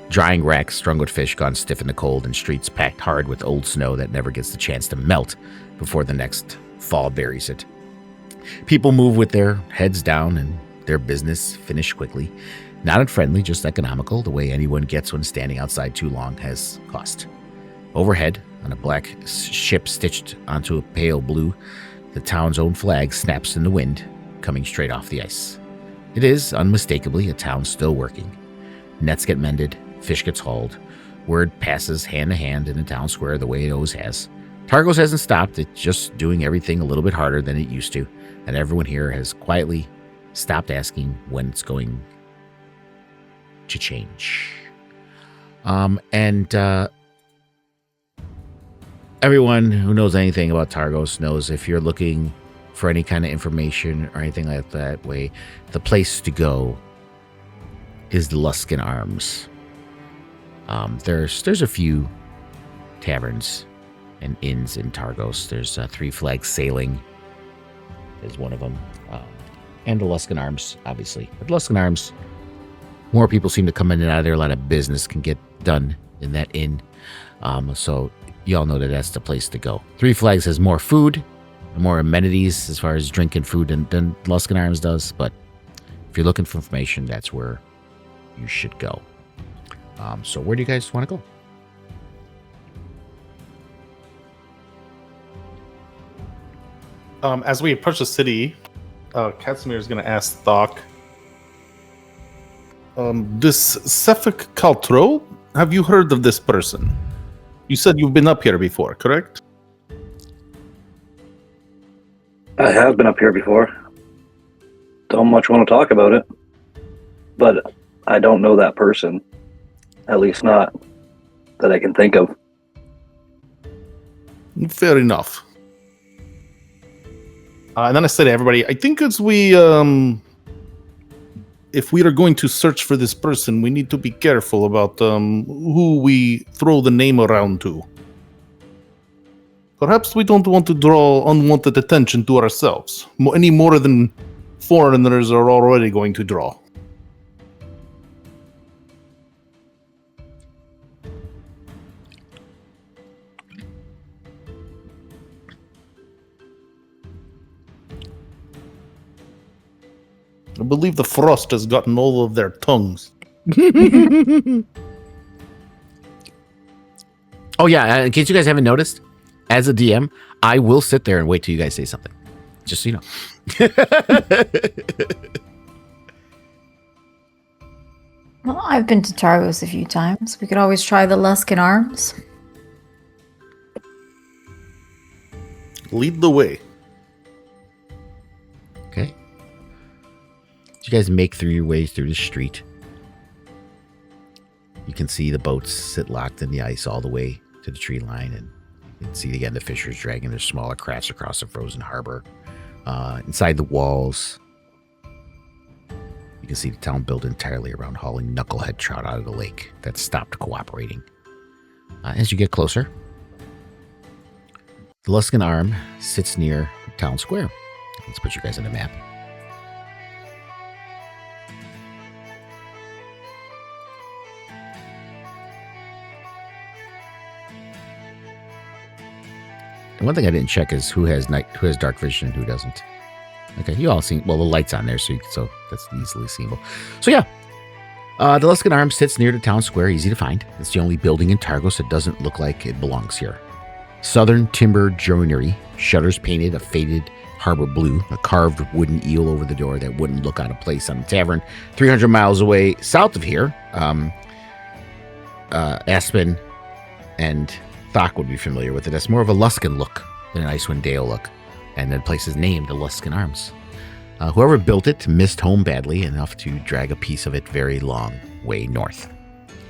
drying racks strung with fish gone stiff in the cold, and streets packed hard with old snow that never gets the chance to melt before the next fall buries it. People move with their heads down and their business finished quickly. Not unfriendly, just economical, the way anyone gets when standing outside too long has cost. Overhead, on a black ship stitched onto a pale blue, the town's own flag snaps in the wind, coming straight off the ice. It is, unmistakably, a town still working. Nets get mended, fish gets hauled, word passes hand to hand in the town square the way it always has. Targos hasn't stopped, it's just doing everything a little bit harder than it used to, and everyone here has quietly stopped asking when it's going to change. Everyone who knows anything about Targos knows if you're looking for any kind of information or anything like that way, the place to go is the Luskan Arms. There's a few taverns and inns in Targos. There's Three Flags Sailing is one of them. And the Luskan Arms, obviously. But Luskan Arms, more people seem to come in and out of there. A lot of business can get done in that inn. So y'all know that that's the place to go. Three Flags has more food more amenities as far as drink and food than Luskin Arms does. But if you're looking for information, that's where you should go. So where do you guys want to go? As we approach the city, Casimir is going to ask Thok, this Sefik Kaltro, have you heard of this person? You said you've been up here before, correct? I have been up here before. Don't much want to talk about it. But I don't know that person. At least not that I can think of. Fair enough. And then I said to everybody, I think as we, if we are going to search for this person, we need to be careful about who we throw the name around to. Perhaps we don't want to draw unwanted attention to ourselves, any more than foreigners are already going to draw. I believe the frost has gotten all of their tongues. Oh yeah, in case you guys haven't noticed, as a DM, I will sit there and wait till you guys say something. Just so you know. Well, I've been to Targos a few times. We could always try the Luskin Arms. Lead the way. Okay. You guys make through your way through the street. You can see the boats sit locked in the ice all the way to the tree line, and you can see again the fishers dragging their smaller crafts across the frozen harbor. Inside the walls, you can see the town built entirely around hauling knucklehead trout out of the lake that stopped cooperating. As you get closer, the Luskin Arm sits near the town square. Let's put you guys on the map. And one thing I didn't check is who has dark vision and who doesn't. Okay, you all see. Well, the light's on there, so that's easily seeable. So yeah, the Luskin Arm sits near the town square, easy to find. It's the only building in Targos that doesn't look like it belongs here. Southern timber joinery, shutters painted a faded harbor blue, a carved wooden eel over the door that wouldn't look out of place on the tavern 300 miles away south of here. Aspen and Thok would be familiar with it. It's more of a Luskin look than an Icewind Dale look. And the place is named the Luskin Arms. Whoever built it missed home badly enough to drag a piece of it very long way north.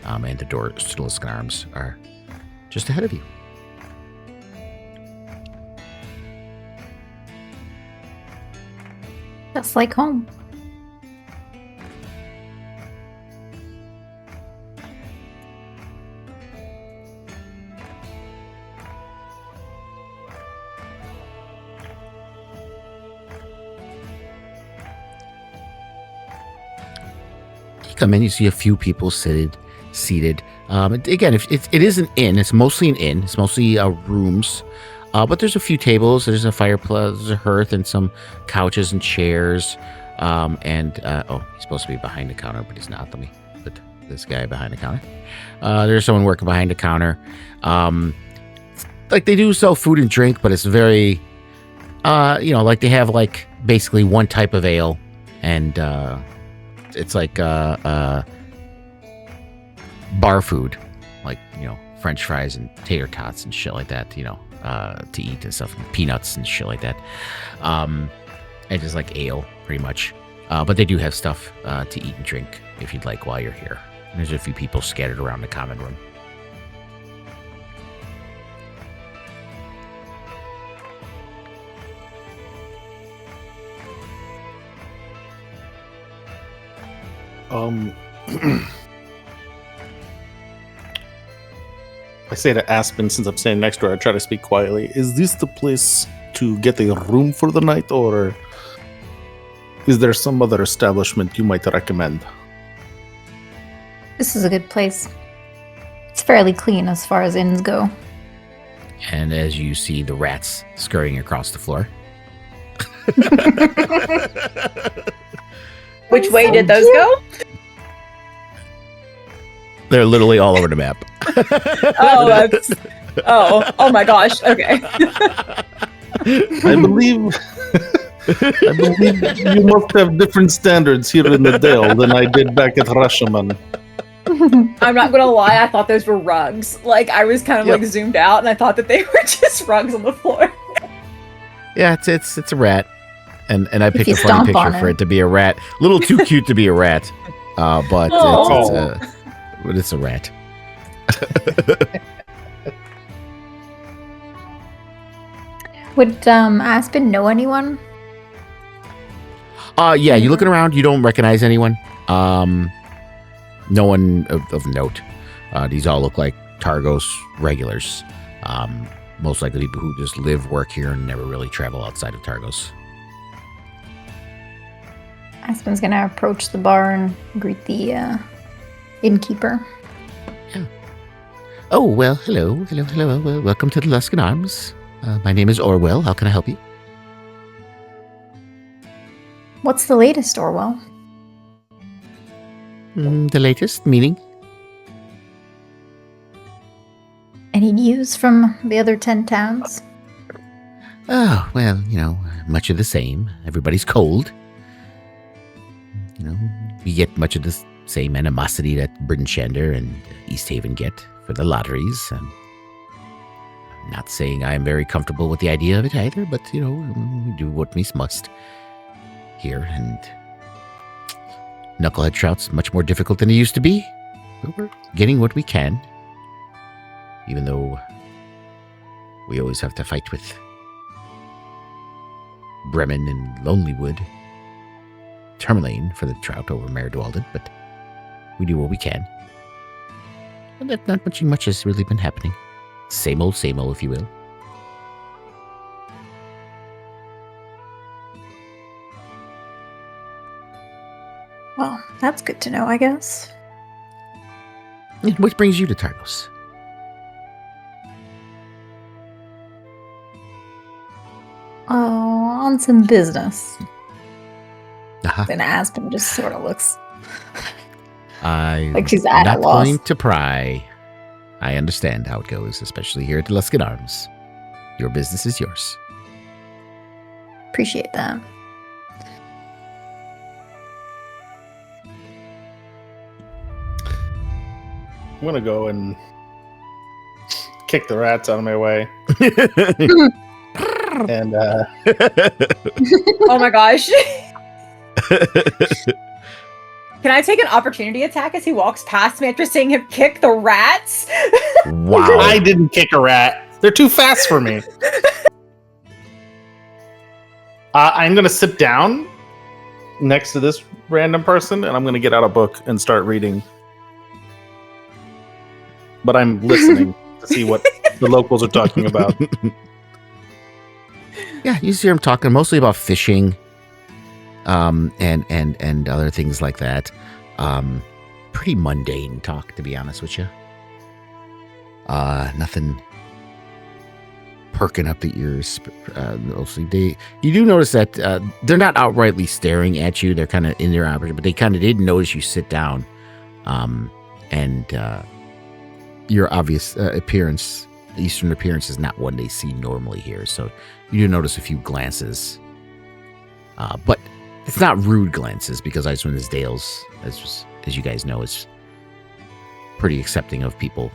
And the doors to the Luskin Arms are just ahead of you. Just like home. Come in, you see a few people seated. Again, it is an inn. It's mostly an inn. It's mostly rooms. But there's a few tables. There's a fireplace, there's a hearth, and some couches and chairs. He's supposed to be behind the counter, but he's not. Let me put this guy behind the counter. There's someone working behind the counter. Like they do sell food and drink, but it's very, like they have like basically one type of ale, and it's like bar food, like French fries and tater tots and shit like that, to eat and stuff, and peanuts and shit like that, and just like ale pretty much. But they do have stuff to eat and drink if you'd like while you're here. And there's a few people scattered around the common room. I say to Aspen, since I'm standing next to her, I try to speak quietly. Is this the place to get a room for the night, or is there some other establishment you might recommend? This is a good place. It's fairly clean as far as inns go. And as you see the rats scurrying across the floor. Which way did those go? They're literally all over the map. Oh, that's. Oh my gosh. Okay. I believe you must have different standards here in the Dale than I did back at Rashomon. I'm not gonna lie, I thought those were rugs. Like, I was kind of like zoomed out and I thought that they were just rugs on the floor. Yeah, it's a rat. And I picked you a funny stomp picture on for it. it to be a rat. A little too cute to be a rat. But it's a rat. Would Aspen know anyone? Yeah, you looking around, you don't recognize anyone. No one of note. These all look like Targos regulars. Most likely people who just live, work here, and never really travel outside of Targos. Aspen's gonna approach the bar and greet the innkeeper. Oh, well, hello. Welcome to the Luskan Arms. My name is Orwell. How can I help you? What's the latest, Orwell? The latest, meaning? Any news from the other 10 towns? Oh, well, much of the same. Everybody's cold. We get much of the same animosity that Bryn Shander and East Haven get for the lotteries. I'm not saying I'm very comfortable with the idea of it either, but, we do what we must here. And Knucklehead Trout's much more difficult than it used to be. But we're getting what we can. Even though we always have to fight with Bremen and Lonelywood, Tourmaline for the trout over Mare Dwalden, but we do what we can. And not much has really been happening. Same old, if you will. Well, that's good to know, I guess. And what brings you to Targos? Oh, on some business. Uh-huh. And Aspen just sort of looks I'm like she's at a not loss. going to pry. I understand how it goes, especially here at the Luskan Arms. Your business is yours. Appreciate that. I'm gonna go and kick the rats out of my way. And Oh my gosh. Can I take an opportunity attack as he walks past me after seeing him kick the rats? Wow. I didn't kick a rat. They're too fast for me. I'm gonna sit down next to this random person, and I'm gonna get out a book and start reading. But I'm listening to see what the locals are talking about. Yeah, you see them talking mostly about fishing, and other things like that. Pretty mundane talk, to be honest with you. Nothing perking up the ears. Mostly, you do notice that they're not outrightly staring at you. They're kind of in their opposite, but they kind of did notice you sit down, and your obvious appearance. Eastern appearance is not one they see normally here, so you do notice a few glances. But it's not rude glances, because Icewind Dale's, as you guys know, is pretty accepting of people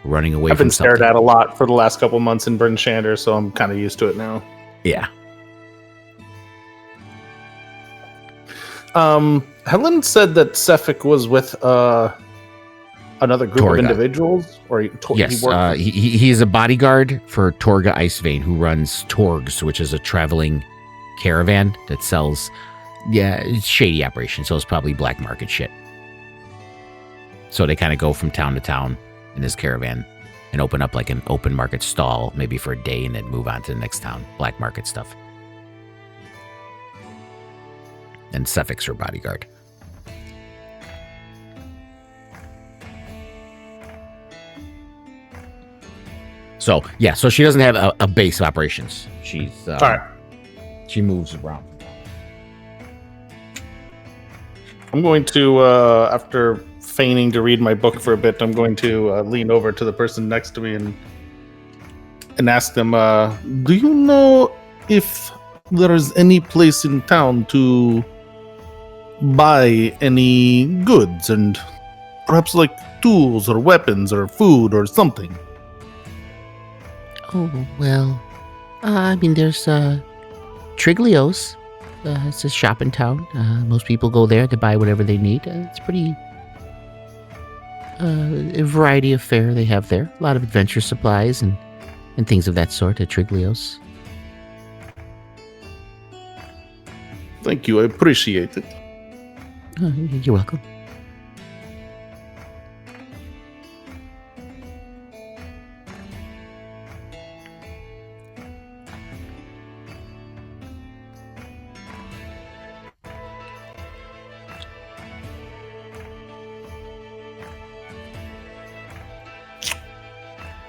running away I've from been stared something. at a lot for the last couple months in Bryn Shander, so I'm kind of used to it now. Yeah. Helen said that Sefik was with another group Torga. of individuals, or Yes, he worked. he's a bodyguard for Torga Icevein, who runs Torgs, which is a traveling caravan that sells, it's shady operation, so it's probably black market shit. So they kind of go from town to town in this caravan and open up like an open market stall, maybe for a day, and then move on to the next town, black market stuff. And Sefik's her bodyguard. So yeah, so she doesn't have a base of operations. She's All right. She moves around. I'm going to, after feigning to read my book for a bit, I'm going to lean over to the person next to me and ask them, do you know if there is any place in town to buy any goods and perhaps like tools or weapons or food or something? Oh, well, I mean, there's Triglio's. It's a shop in town. Most people go there to buy whatever they need. It's pretty a variety of fare they have there. A lot of adventure supplies and things of that sort at Triglio's. Thank you, I appreciate it. Oh, you're welcome.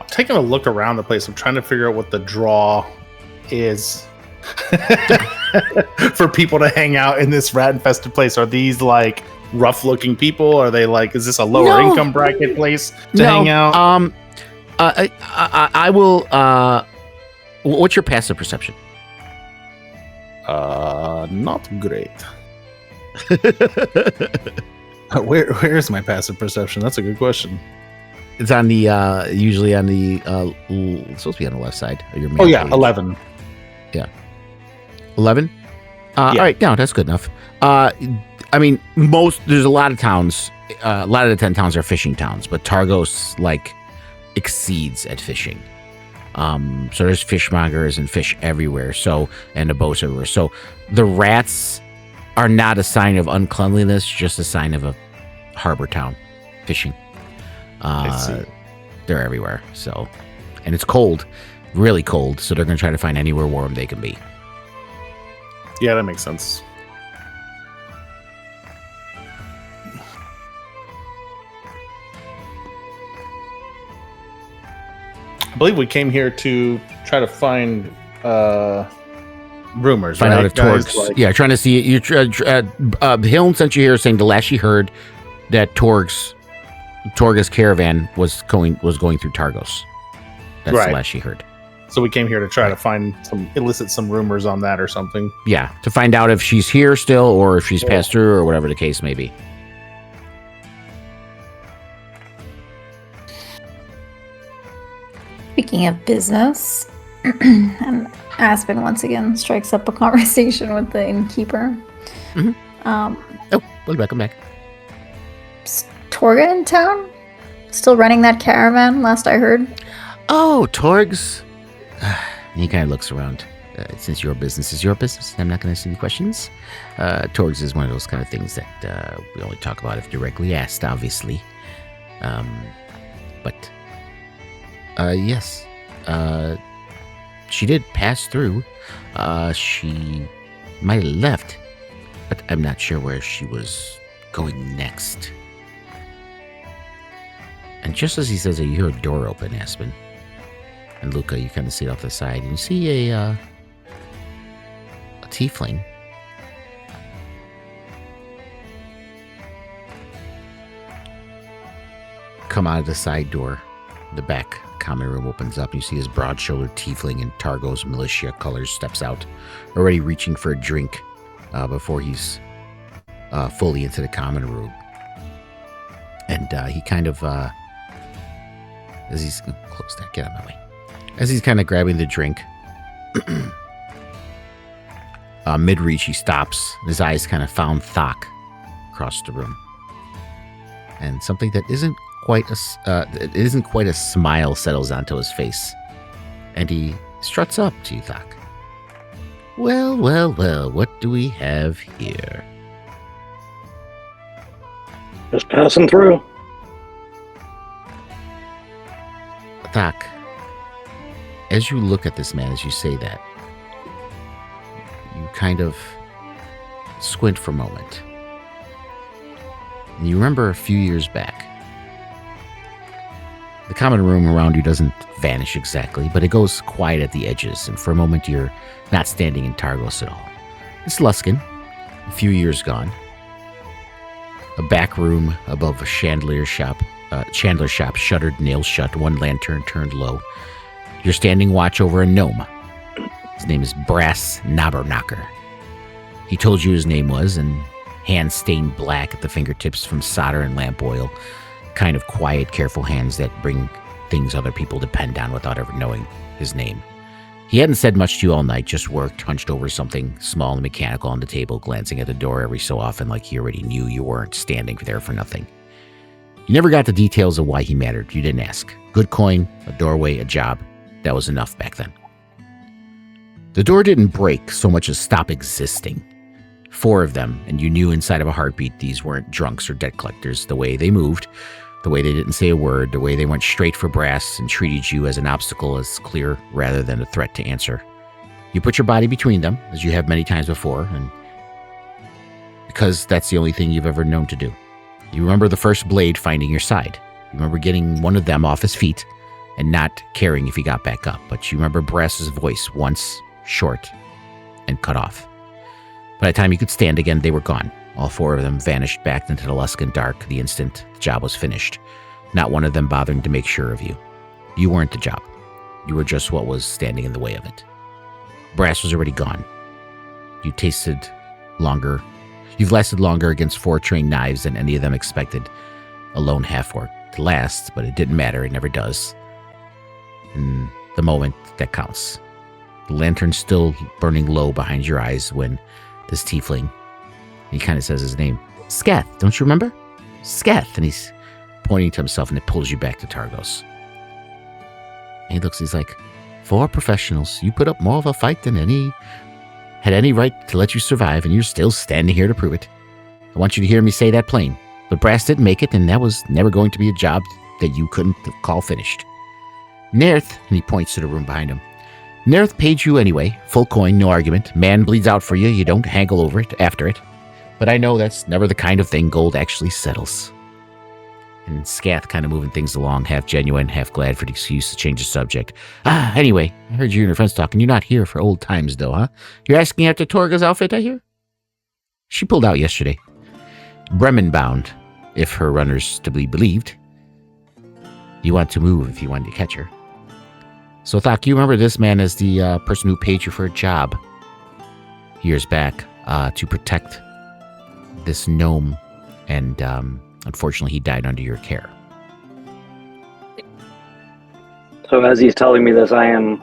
Taking a look around the place, I'm trying to figure out what the draw is for people to hang out in this rat infested place. Are these like rough looking people? Are they like, is this a lower income bracket place to hang out? I will. What's your passive perception? Not great. Where's my passive perception? That's a good question. It's on the usually on the it's supposed to be on the left side of your main Oh yeah, page. 11. 11? All right, no, that's good enough. I mean, there's a lot of towns, a lot of the 10 towns are fishing towns, but Targos, like, exceeds at fishing. So there's fishmongers and fish everywhere, and the boats everywhere. So the rats are not a sign of uncleanliness, just a sign of a harbor town fishing. I see. They're everywhere, so. And it's cold, really cold, so they're going to try to find anywhere warm they can be. Yeah, that makes sense. I believe we came here to try to find rumors. Find right, out if guys? Torgs. Trying to see. Hiln sent you here saying the last she heard that Torg's caravan was going through Targos. That's Right. the last she heard. So we came here to try to elicit some rumors on that or something. Yeah, to find out if she's here still or if she's passed through or whatever the case may be. Speaking of business, and Aspen once again strikes up a conversation with the innkeeper. Mhm. Um, Welcome back. is Torga in town? Still running that caravan, last I heard. Oh, Torgs. He kind of looks around. Since your business is your business, I'm not going to ask any questions. Torgs is one of those kind of things that we only talk about if directly asked, obviously. But yes, she did pass through. She might have left, but I'm not sure where she was going next. And just as he says it, you hear a door open, Aspen. And Luca, you kind of see it off the side, and you see a tiefling. Come out of the side door. The back common room opens up, and you see his broad-shouldered tiefling in Targos militia colors steps out, already reaching for a drink before he's fully into the common room. And he kind of, as he's close that, get out of my way. As he's kind of grabbing the drink, mid-reach, he stops. His eyes kind of found Thok across the room, and something that isn't quite a smile settles onto his face, and he struts up to you, Thok. Well, what do we have here? Just passing through. Thok, as you look at this man, as you say that, you kind of squint for a moment. And you remember a few years back, The common room around you doesn't vanish exactly, but it goes quiet at the edges, and for a moment you're not standing in Targos at all. It's Luskin, a few years gone. A back room above a chandelier shop, shuttered, nails shut, one lantern turned low. You're standing watch over a gnome. His name is Brass Knobberknocker. He told you his name was, and hands stained black at the fingertips from solder and lamp oil. Kind of quiet, careful hands that bring things other people depend on without ever knowing his name. He hadn't said much to you all night, just worked, hunched over something small and mechanical on the table, glancing at the door every so often like he already knew you weren't standing there for nothing. You never got the details of why he mattered. You didn't ask. Good coin, a doorway, a job. That was enough back then. The door didn't break so much as stop existing. 4 of them, and you knew inside of a heartbeat these weren't drunks or debt collectors. The way they moved, the way they didn't say a word, the way they went straight for Brass and treated you as an obstacle as clear rather than a threat to answer. You put your body between them, as you have many times before, and because that's the only thing you've ever known to do. You remember the first blade finding your side. You remember getting one of them off his feet and not caring if he got back up, but you remember Brass's voice once, short, and cut off. By the time you could stand again, they were gone. All 4 of them vanished back into the Luskan dark the instant the job was finished, not one of them bothering to make sure of you. You weren't the job. You were just what was standing in the way of it. Brass was already gone. You've lasted longer against 4 trained knives than any of them expected a lone half-orc to last, but it didn't matter, it never does. In the moment, that counts. The lantern's still burning low behind your eyes when this tiefling, he kind of says his name, Skath, don't you remember? Skath, and he's pointing to himself, and it pulls you back to Targos. And he's like, 4 professionals, you put up more of a fight than had any right to let you survive, and you're still standing here to prove it. I want you to hear me say that plain. But Brass didn't make it, and that was never going to be a job that you couldn't call finished. Nerth, and he points to the room behind him, Nerth paid you anyway, full coin, no argument. Man bleeds out for you, you don't haggle over it, after it. But I know that's never the kind of thing gold actually settles. And Skath kind of moving things along, half genuine, half glad for the excuse to change the subject. Anyway, I heard you and your friends talking. You're not here for old times, though, huh? You're asking after Torga's outfit, I hear? She pulled out yesterday. Bremen bound, if her runners to be believed. You want to move if you wanted to catch her. So, Thok, you remember this man as the person who paid you for a job years back to protect this gnome, and unfortunately he died under your care. So as he's telling me this, I am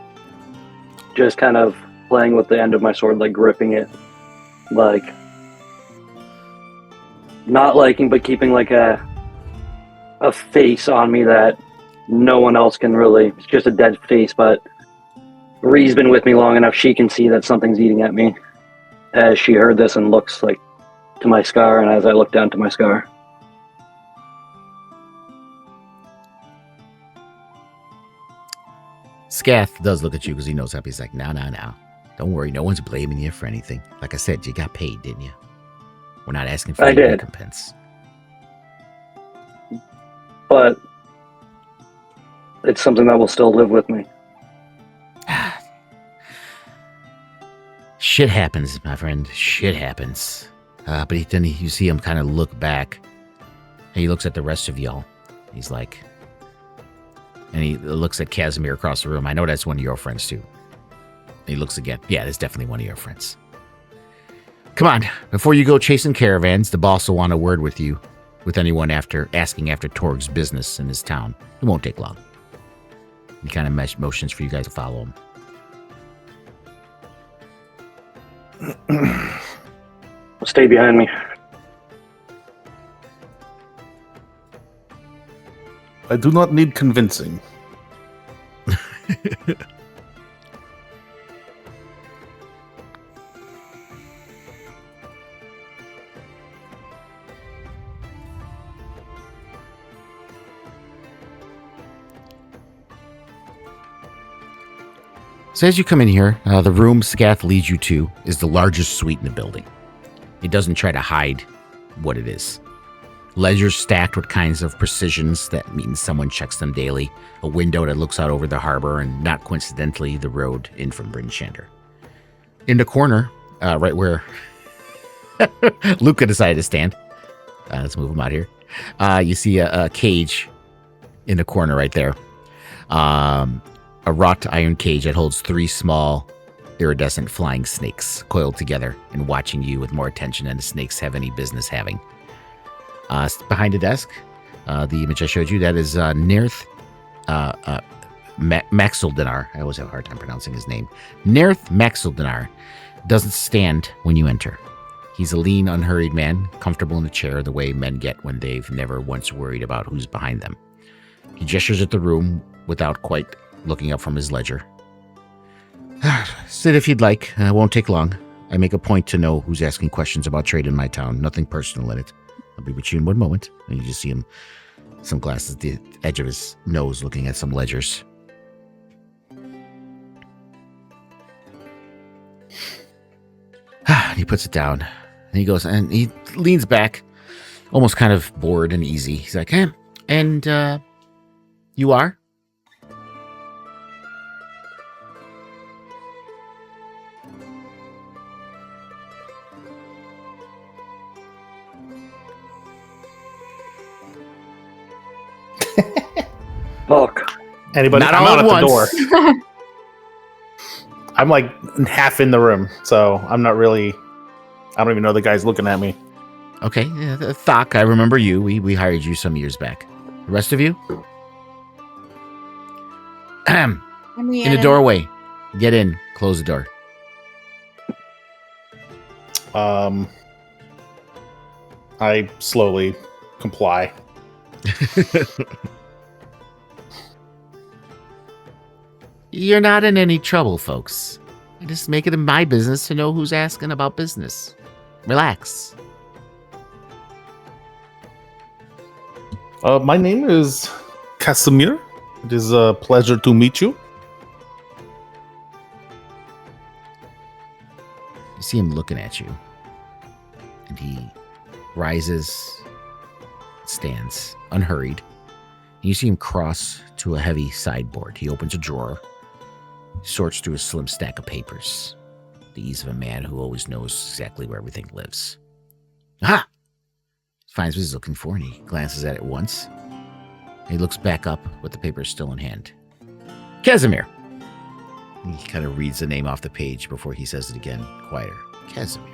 just kind of playing with the end of my sword, like gripping it, like not liking, but keeping like a face on me that no one else can really. It's just a dead face, but Ree's been with me long enough. She can see that something's eating at me as she heard this and looks like to my scar, and as I look down to my scar. Skath does look at you because he knows up. He's like, no. Don't worry, no one's blaming you for anything. Like I said, you got paid, didn't you? We're not asking for any recompense. But it's something that will still live with me. Shit happens, my friend. Shit happens. But then you see him kind of look back. And he looks at the rest of y'all. He's like... And he looks at Casimir across the room. I know that's one of your friends, too. And he looks again. Yeah, that's definitely one of your friends. Come on. Before you go chasing caravans, the boss will want a word with you. With anyone asking after Torg's business in his town. It won't take long. He kind of motions for you guys to follow him. Stay behind me. I do not need convincing. So as you come in here, the room Skath leads you to is the largest suite in the building. It doesn't try to hide what it is. Ledgers stacked with kinds of precisions that means someone checks them daily. A window that looks out over the harbor, and not coincidentally, the road in from Bryn Shander. In the corner, right where Luca decided to stand. Let's move him out here. You see a cage in the corner right there. A wrought iron cage that holds 3 small, iridescent flying snakes coiled together and watching you with more attention than the snakes have any business having. Behind the desk, the image I showed you, that is Nerth Maxildinar. I always have a hard time pronouncing his name. Nerth Maxildinar doesn't stand when you enter. He's a lean, unhurried man, comfortable in a chair the way men get when they've never once worried about who's behind them. He gestures at the room without quite looking up from his ledger. Sit if you'd like. Won't take long. I make a point to know who's asking questions about trade in my town. Nothing personal in it. I'll be with you in one moment. And you just see him, some glasses at the edge of his nose, looking at some ledgers. He puts it down. And he goes, and he leans back, almost kind of bored and easy. He's like, and you are? Fuck. Anybody? Not I'm all out at at the once. door. I'm like half in the room, so I'm not really. I don't even know the guy's looking at me. Okay, Thok, I remember you. We hired you some years back. The rest of you? In the doorway. Get in. Close the door. I slowly comply. You're not in any trouble, folks. I just make it my business to know who's asking about business. Relax. My name is Casimir. It is a pleasure to meet you. You see him looking at you. And he rises, stands, unhurried. And you see him cross to a heavy sideboard. He opens a drawer, sorts through a slim stack of papers. The ease of a man who always knows exactly where everything lives. Aha! Finds what he's looking for, and he glances at it once. He looks back up with the papers still in hand. Casimir! He kind of reads the name off the page before he says it again, quieter. Casimir.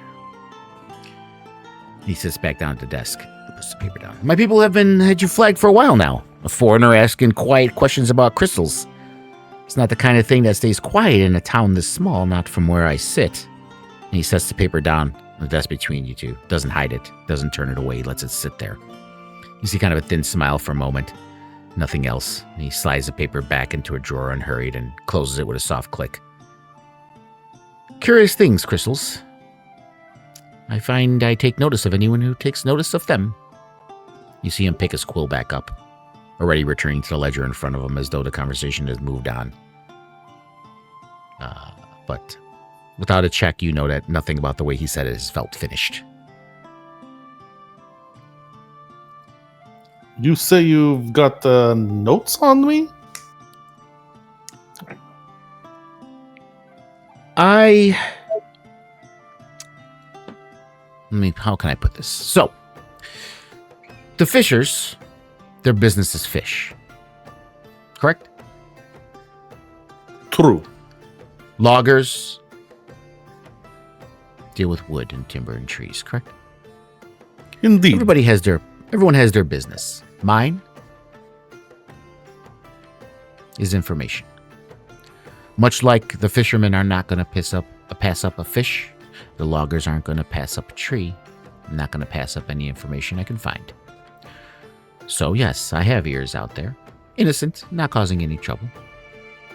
He sits back down at the desk and puts the paper down. My people have had you flagged for a while now. A foreigner asking quiet questions about crystals. It's not the kind of thing that stays quiet in a town this small, not from where I sit. And he sets the paper down on the desk between you two. Doesn't hide it, doesn't turn it away, lets it sit there. You see kind of a thin smile for a moment. Nothing else. And he slides the paper back into a drawer unhurried and closes it with a soft click. Curious things, crystals. I find I take notice of anyone who takes notice of them. You see him pick his quill back up, already returning to the ledger in front of him as though the conversation has moved on. But without a check, you know that nothing about the way he said it has felt finished. You say you've got notes on me? How can I put this? So, the fishers, their business is fish. Correct? True. Loggers deal with wood and timber and trees, correct? Indeed. Everyone has their business. Mine is information. Much like the fishermen are not going to pass up a fish, the loggers aren't going to pass up a tree. I'm not going to pass up any information I can find. So yes, I have ears out there. Innocent, not causing any trouble.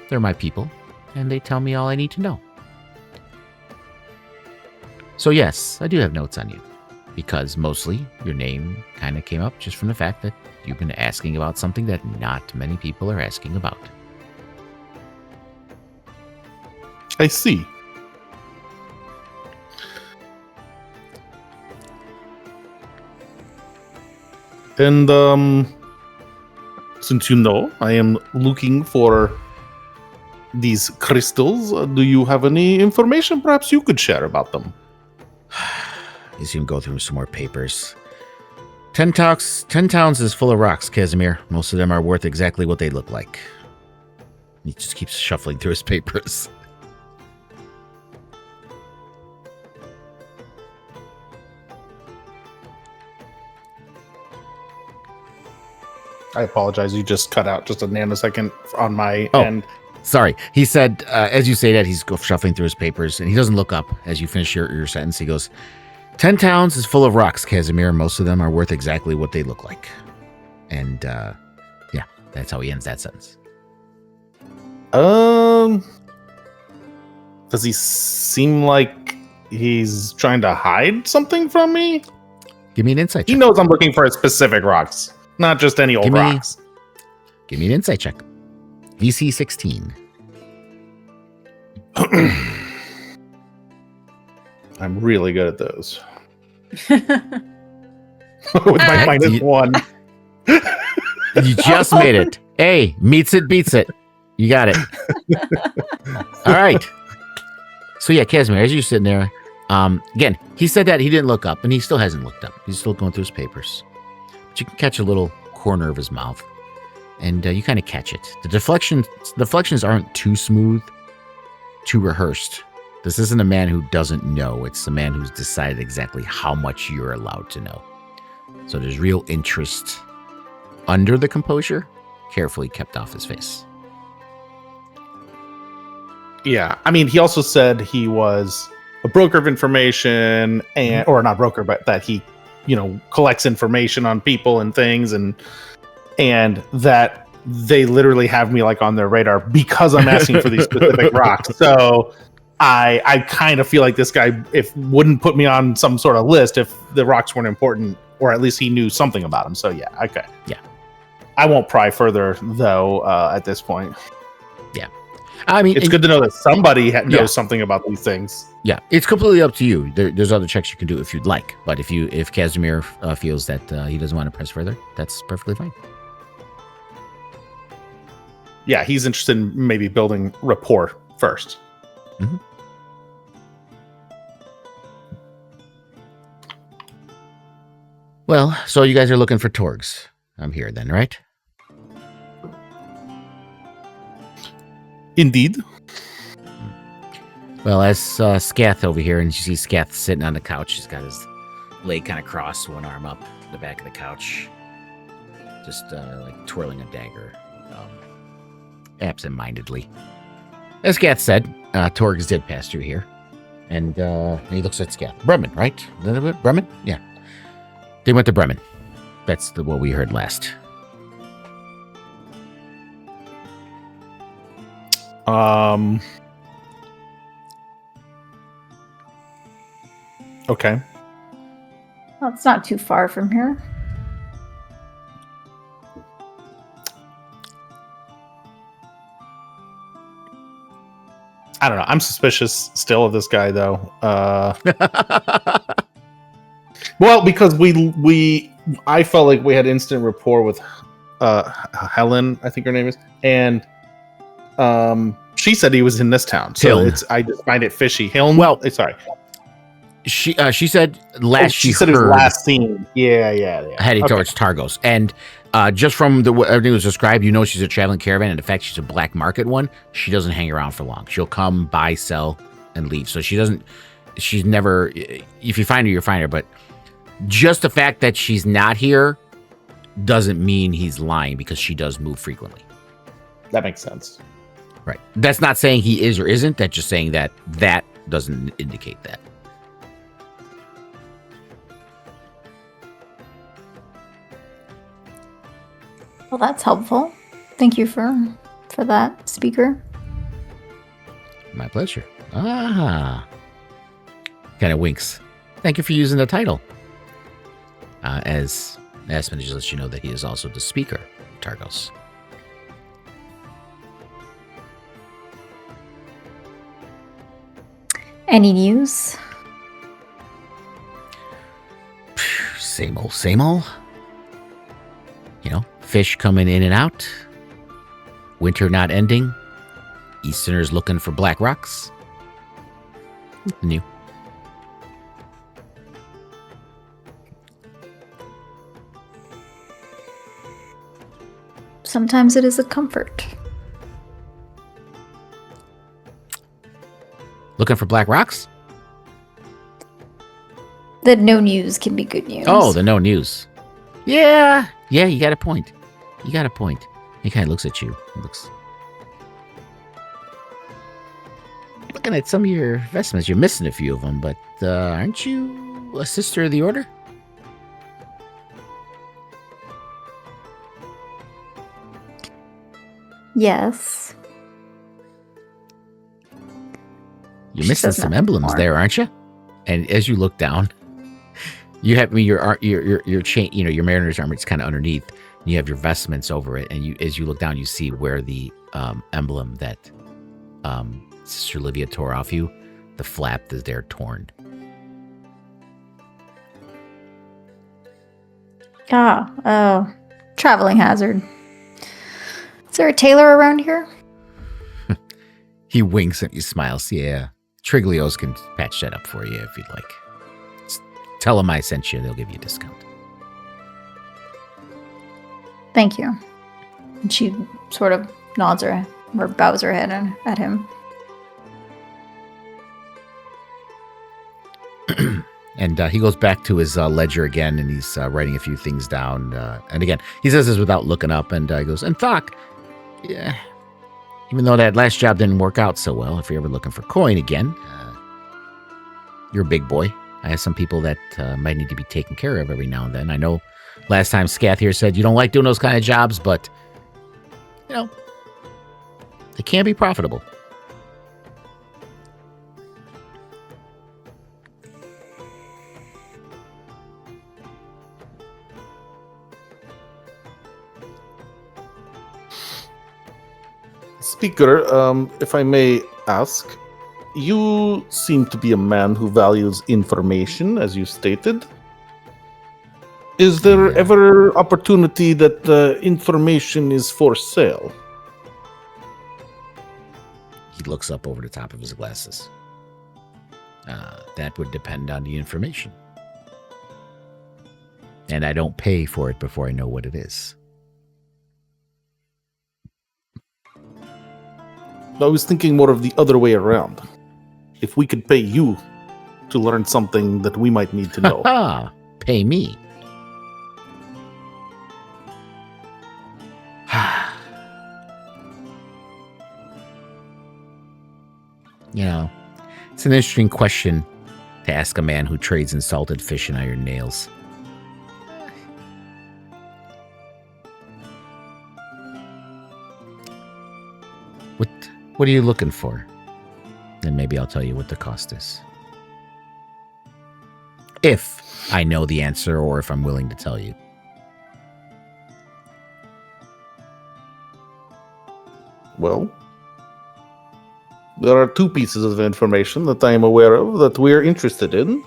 They're my people, and they tell me all I need to know. So yes, I do have notes on you. Because mostly your name kind of came up just from the fact that you've been asking about something that not many people are asking about. I see. And since you know, I am looking for these crystals. Do you have any information perhaps you could share about them? He's going to go through some more papers. 10 towns is full of rocks, Casimir. Most of them are worth exactly what they look like. He just keeps shuffling through his papers. I apologize. You just cut out just a nanosecond on my end. Sorry. He said, as you say that, he's shuffling through his papers, and he doesn't look up as you finish your sentence. He goes, 10 towns is full of rocks, Casimir. Most of them are worth exactly what they look like. And, yeah, that's how he ends that sentence. Does he seem like he's trying to hide something from me? Give me an insight check. He knows I'm looking for specific rocks, not just any old rocks. Give me an insight check. DC 16. I'm really good at those. With my -1. You just made it. Hey, meets it, beats it. You got it. All right. So yeah, Casimir, as you're sitting there, again, he said that he didn't look up, and he still hasn't looked up. He's still going through his papers. But you can catch a little corner of his mouth, and you kind of catch it. The deflections aren't too smooth, too rehearsed. This isn't a man who doesn't know. It's a man who's decided exactly how much you're allowed to know. So there's real interest under the composure, carefully kept off his face. Yeah, I mean, he also said he was a broker of information, and or not broker, but that he, collects information on people and things, and that they literally have me like on their radar because I'm asking for these specific rocks. So I kind of feel like this guy wouldn't put me on some sort of list if the rocks weren't important, or at least he knew something about them. So yeah, okay, yeah. I won't pry further though at this point. Yeah. I mean, it's good to know that somebody knows something about these things. Yeah, it's completely up to you. There's other checks you can do if you'd like, but if Casimir feels that he doesn't want to press further, that's perfectly fine. Yeah, he's interested in maybe building rapport first. Mm-hmm. Well, so you guys are looking for Torgs. I'm here then, right? Indeed. Well, as Scath over here, and you see Scath sitting on the couch. He's got his leg kind of crossed, one arm up the back of the couch, just like twirling a dagger, absent-mindedly. As Scath said, Torgs did pass through here, and he looks at Scath. Bremen, right? Bremen? Yeah. They went to Bremen. That's what we heard last. Okay. Well, it's not too far from here. I don't know. I'm suspicious still of this guy, though. Well, because I felt like we had instant rapport with Helen, I think her name is, and she said he was in this town, so I just find it fishy. Helen, well, sorry, she said last she said it was last scene, yeah, heading towards Targos, and just from everything was described, she's a traveling caravan, and in fact she's a black market one. She doesn't hang around for long. She'll come, buy, sell, and leave. So she's never. If you find her, you find her, but just the fact that she's not here doesn't mean he's lying, because she does move frequently. That makes sense. Right. That's not saying he is or isn't. That's just saying that doesn't indicate that. Well, that's helpful. Thank you for that, speaker. My pleasure. Kind of winks. Thank you for using the title. As Aspen just lets you know that he is also the speaker of Targos. Any news? Same old, same old. fish coming in and out, winter not ending, Easterners looking for black rocks. New. Sometimes it is a comfort. Looking for black rocks? That no news can be good news. Oh, the no news. Yeah, you got a point. He kind of looks at you. Looking at some of your vestments, you're missing a few of them, but aren't you a sister of the order? Yes. You're missing some emblems there, aren't you? And as you look down, you have your chain, your mariner's armor. It's kind of underneath. And you have your vestments over it, and as you look down, you see where the emblem that Sister Livia tore off you, the flap is there torn. Traveling hazard. Is there a tailor around here? He winks and he smiles. Yeah, Triglios can patch that up for you if you'd like. Just tell them I sent you; they'll give you a discount. Thank you. And she sort of nods her or bows her head at him. And he goes back to his ledger again, and he's writing a few things down. And again, he says this without looking up, and he goes, and Thok, yeah, even though that last job didn't work out so well, if you're ever looking for coin again, you're a big boy. I have some people that might need to be taken care of every now and then. I know last time Scath here said you don't like doing those kind of jobs, but, they can be profitable. Speaker, if I may ask, you seem to be a man who values information, as you stated. Is there ever opportunity that the information is for sale? He looks up over the top of his glasses. That would depend on the information. And I don't pay for it before I know what it is. I was thinking more of the other way around. If we could pay you to learn something that we might need to know. Pay me. It's an interesting question to ask a man who trades in salted fish and iron nails. What are you looking for? Then maybe I'll tell you what the cost is. If I know the answer or if I'm willing to tell you. Well, there are two pieces of information that I am aware of that we're interested in.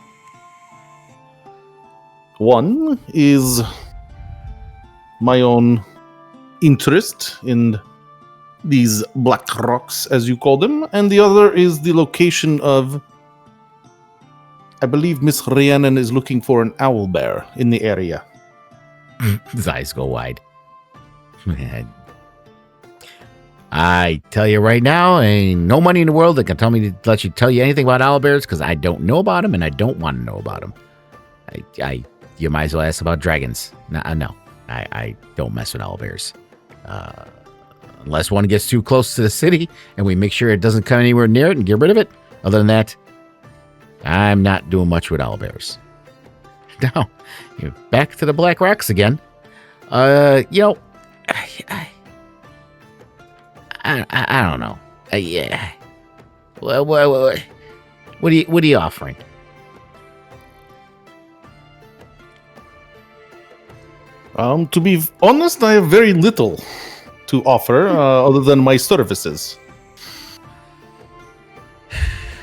One is my own interest in these black rocks, as you call them, and the other is the location of, I believe Miss Rhiannon is looking for an owl bear in the area. His eyes go wide. I tell you right now, ain't no money in the world that can let you tell you anything about owlbears, because I don't know about them and I don't want to know about them. You might as well ask about dragons. No, I don't mess with owlbears. Unless one gets too close to the city and we make sure it doesn't come anywhere near it and get rid of it. Other than that, I'm not doing much with owlbears. Now, back to the Black Rocks again. I don't know. Yeah. Well, what are you offering? To be honest, I have very little to offer other than my services.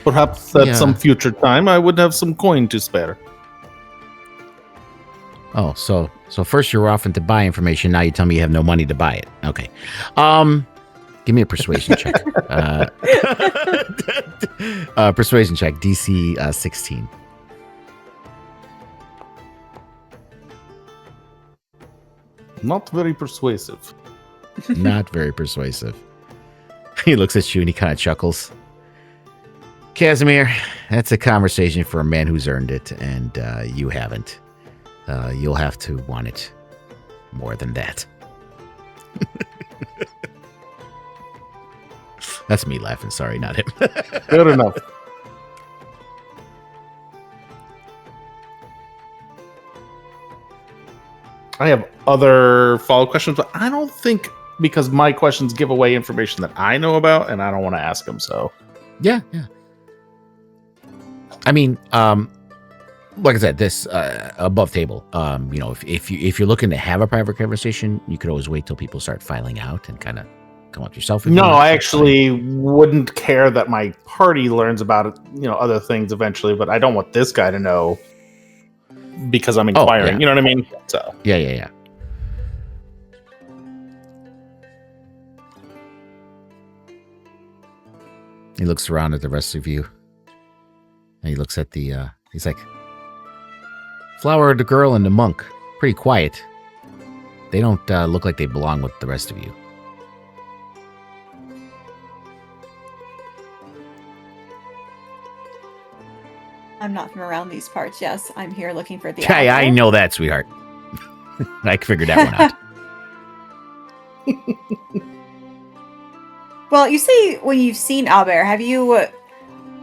Perhaps at some future time I would have some coin to spare. Oh, so So first you were offering to buy information. Now you tell me you have no money to buy it. Okay. Give me a persuasion check. Persuasion check, DC 16. Not very persuasive. Not very persuasive. He looks at you and he kind of chuckles. Casimir, that's a conversation for a man who's earned it, and you haven't. You'll have to want it more than that. That's me laughing. Sorry, not him. Good enough. I have other follow questions, but I don't think because my questions give away information that I know about, and I don't want to ask them. So, Yeah. I mean, like I said, this above table. If you're looking to have a private conversation, you could always wait till people start filing out and kind of come up yourself. no, I actually wouldn't care that my party learns about it, other things eventually, but I don't want this guy to know because I'm inquiring. yeah. You know what I mean? So, Yeah. He looks around at the rest of you. And he looks at he's like, Flower, the girl, and the monk. Pretty quiet. They don't look like they belong with the rest of you. I'm not from around these parts. Yes, I'm here looking for the. Yeah, I owl. know that, sweetheart. I figured that one out. Well, you say when you've seen owlbear, have you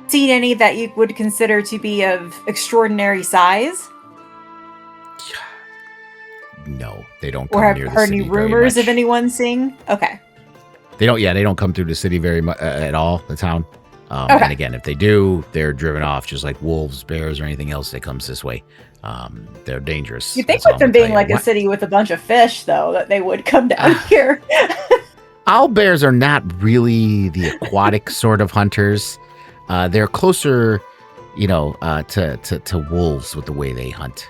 seen any that you would consider to be of extraordinary size? No, they don't Or come have near the heard city any very rumors much. of anyone seeing? Okay. They don't come through the city very much at all, the town. Okay. And again, if they do, they're driven off just like wolves, bears, or anything else that comes this way. They're dangerous. You'd think That's all with them I'm gonna being tell you. like a city with a bunch of fish, though, that they would come down here. Owl bears are not really the aquatic sort of hunters. They're closer, to wolves with the way they hunt.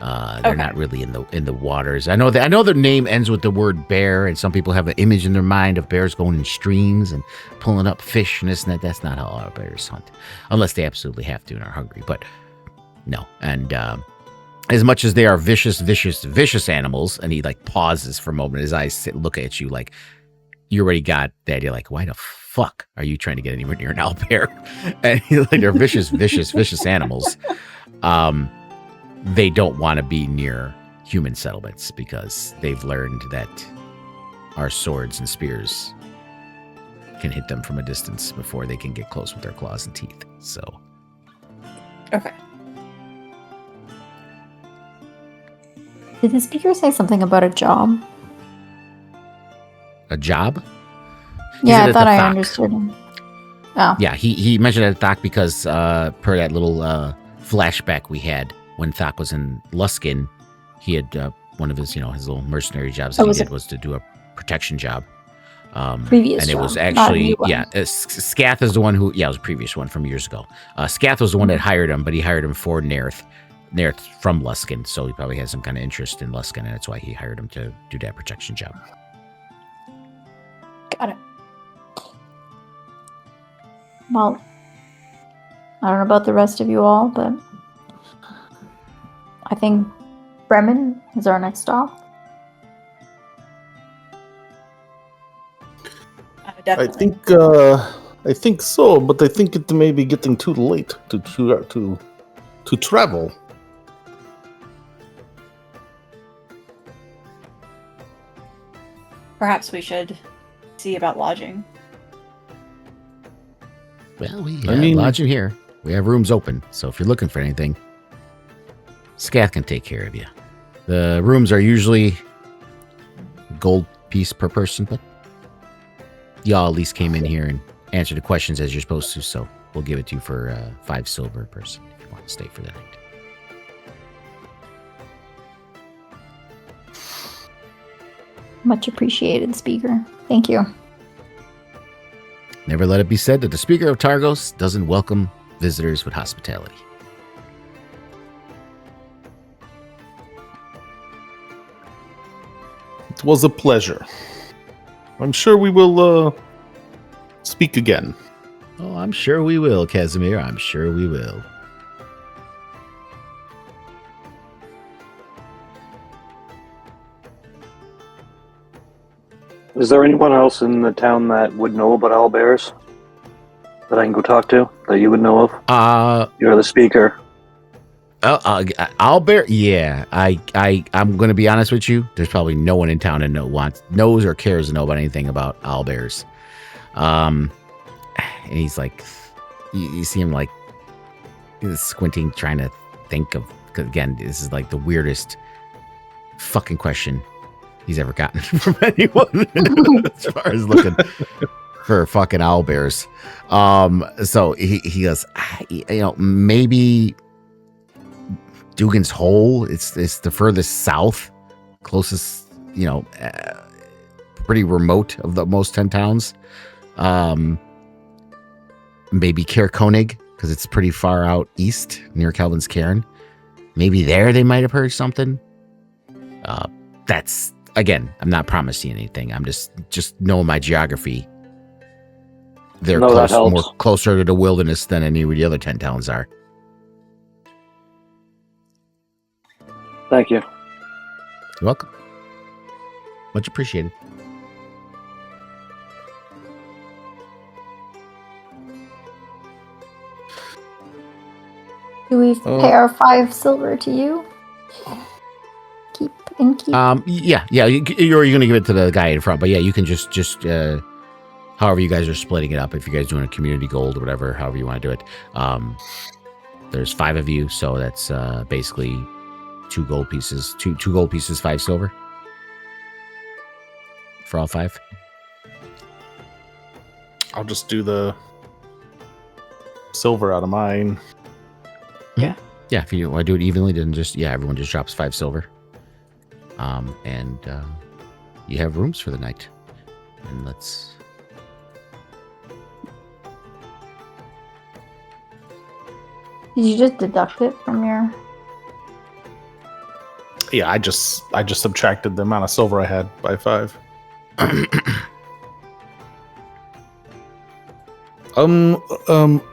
They're Okay. not really in the waters. I know their name ends with the word bear, and some people have an image in their mind of bears going in streams and pulling up fish and this and that. That's not how our bears hunt, unless they absolutely have to and are hungry. But no, and as much as they are vicious animals, and he like pauses for a moment, his eyes look at you like you already got the idea. Like, why the fuck are you trying to get anywhere near an owl bear? And he's like, they're vicious animals. They don't want to be near human settlements because they've learned that our swords and spears can hit them from a distance before they can get close with their claws and teeth. So, Okay. Did the speaker say something about a job? a job? Yeah, said I at thought the I Thok. understood him. Oh, Yeah, he mentioned it at Thok because per that little flashback we had when Thok was in Luskin, he had one of his his little mercenary jobs that Oh, he was did it- was to do a protection job. Previous and it was job, not a actually new one. Scath is the one who it was a previous one from years ago. Scath was the one that hired him, but he hired him for Nerth from Luskin, so he probably had some kind of interest in Luskin, and that's why he hired him to do that protection job. got it. Well, I don't know about the rest of you all, but I think Bremen is our next stop. Definitely. I think so, but I think it may be getting too late to travel. Perhaps we should see about lodging. Well, we I mean- lodge in here. We have rooms open, so if you're looking for anything, Scath can take care of you. The rooms are usually a gold piece per person, but y'all at least came in here and answered the questions as you're supposed to, so we'll give it to you for 5 silver a person if you want to stay for the night. Much appreciated, speaker. Thank you. Never let it be said that the Speaker of Targos doesn't welcome visitors with hospitality. It was a pleasure. I'm sure we will speak again. Oh, I'm sure we will, Casimir. I'm sure we will. Is there anyone else in the town that would know about owlbears that I can go talk to that you would know of? You're the speaker. Owlbear? Yeah, I'm gonna be honest with you. There's probably no one in town that knows or cares to know about anything about owlbears. And he's like, you see him like squinting, trying to think of. Cause again, this is like the weirdest fucking question he's ever gotten from anyone as far as looking for fucking owlbears. So he goes, maybe Dugan's Hole. It's the furthest south, closest, pretty remote of the most 10 towns. Maybe Caer Konig, because it's pretty far out east near Kelvin's Cairn. Maybe there they might have heard something. That's, again, I'm not promising anything. I'm just knowing my geography. They're closer to the wilderness than any of the other 10 towns are. Thank you. You're welcome. Much appreciated. Do we pay our 5 silver to you? Keep. Yeah. You're going to give it to the guy in front, but yeah, you can just however you guys are splitting it up. If you guys are doing a community gold or whatever, however you want to do it. There's 5 of you, so that's basically 2 gold pieces. 2 gold pieces, 5 silver for all 5. I'll just do the silver out of mine. Yeah, if you want to do it evenly, then everyone just drops 5 silver. And you have rooms for the night. And let's... Did you just deduct it from your... Yeah, I just subtracted the amount of silver I had by 5. I'm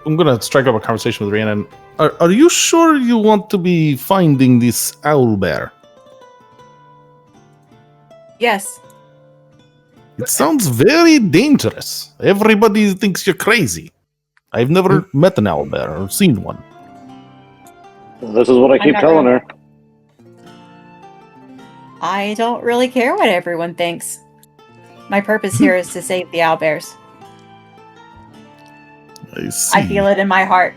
gonna strike up a conversation with Rhiannon. Are you sure you want to be finding this owlbear? Yes. It sounds very dangerous. Everybody thinks you're crazy. I've never met an owlbear or seen one. This is what I keep telling her. I don't really care what everyone thinks. My purpose here is to save the owlbears. I see. I feel it in my heart.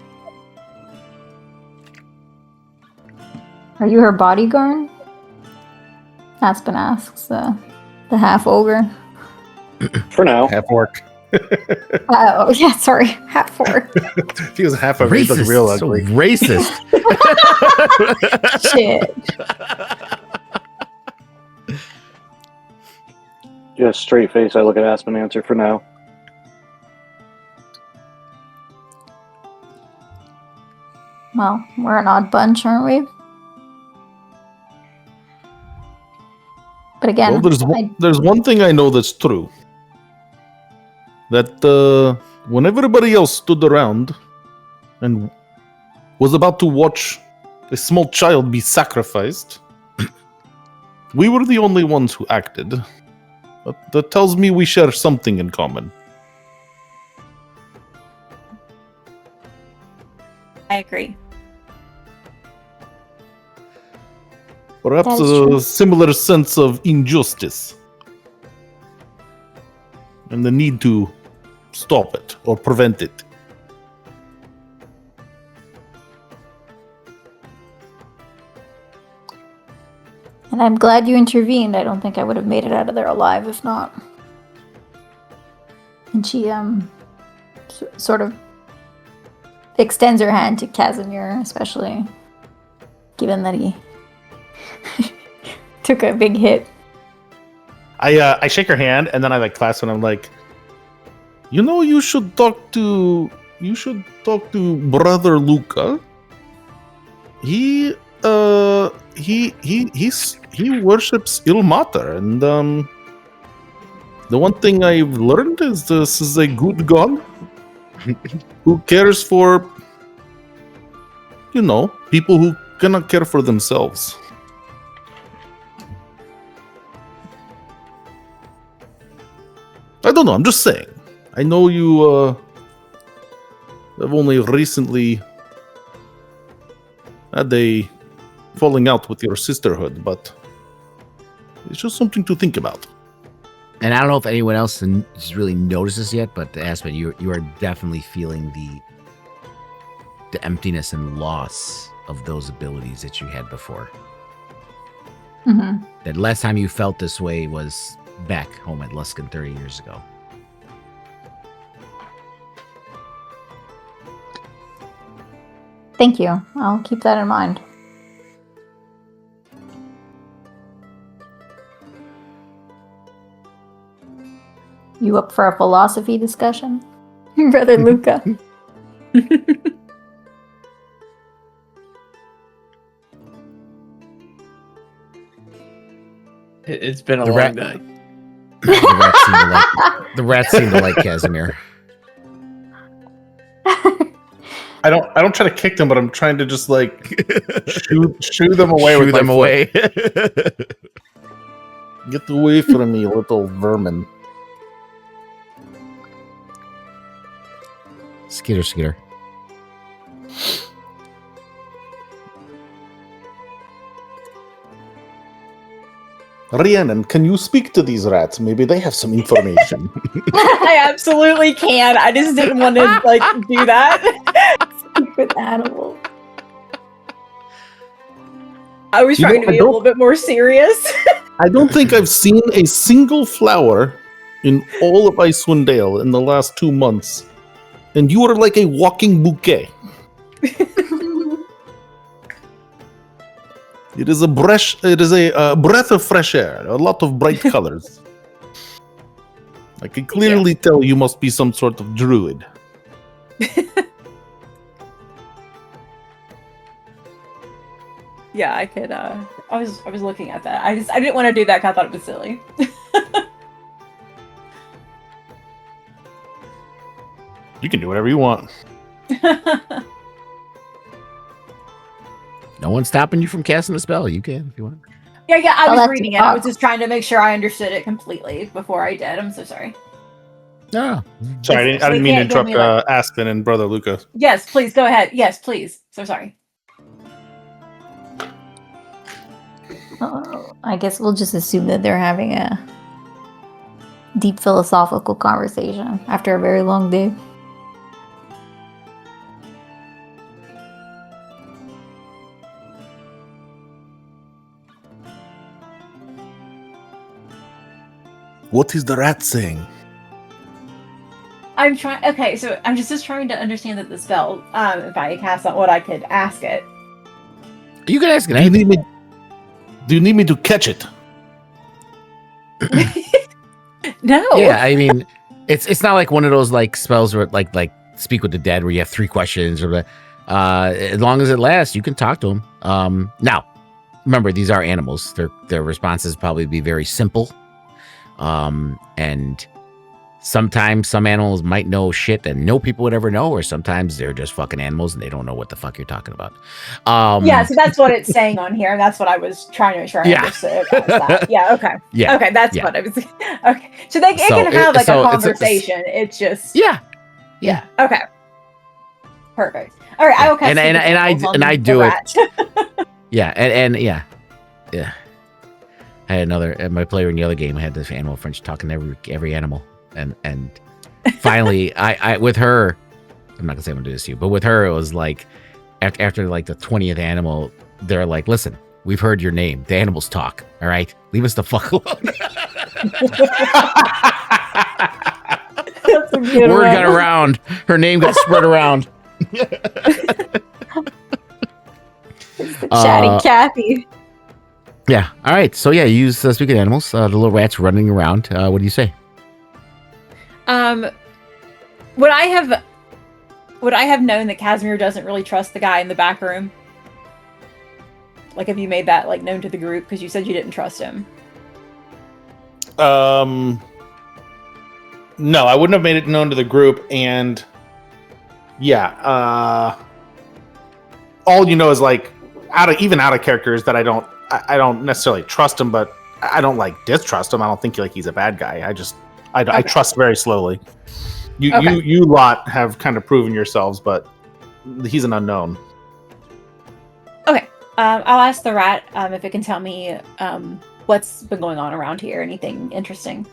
Are you her bodyguard? Aspen asks the half ogre. For now. Half orc. Oh, yeah, sorry. Half orc. If he was half of it, he looks real ugly. So racist. Shit. Just straight face, I look at Aspen and answer for now. Well, we're an odd bunch, aren't we? But again, Well, there's one thing I know that's true. That when everybody else stood around and was about to watch a small child be sacrificed, we were the only ones who acted. That tells me we share something in common. I agree. Perhaps That is a true. similar sense of injustice. And the need to stop it or prevent it. and I'm glad you intervened. I don't think I would have made it out of there alive if not. And she sort of extends her hand to Casimir, especially given that he took a big hit. I shake her hand and then I clasp and I'm like, you should talk to Brother Luca. He he worships Ilmater, and the one thing I've learned is this is a good god who cares for, people who cannot care for themselves. I don't know. I'm just saying. I know you have only recently had a falling out with your sisterhood, but it's just something to think about. And I don't know if anyone else has really noticed this yet, but Aspen, you are definitely feeling the emptiness and loss of those abilities that you had before. Mm-hmm. That last time you felt this way was back home at Luskan 30 years ago. Thank you. I'll keep that in mind. You up for a philosophy discussion, Brother Luca? It's been a The long rat- day. The rats seem to like Casimir. I don't try to kick them, but I'm trying to just like shoo them away Shoo with them my away. foot. Get away from me, little vermin. Skitter. Rhiannon, can you speak to these rats? Maybe they have some information. I absolutely can. I just didn't want to do that. Speak with animals. I was You trying know, to be a little bit more serious. I don't think I've seen a single flower in all of Icewind Dale in the last 2 months. And you are like a walking bouquet. It is a breath of fresh air, a lot of bright colors. I can clearly tell you must be some sort of druid. Yeah, I could. I was looking at that. I didn't want to do that because I thought it was silly. You can do whatever you want. No one's stopping you from casting a spell. You can if you want. Yeah. I Oh, was that's reading a it. I was box. just trying to make sure I understood it completely before I did. I'm so sorry. No. Sorry, I didn't mean to Can't give interrupt me, Aspen and Brother Luca. Yes, please go ahead. Yes, please. So sorry. Oh, I guess we'll just assume that they're having a deep philosophical conversation after a very long day. What is the rat saying? I'm trying. Okay, so I'm just trying to understand that the spell. If I cast on what I could ask it. You can ask it. Do you need me to catch it? No. Yeah, I mean, it's not like one of those like spells where like speak with the dead where you have 3 questions or as long as it lasts, you can talk to them. Now, remember these are animals. Their responses probably be very simple. And sometimes some animals might know shit that no people would ever know, or sometimes they're just fucking animals and they don't know what the fuck you're talking about. Yeah, so that's what it's saying on here. That's what I was trying to make sure I understood. That. Yeah, okay. Yeah. Okay, that's what I was. Okay. So it can have like a conversation. It's just. Yeah. Okay. Perfect. All right, I will cast and I do it. Yeah, and yeah. I had another my player in the other game. I had this animal French talking to every animal, and finally, I with her, I'm not gonna say I'm gonna do this to you, but with her, it was like after like the 20th animal, they're like, "Listen, we've heard your name. The animals talk. All right, leave us the fuck alone." That's a good Word one. got around. Her name got spread around. Chatty Cathy. Yeah. All right. So yeah, use speaking of animals. The little rat's running around. What do you say? Would I have known that Casimir doesn't really trust the guy in the back room? Like, have you made that like known to the group? Because you said you didn't trust him. No, I wouldn't have made it known to the group, and yeah, all you know is like out of characters that I don't necessarily trust him, but I don't like distrust him. I don't think like he's a bad guy. I trust very slowly. You lot have kind of proven yourselves, but he's an unknown. Okay. I'll ask the rat if it can tell me what's been going on around here. Anything interesting?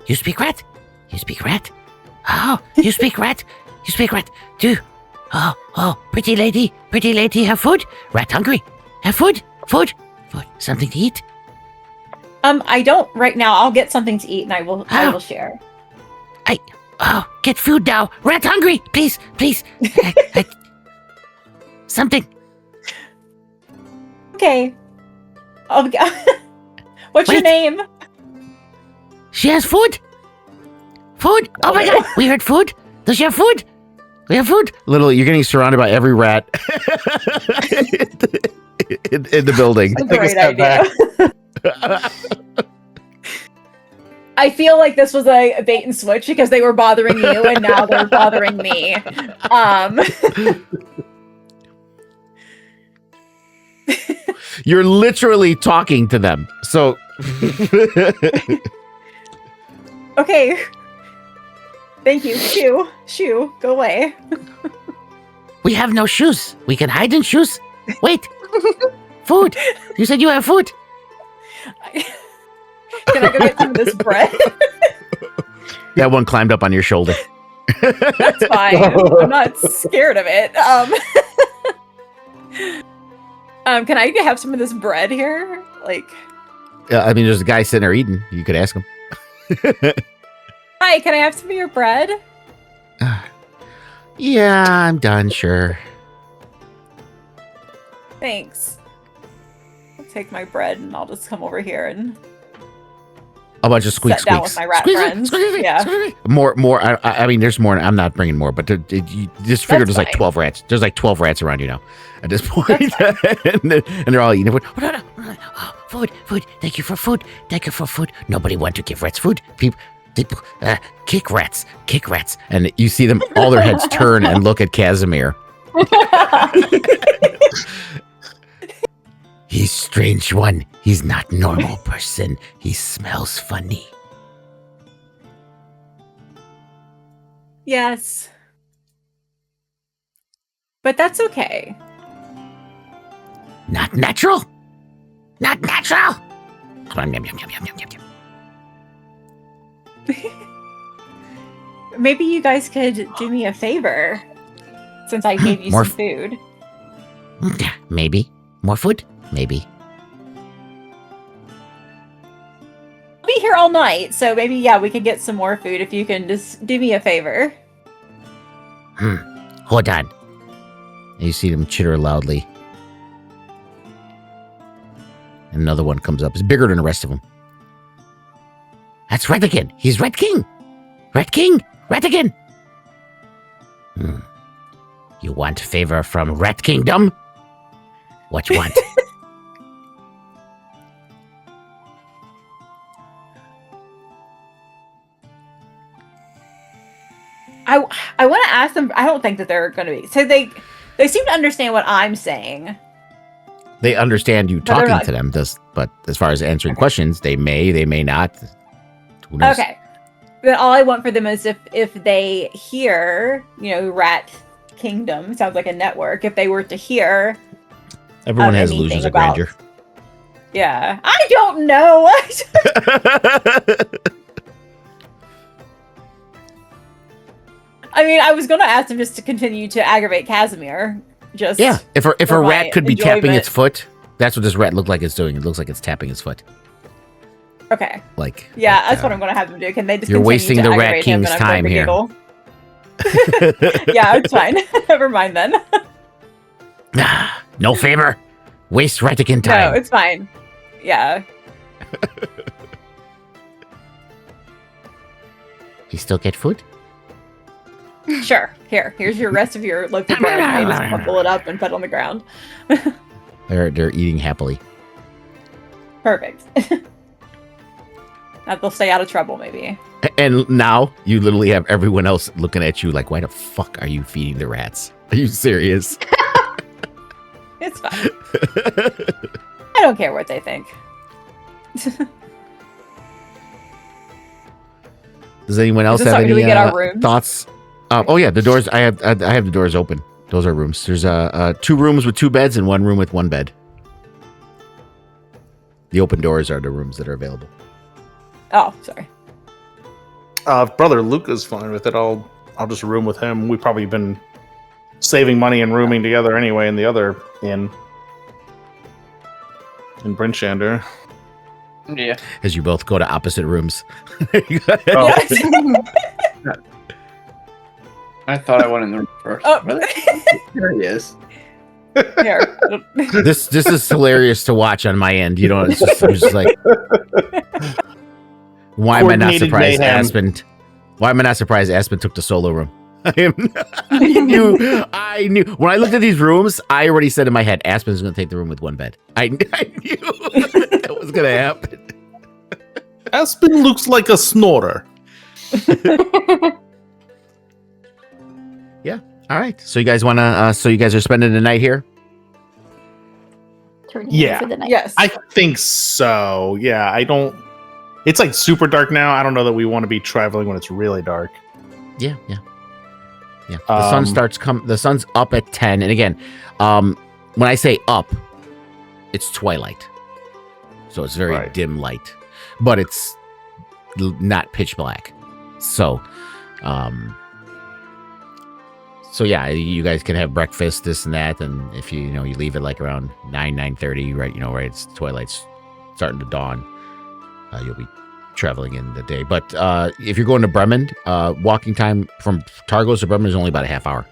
You speak rat? You speak rat? Oh, you speak rat? You speak rat? Pretty lady, have food? Rat hungry? Have food? Food? Something to eat? I don't right now. I'll get something to eat and I will share. Get food now. Rat hungry, please. Something. Okay. What's your name? She has food. Food. Oh my god, we heard food. Does she have food? We have food. Literally, you're getting surrounded by every rat in the building. That's a great idea. I feel like this was a bait and switch because they were bothering you and now they're bothering me. You're literally talking to them. So okay. Thank you. Shoo, go away. We have no shoes. We can hide in shoes. Wait. Food. You said you have food. Can I go get some of this bread? That one climbed up on your shoulder. That's fine. I'm not scared of it. Can I have some of this bread here? Like, I mean, there's a guy sitting there eating. You could ask him. hi, can I have some of your bread? Yeah, I'm done. Sure. Thanks. I'll take my bread and I'll just come over here and A bunch of squeak sit down squeaks. with my rat Squeak, friends. squeak, squeak, Yeah. squeak. More. I mean, there's more. I'm not bringing more, but you just figure That's there's like fine. 12 rats. There's like 12 rats around you now at this point. and they're all eating food. Oh, food. Thank you for food. Nobody want to give rats food. People kick rats. And you see them, all their heads turn and look at Casimir. He's strange one. He's not normal person. He smells funny. Yes. But that's okay. Not natural. Come on, yum. Maybe you guys could do me a favor since I gave you More some food. Maybe. More food? Maybe. I'll be here all night, so maybe, we could get some more food if you can just do me a favor. Hold on. And you see them chitter loudly. And another one comes up. It's bigger than the rest of them. That's Red again. He's Red King. Red again. You want favor from Rat Kingdom? What you want? I want to ask them. I don't think that they're going to be. So they seem to understand what I'm saying. They understand you But they're talking not- to them, but as far as answering questions, they may not. Who knows? Okay. Then all I want for them is if they hear, Rat Kingdom sounds like a network. If they were to hear, Everyone has anything illusions of about- grandeur. yeah, I don't know. I mean, I was going to ask them just to continue to aggravate Casimir. Just Yeah, if a for rat my could be tapping enjoyment. its foot, that's what this rat looked like it's doing. It looks like it's tapping its foot. Okay. Like Yeah, like, that's what I'm going to have them do. Can they just you're continue wasting to the Rat aggravate him King's and I'm going time to here. giggle? Yeah, it's fine. Never mind then. No favor. Waste Ratigan No, time. it's fine. Yeah. You still get food? Sure. Here's your rest of your loaf of bread. I just buckle it up and put it on the ground. They're eating happily. Perfect. Now they'll stay out of trouble, maybe. And now you literally have everyone else looking at you like, why the fuck are you feeding the rats? Are you serious? It's fine. I don't care what they think. Does anyone else Is this have how any we get our rooms? thoughts? Oh yeah, the doors. I have the doors open. Those are rooms. There's 2 rooms with 2 beds and 1 room with 1 bed. The open doors are the rooms that are available. Oh, sorry. If Brother Luca's fine with it, I'll just room with him. We've probably been saving money and rooming together anyway in the other inn in Brinchander. Yeah. As you both go to opposite rooms. Oh. I thought I went in the room first. Oh. Really? There he is. Here. This is hilarious to watch on my end. You know, it's just like, why am I not Coordinated surprised mayhem. Aspen? Why am I not surprised Aspen took the solo room? I knew when I looked at these rooms, I already said in my head, Aspen's going to take the room with 1 bed. I knew that was going to happen. Aspen looks like a snorer. Yeah. All right. So you guys want to? So you guys are spending the night here? Turning Yeah. for the night. Yes. I think so. Yeah, I don't. It's like super dark now. I don't know that we want to be traveling when it's really dark. Yeah. The sun starts the sun's up at 10, and again, when I say up, it's twilight, so it's very Right. dim light, but it's not pitch black. So yeah, you guys can have breakfast, this and that, and if you leave it like around 9:30, right? Right, it's twilight's starting to dawn. You'll be traveling in the day, but if you're going to Bremen, walking time from Targos to Bremen is only about a half hour.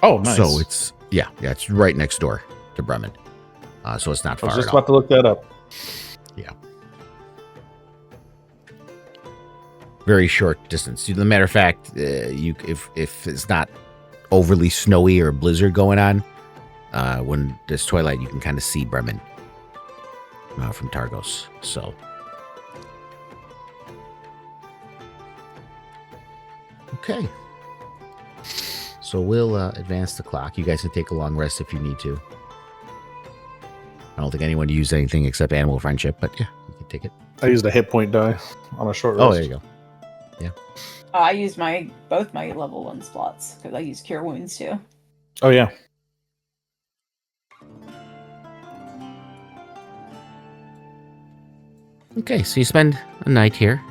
Oh, nice. So it's it's right next door to Bremen. So it's not I far was just at all. about to look that up. Very short distance. As a matter of fact, if it's not overly snowy or blizzard going on, when there's twilight, you can kind of see Bremen from Targos. So. Okay. So we'll advance the clock. You guys can take a long rest if you need to. I don't think anyone used anything except animal friendship, but yeah, you can take it. I used a hit point die on a short rest. Oh, there you go. I used both my level 1 slots because I use cure wounds too. Oh, yeah. Okay, so you spend a night here.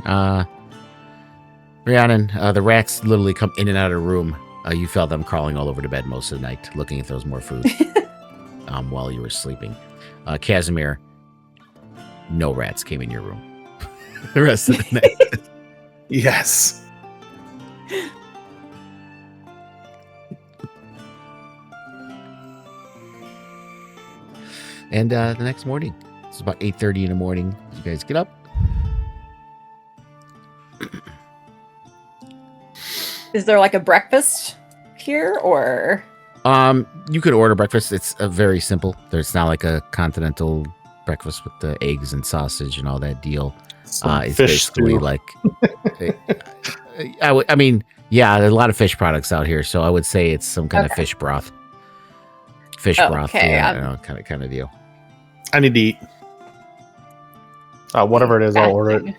Rhiannon, the rats literally come in and out of the room. You felt them crawling all over the bed most of the night, looking if there was more food while you were sleeping. Casimir, no rats came in your room the rest of the night. Yes. And the next morning, it's about 8:30 in the morning. You guys get up. Is there like a breakfast here or? You could order breakfast. It's very simple. There's not like a continental breakfast with the eggs and sausage and all that deal. It's Fish basically stew. like, I mean, yeah, there's a lot of fish products out here, so I would say it's some kind of fish broth. Fish broth, Okay, yeah, I don't know, kind of deal. I need to eat. Whatever it is, I'll order it.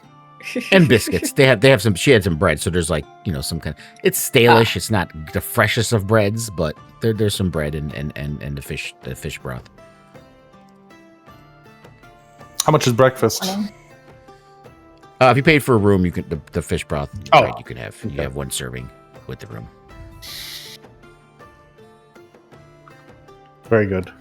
And biscuits. They have some. She had some bread, so there's like some kind. It's stalish. It's not the freshest of breads, but there's some bread and the fish broth. How much is breakfast? If you paid for a room, you can the fish broth. Oh, Right, you can have okay. you have 1 serving with the room. Very good.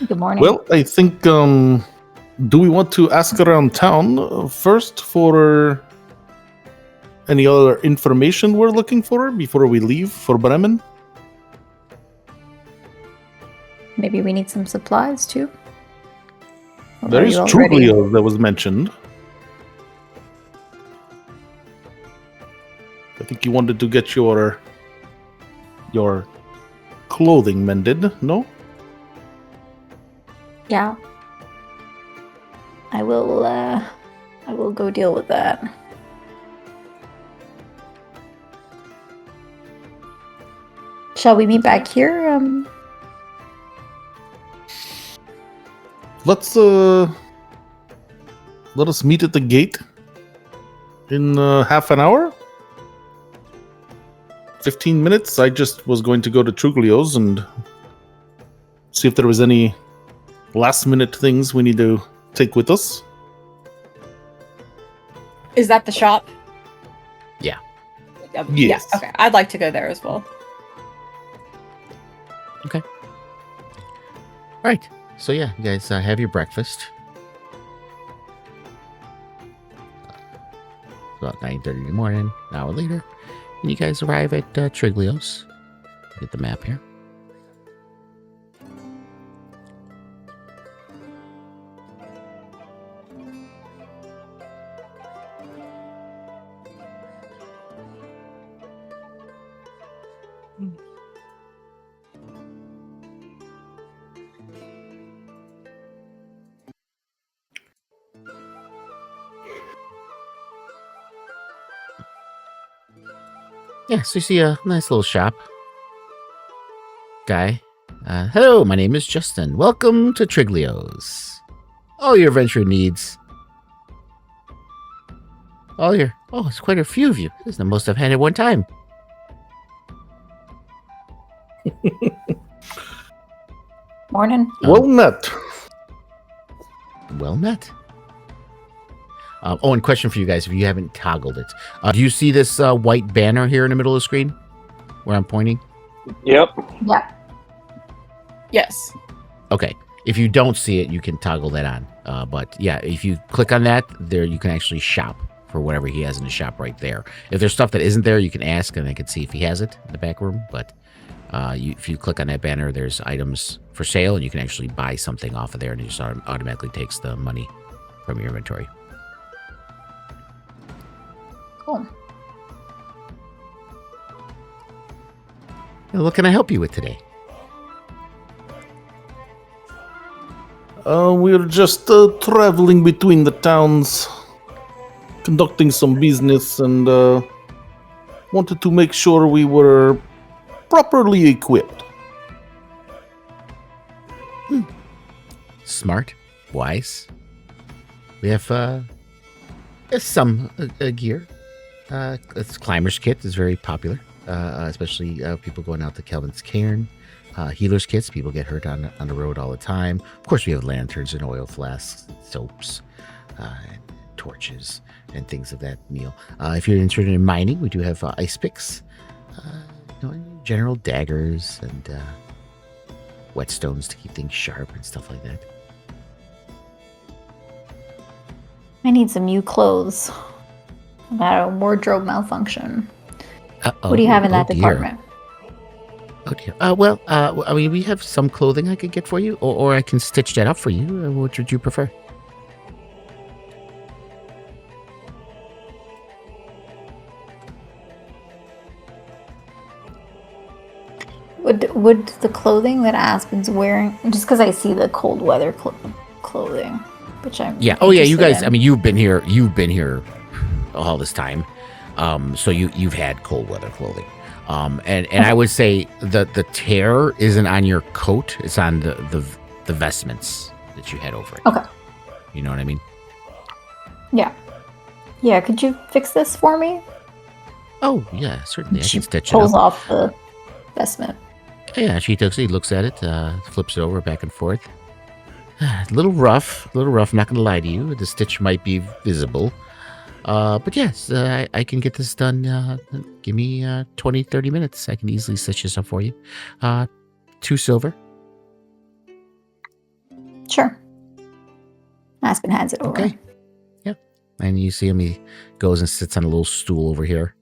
Good morning. Well, I think, do we want to ask around town first for any other information we're looking for before we leave for Bremen? Maybe we need some supplies too. Or There are is you already- Truglio that was mentioned. like you wanted to get your clothing mended, no? Yeah. I will go deal with that. Shall we meet back here? Let us meet at the gate in half an hour. 15 minutes. I just was going to go to Truglio's and see if there was any last minute things we need to take with us. Is that the shop? Yeah. Yes. Yeah, okay. I'd like to go there as well. All right. So yeah, you guys have your breakfast. About 9:30 in the morning. An hour later, and you guys arrive at Triglio's. Get the map here. Yeah, so you see a nice little shop. Guy. Hello, my name is Justin. Welcome to Triglio's. All your adventure needs. Oh, it's quite a few of you. This is the most I've had at one time. Morning. Well met. Well met. And question for you guys, if you haven't toggled it. Do you see this white banner here in the middle of the screen where I'm pointing? Yep. Yeah. Yes. Okay. If you don't see it, you can toggle that on. But yeah, if you click on that, there you can actually shop for whatever he has in the shop right there. If there's stuff that isn't there, you can ask and I can see if he has it in the back room. But if you click on that banner, there's items for sale and you can actually buy something off of there and it just automatically takes the money from your inventory. Cool. What can I help you with today? We're just traveling between the towns, conducting some business, and wanted to make sure we were properly equipped. Smart, wise. We have some gear. It's climber's kit is very popular, especially people going out to Kelvin's Cairn. Healer's kits, people get hurt on the road all the time. Of course, we have lanterns and oil flasks, and soaps, and torches, and things of that meal. If you're interested in mining, we do have ice picks, general daggers, and whetstones to keep things sharp and stuff like that. I need some new clothes. I've had a wardrobe malfunction. What do you have in that dear. department? Oh dear. I mean, we have some clothing I could get for you, or I can stitch that up for you. What would you prefer? Would the clothing that Aspen's wearing, just because I see the cold weather clothing, which I'm Yeah. Oh yeah. You interested guys. in. I mean, you've been here all this time, so you've had cold weather clothing. And I would say that the tear isn't on your coat; it's on the vestments that you had over it. Okay. You know what I mean? Yeah. Could you fix this for me? Oh yeah, certainly. I She can stitch it pulls up. off the vestment. Yeah, she looks at it, flips it over back and forth. A little rough. I'm not going to lie to you. The stitch might be visible. But yes, I can get this done. Give me 20, 30 minutes. I can easily stitch this up for you. 2 silver. Sure. Aspen hands it over. Okay. Yep. And you see him, he goes and sits on a little stool over here.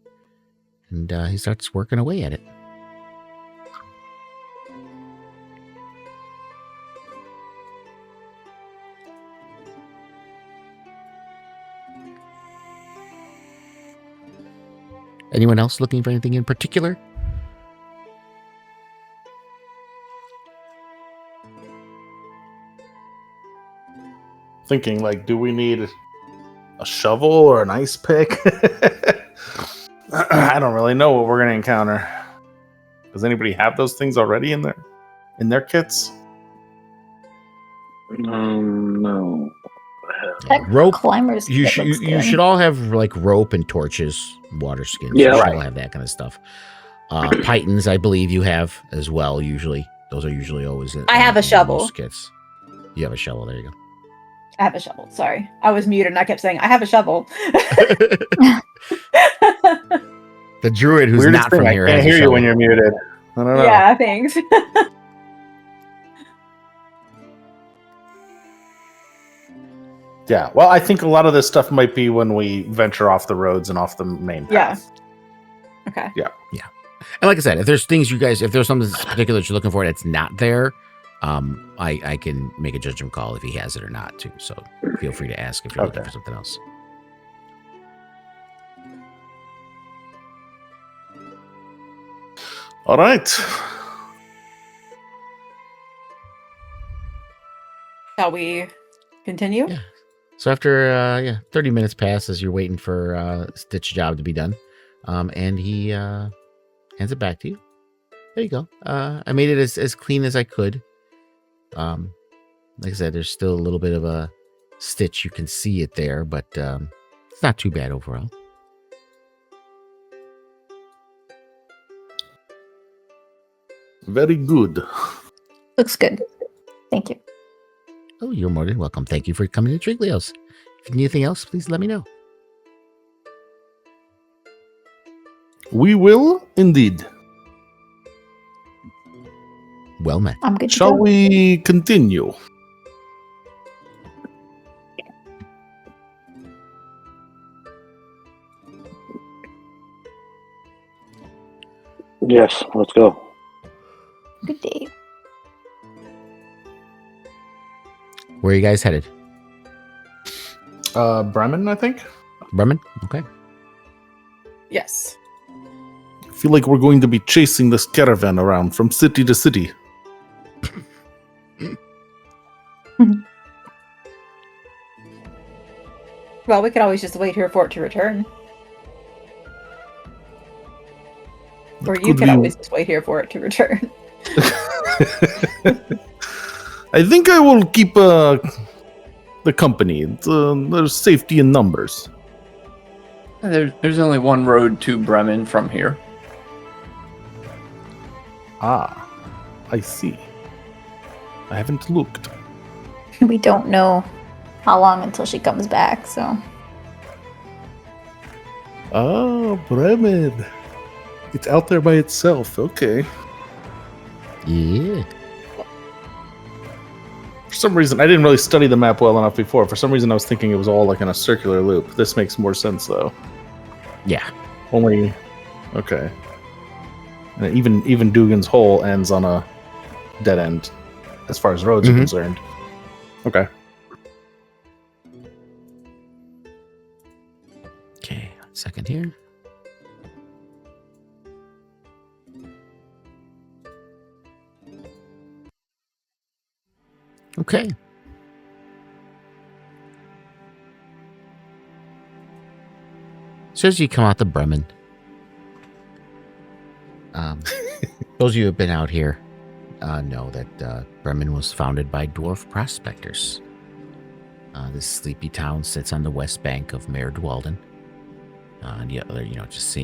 And he starts working away at it. Anyone else looking for anything in particular? Thinking, like, do we need a shovel or an ice pick? I don't really know what we're going to encounter. Does anybody have those things already in their kits? No. That Rope. climbers. You kit looks you good. should all have like rope and torches, water skins. Yeah, you should right. all have that kind of stuff. Pythons, I believe you have as well. Usually, those are usually always. I have a in shovel. most kits. You have a shovel. There you go. I have a shovel. Sorry. I was muted and I kept saying, I have a shovel. The druid who's Weirdest not thing, from I here can't has hear a you shovel. when you're muted. I don't know. Yeah, thanks. Yeah, well, I think a lot of this stuff might be when we venture off the roads and off the main Yeah. path. Okay. And like I said, if there's something particular that you're looking for that's not there, I can make a judgment call if he has it or not too. So feel free to ask if you're looking Okay. for something else. All right. Shall we continue? Yeah. So after 30 minutes pass as you're waiting for Stitch job to be done, and he hands it back to you. There you go. I made it as clean as I could. Like I said, there's still a little bit of a stitch. You can see it there, but it's not too bad overall. Very good. Looks good. Thank you. Oh, you're more than welcome. Thank you for coming to Triglios. If you need anything else, please let me know. We will indeed. Well met. I'm good to Shall go. we continue? Yes, let's go. Good day. Where are you guys headed? Bremen, I think. Bremen? Okay. Yes. I feel like we're going to be chasing this caravan around from city to city. Well, we could always just wait here for it to return. Or you Could could we- always just wait here for it to return. I think I will keep the company. There's safety in numbers. There's only one road to Bremen from here. Ah, I see. I haven't looked. We don't know how long until she comes back, so Ah, Bremen. It's out there by itself. Okay. Yeah. For some reason, I didn't really study the map well enough before. For some reason, I was thinking it was all like in a circular loop. This makes more sense, though. Yeah. Only, okay. And even Dugan's Hole ends on a dead end, as far as roads are Mhm. concerned. Okay. Okay. 1 second here. Okay. So as you come out to Bremen, those of you who have been out here know that Bremen was founded by dwarf prospectors. This sleepy town sits on the west bank of Mare Dwalden. And yet,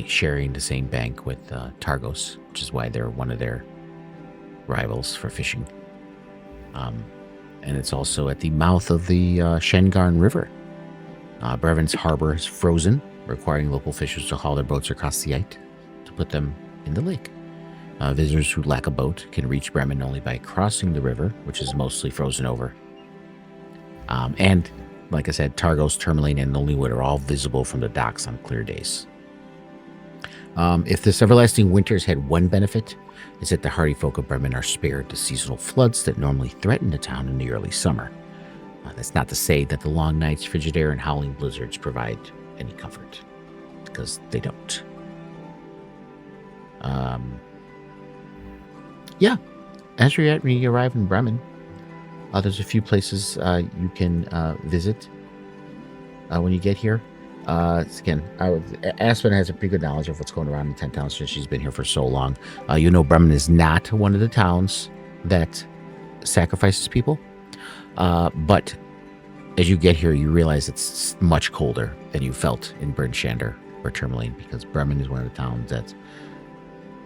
sharing the same bank with Targos, which is why they're one of their rivals for fishing. And it's also at the mouth of the Shengarn River. Bremen's harbor is frozen, requiring local fishers to haul their boats across the ice to put them in the lake. Visitors who lack a boat can reach Bremen only by crossing the river, which is mostly frozen over. And, like I said, Targos, Tourmaline, and Nollywood are all visible from the docks on clear days. If this everlasting winters had one benefit, is that the hardy folk of Bremen are spared the seasonal floods that normally threaten the town in the early summer. That's not to say that the long nights, frigid air, and howling blizzards provide any comfort, because they don't. Yeah, as when you arrive in Bremen, there's a few places you can visit when you get here. Again, Aspen has a pretty good knowledge of what's going around in 10 towns since she's been here for so long. You know Bremen is not one of the towns that sacrifices people. But as you get here, you realize it's much colder than you felt in Bernschander or Tourmaline, because Bremen is one of the towns that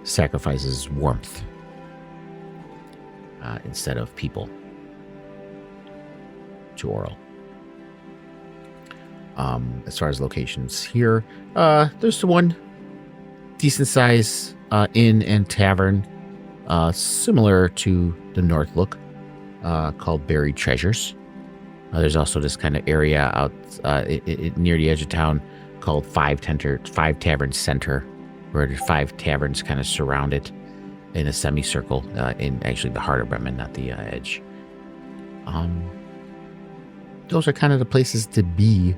sacrifices warmth instead of people to Oral. As far as locations here, there's one decent size inn and tavern similar to the North Look called Buried Treasures. There's also this kind of area out near the edge of town called Five Tavern Center, where the 5 taverns kind of surround it in a semicircle in actually the heart of Bremen, not the edge. Those are kind of the places to be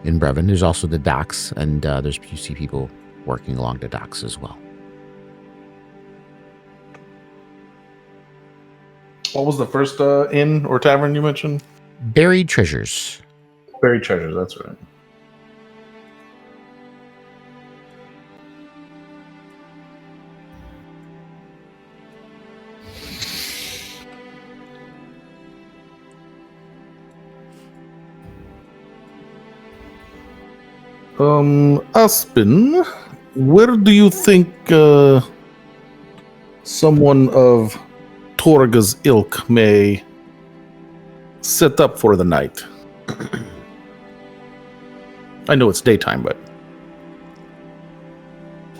in Bremen. There's also the docks, and you see people working along the docks as well. What was the first inn or tavern you mentioned? Buried Treasures. Buried Treasures, that's right. Aspen, where do you think someone of Torga's ilk may set up for the night? I know it's daytime, but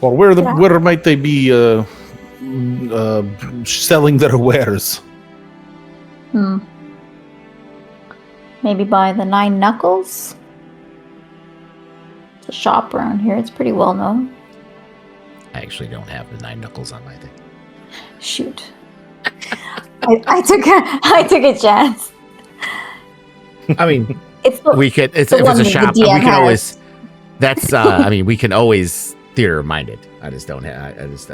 or where might they be selling their wares? Maybe by the Nine Knuckles? It's a shop around here. It's pretty well known. I actually don't have the 9 Knuckles on my thing. Shoot. I took a chance. I mean, It's the, we could. It's the if it's one a that the shop, we DM can has. always. That's. I mean, we can always theater minded. I just don't have. I just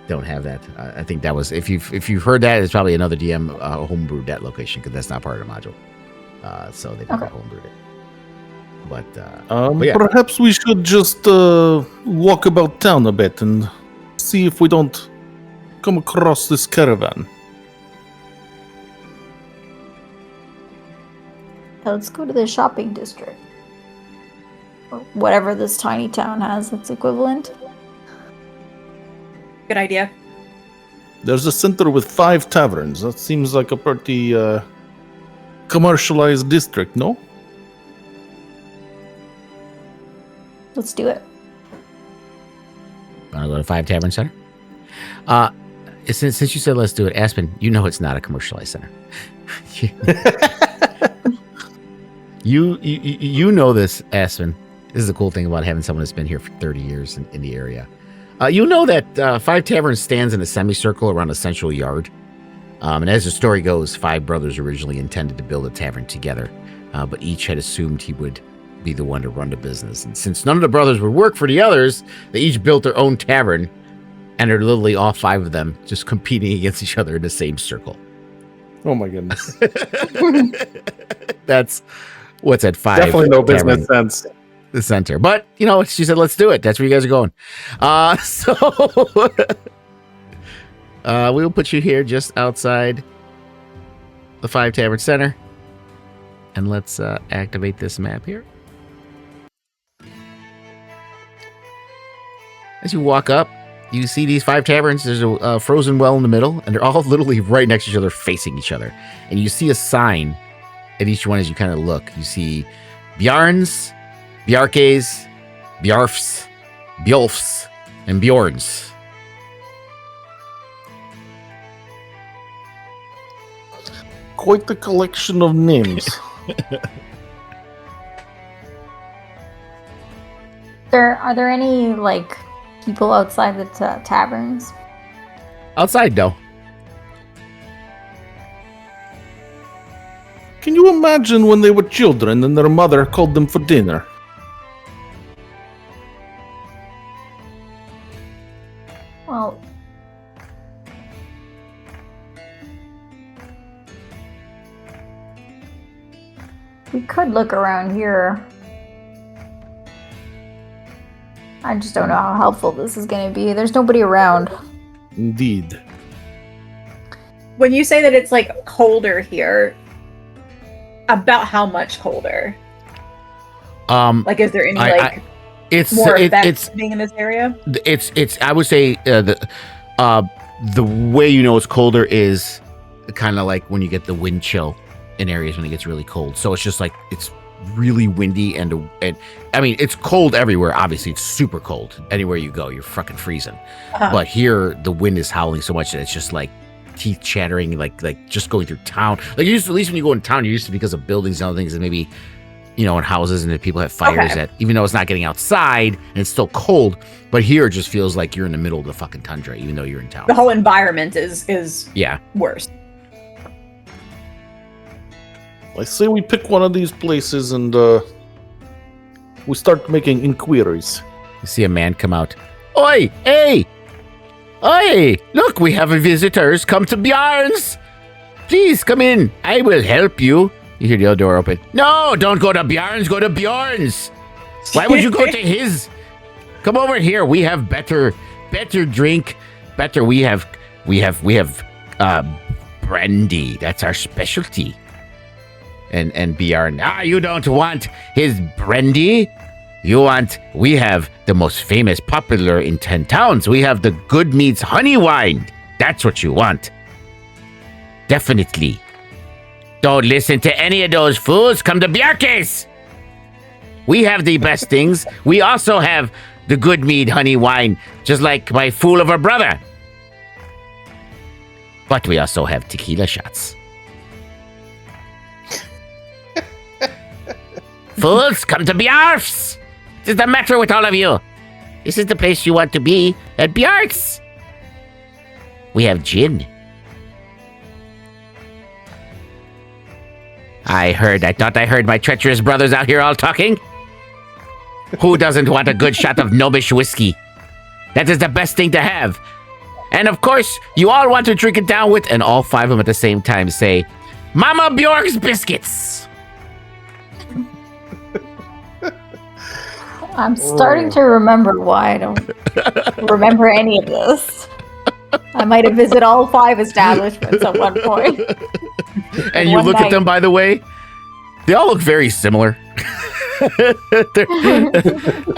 don't have that. I think that was if you've heard that, it's probably another DM homebrewed that location, because that's not part of the module. So they probably homebrewed it. But yeah. Perhaps we should just walk about town a bit and see if we don't come across this caravan. Let's go to the shopping district. Or whatever this tiny town has that's equivalent. Good idea. There's a center with 5 taverns. That seems like a pretty commercialized district, no? Let's do it. Want to go to 5 Tavern Center? Since you said let's do it, Aspen, you know it's not a commercialized center. You know this, Aspen. This is the cool thing about having someone that's been here for 30 years in the area. You know that 5 Taverns stands in a semicircle around a central yard. And as the story goes, 5 brothers originally intended to build a tavern together, but each had assumed he would be the one to run the business. And since none of the brothers would work for the others, they each built their own tavern, and they're literally all 5 of them just competing against each other in the same circle. Oh my goodness. That's what's at 5. Definitely no business Tavern, sense. the center. But, you know, she said, let's do it. That's where you guys are going. So we'll put you here just outside the 5 Tavern Center. And let's activate this map here. As you walk up, you see these 5 taverns. There's a frozen well in the middle, and they're all literally right next to each other, facing each other. And you see a sign at each one as you kind of look. You see Bjarns, Bjarkes, Bjarfs, Bjolfs, and Bjorns. Quite the collection of names. Are there any, like, people outside the taverns? Outside, though. Can you imagine when they were children and their mother called them for dinner? We could look around here. I just don't know how helpful this is going to be. There's nobody around. Indeed. When you say that it's like colder here, about how much colder? Like, is there any it's more it, effects it's being in this area? it's I would say the way you know it's colder is kind of like when you get the wind chill in areas when it gets really cold. So it's just like it's really windy and I mean it's cold everywhere. Obviously, it's super cold anywhere you go. You're fucking freezing. But here the wind is howling so much that it's just like teeth chattering, like just going through town. Like you used to, at least when you go in town, you're used to because of buildings and other things, and maybe in houses and that people have fires that even though it's not getting outside and it's still cold, but here it just feels like you're in the middle of the fucking tundra, even though you're in town. The whole environment is worse. I say we pick one of these places and we start making inquiries. You see a man come out. Oi, hey! Oi! Look, we have visitors. Come to Bjarne's. Please come in. I will help you. You hear the other door open. No, don't go to Bjarne's. Go to Bjorn's. Why would you go to his? Come over here. We have better drink. Better. We have brandy. That's our specialty. And Bjarne. You don't want his brandy. We have the most famous, popular in 10 towns. We have the good meats honey wine. That's what you want. Definitely. Don't listen to any of those fools. Come to Bjarke's. We have the best things. We also have the good mead honey wine, just like my fool of a brother. But we also have tequila shots. Fools, come to Bjarf's. What is the matter with all of you? This is the place you want to be, at Bjark's. We have gin. I thought I heard my treacherous brothers out here all talking. Who doesn't want a good shot of gnomish whiskey? That is the best thing to have. And of course, you all want to drink it down with, and all 5 of them at the same time say, Mama Bjork's biscuits. I'm starting to remember why I don't remember any of this. I might have visited all 5 establishments at one point. And you look at them, by the way, they all look very similar.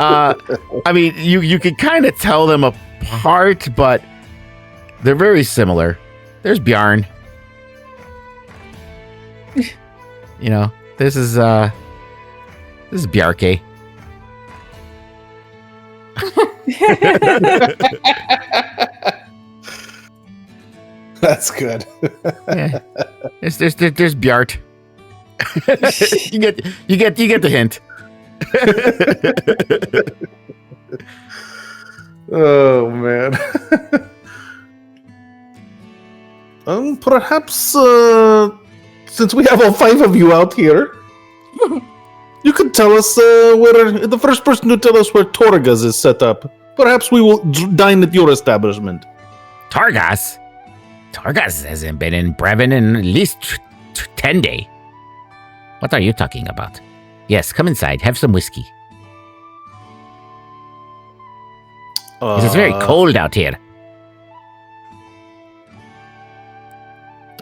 I mean, you can kind of tell them apart, but they're very similar. There's Bjarne. This is Bjarke. That's good. Yeah. There's Bjart. you get the hint. Oh man. Perhaps since we have all 5 of you out here, you could tell us where the first person to tell us where Torgas is set up. Perhaps we will dine at your establishment. Torgas? Torgas hasn't been in Brevin in at least 10 days. What are you talking about? Yes, come inside. Have some whiskey. It's very cold out here.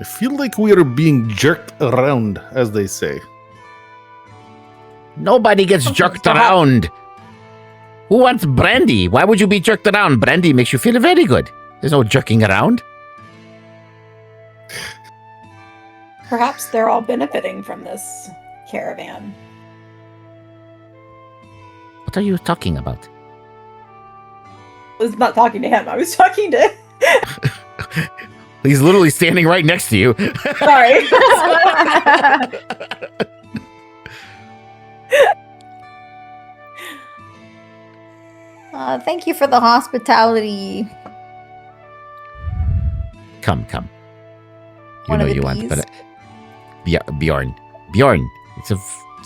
I feel like we are being jerked around, as they say. Nobody gets jerked around. Who wants brandy? Why would you be jerked around? Brandy makes you feel very good. There's no jerking around. Perhaps they're all benefiting from this caravan. What are you talking about? I was not talking to him. I was talking to... He's literally standing right next to you. Sorry. Thank you for the hospitality. Come. You One know of the you want, bees. but Bjorn. Bjorn. It's a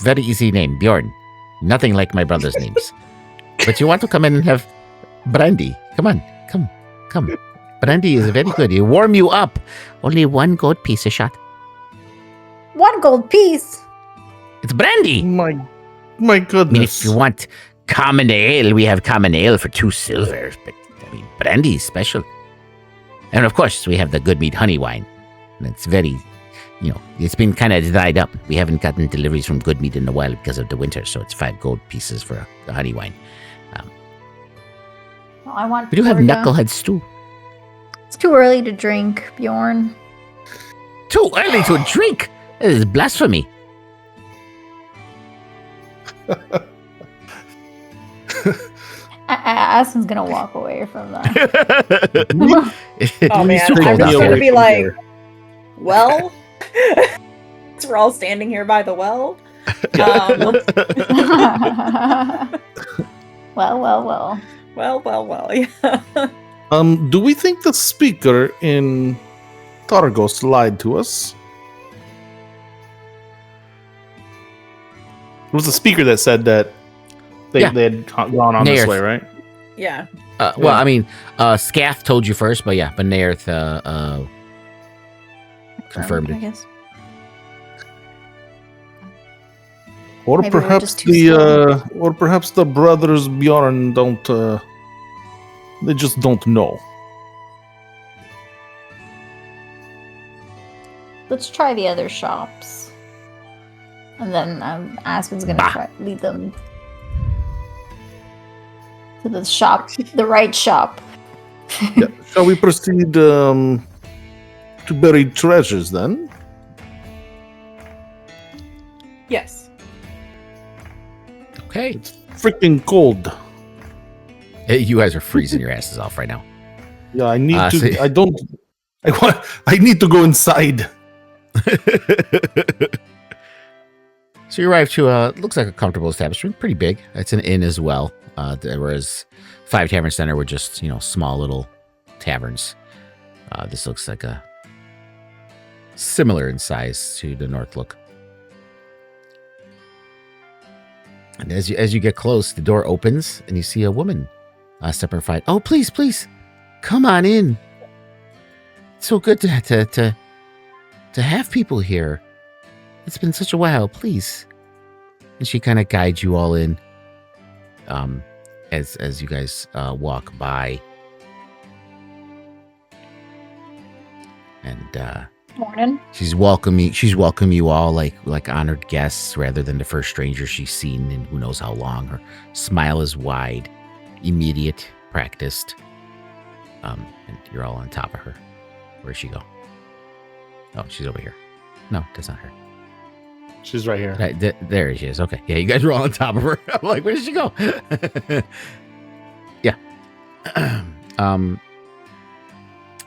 very easy name, Bjorn. Nothing like my brother's names. But you want to come in and have brandy? Come on, come. Brandy is very good. It warm you up. Only 1 gold piece a shot. 1 gold piece. It's brandy. My I mean, goodness. if you want common ale, we have common ale for 2 silvers. But I mean, brandy is special. And of course, we have the good mead honey wine. And it's very, it's been kind of dried up. We haven't gotten deliveries from good mead in a while because of the winter. So it's 5 gold pieces for the honey wine. Well, I want. We do have Florida. knucklehead stew. It's too early to drink, Bjorn. Too early to drink. It is blasphemy. Aspen's gonna walk away from that. Oh man, Take I'm me just away gonna be from like, here. well, so we're all standing here by the well. Well. Well, yeah. Do we think the speaker in Targos lied to us? It was the speaker that said that they had gone on this Nairth. way, right? Yeah. Well, I mean, Scath told you first, but Nairth confirmed I it. guess. Or Maybe we're perhaps just too slow. or perhaps the brothers Bjorn don't. They just don't know. Let's try the other shops. And then Aspen's gonna lead them to the shop, the right shop. Yeah. Shall we proceed to buried treasures then? Yes. Okay. Freaking cold. Hey, you guys are freezing your asses off right now. Yeah, I need to. see. I need to go inside. So you arrive to looks like a comfortable establishment, pretty big. It's an inn as well. Whereas 5 Tavern Center were just small little taverns. This looks like a similar in size to the North Look. And as you get close, the door opens and you see a woman step inside. Oh, please, come on in. It's so good to have people here. It's been such a while, please. And she kind of guides you all in as you guys walk by. And Morning. she's welcome you all like honored guests rather than the first stranger she's seen in who knows how long. Her smile is wide, immediate, practiced. And you're all on top of her. Where'd she go? Oh, she's over here. No, that's not her. She's right here. There she is. Okay. Yeah, you guys are all on top of her. I'm like, where did she go? Yeah.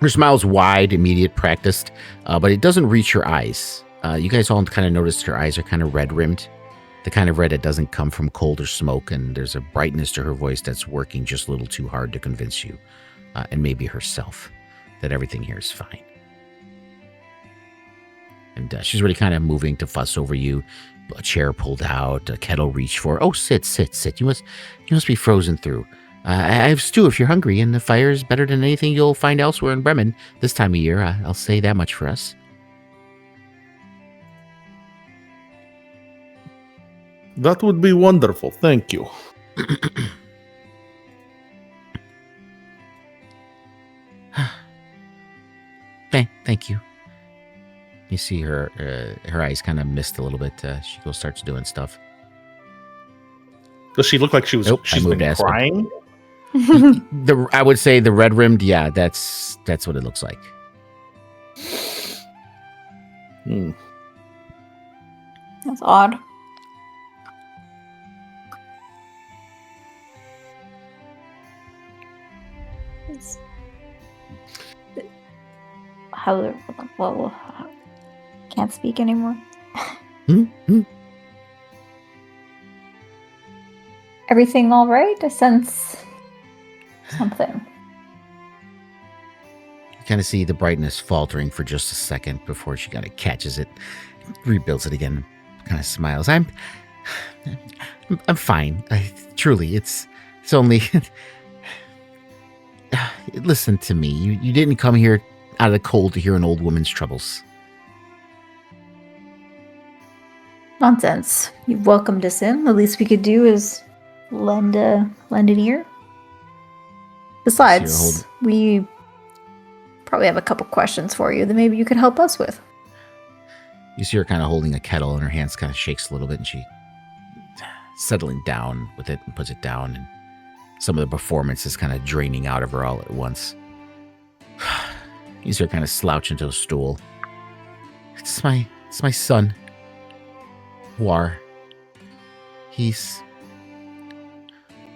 Her smile's wide, immediate, practiced, but it doesn't reach your eyes. You guys all kind of noticed her eyes are kind of red-rimmed. The kind of red that doesn't come from cold or smoke, and there's a brightness to her voice that's working just a little too hard to convince you, and maybe herself, that everything here is fine. And she's really kind of moving to fuss over you. A chair pulled out, a kettle reached for. Oh, sit. You must be frozen through. I have stew if you're hungry, and the fire is better than anything you'll find elsewhere in Bremen this time of year. I'll say that much for us. That would be wonderful. Thank you. Thank you. You see her eyes kind of mist a little bit. She starts doing stuff. Does she look like she was? Nope, I she's moved been Aspen. crying. I would say the red rimmed. Yeah, that's what it looks like. Hmm. That's odd. It's- Well, can't speak anymore. Everything all right? I sense something. You kind of see the brightness faltering for just a second before she kind of catches it, rebuilds it again, kind of smiles. I'm fine. Truly, it's only. Listen to me. You didn't come here out of the cold to hear an old woman's troubles. Nonsense. You've welcomed us in. The least we could do is lend an ear. Besides, we probably have a couple questions for you that maybe you could help us with. You see her kind of holding a kettle, and her hands kind of shakes a little bit, and she settling down with it and puts it down, and some of the performance is kind of draining out of her all at once. You see her kind of slouch into a stool. It's my son, War. He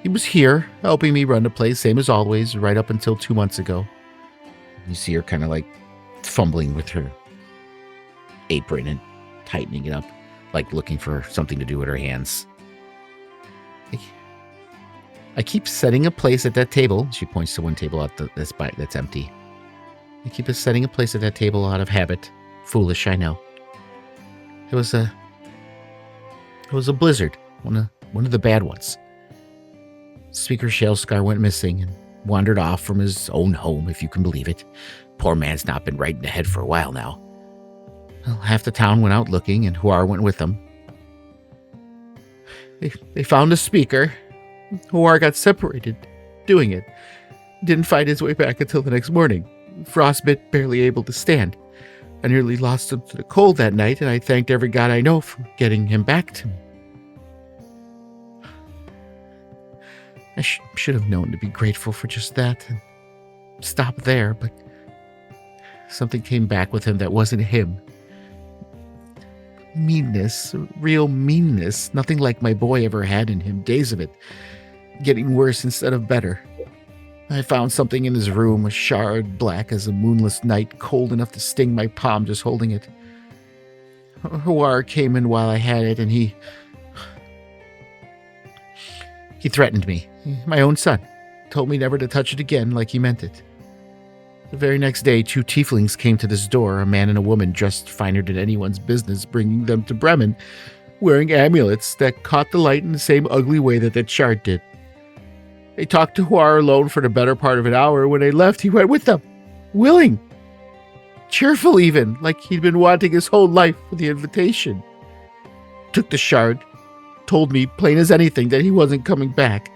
was here helping me run the place, same as always, right up until 2 months ago. You see her kind of like fumbling with her apron and tightening it up, like looking for something to do with her hands. I keep setting a place at that table. She points to one table out that's empty. I keep setting a place at that table out of habit. Foolish, I know. It was a blizzard, one of the bad ones. Speaker Shalescar went missing and wandered off from his own home, if you can believe it. Poor man's not been right in the head for a while now. Well, half the town went out looking, and Huar went with them. They found a speaker. Huar got separated doing it. Didn't find his way back until the next morning. Frostbit, barely able to stand. I nearly lost him to the cold that night, and I thanked every god I know for getting him back to me. I should have known to be grateful for just that and stop there, but something came back with him that wasn't him. Meanness, real meanness, nothing like my boy ever had in him, days of it. Getting worse instead of better. I found something in his room, a shard black as a moonless night, cold enough to sting my palm just holding it. Huar came in while I had it, and he threatened me. My own son. Told me never to touch it again, like he meant it. The very next day, 2 tieflings came to this door, a man and a woman dressed finer than anyone's business, bringing them to Bremen, wearing amulets that caught the light in the same ugly way that shard did. They talked to Huar alone for the better part of an hour. When they left, he went with them. Willing. Cheerful even, like he'd been wanting his whole life for the invitation. Took the shard. Told me, plain as anything, that he wasn't coming back.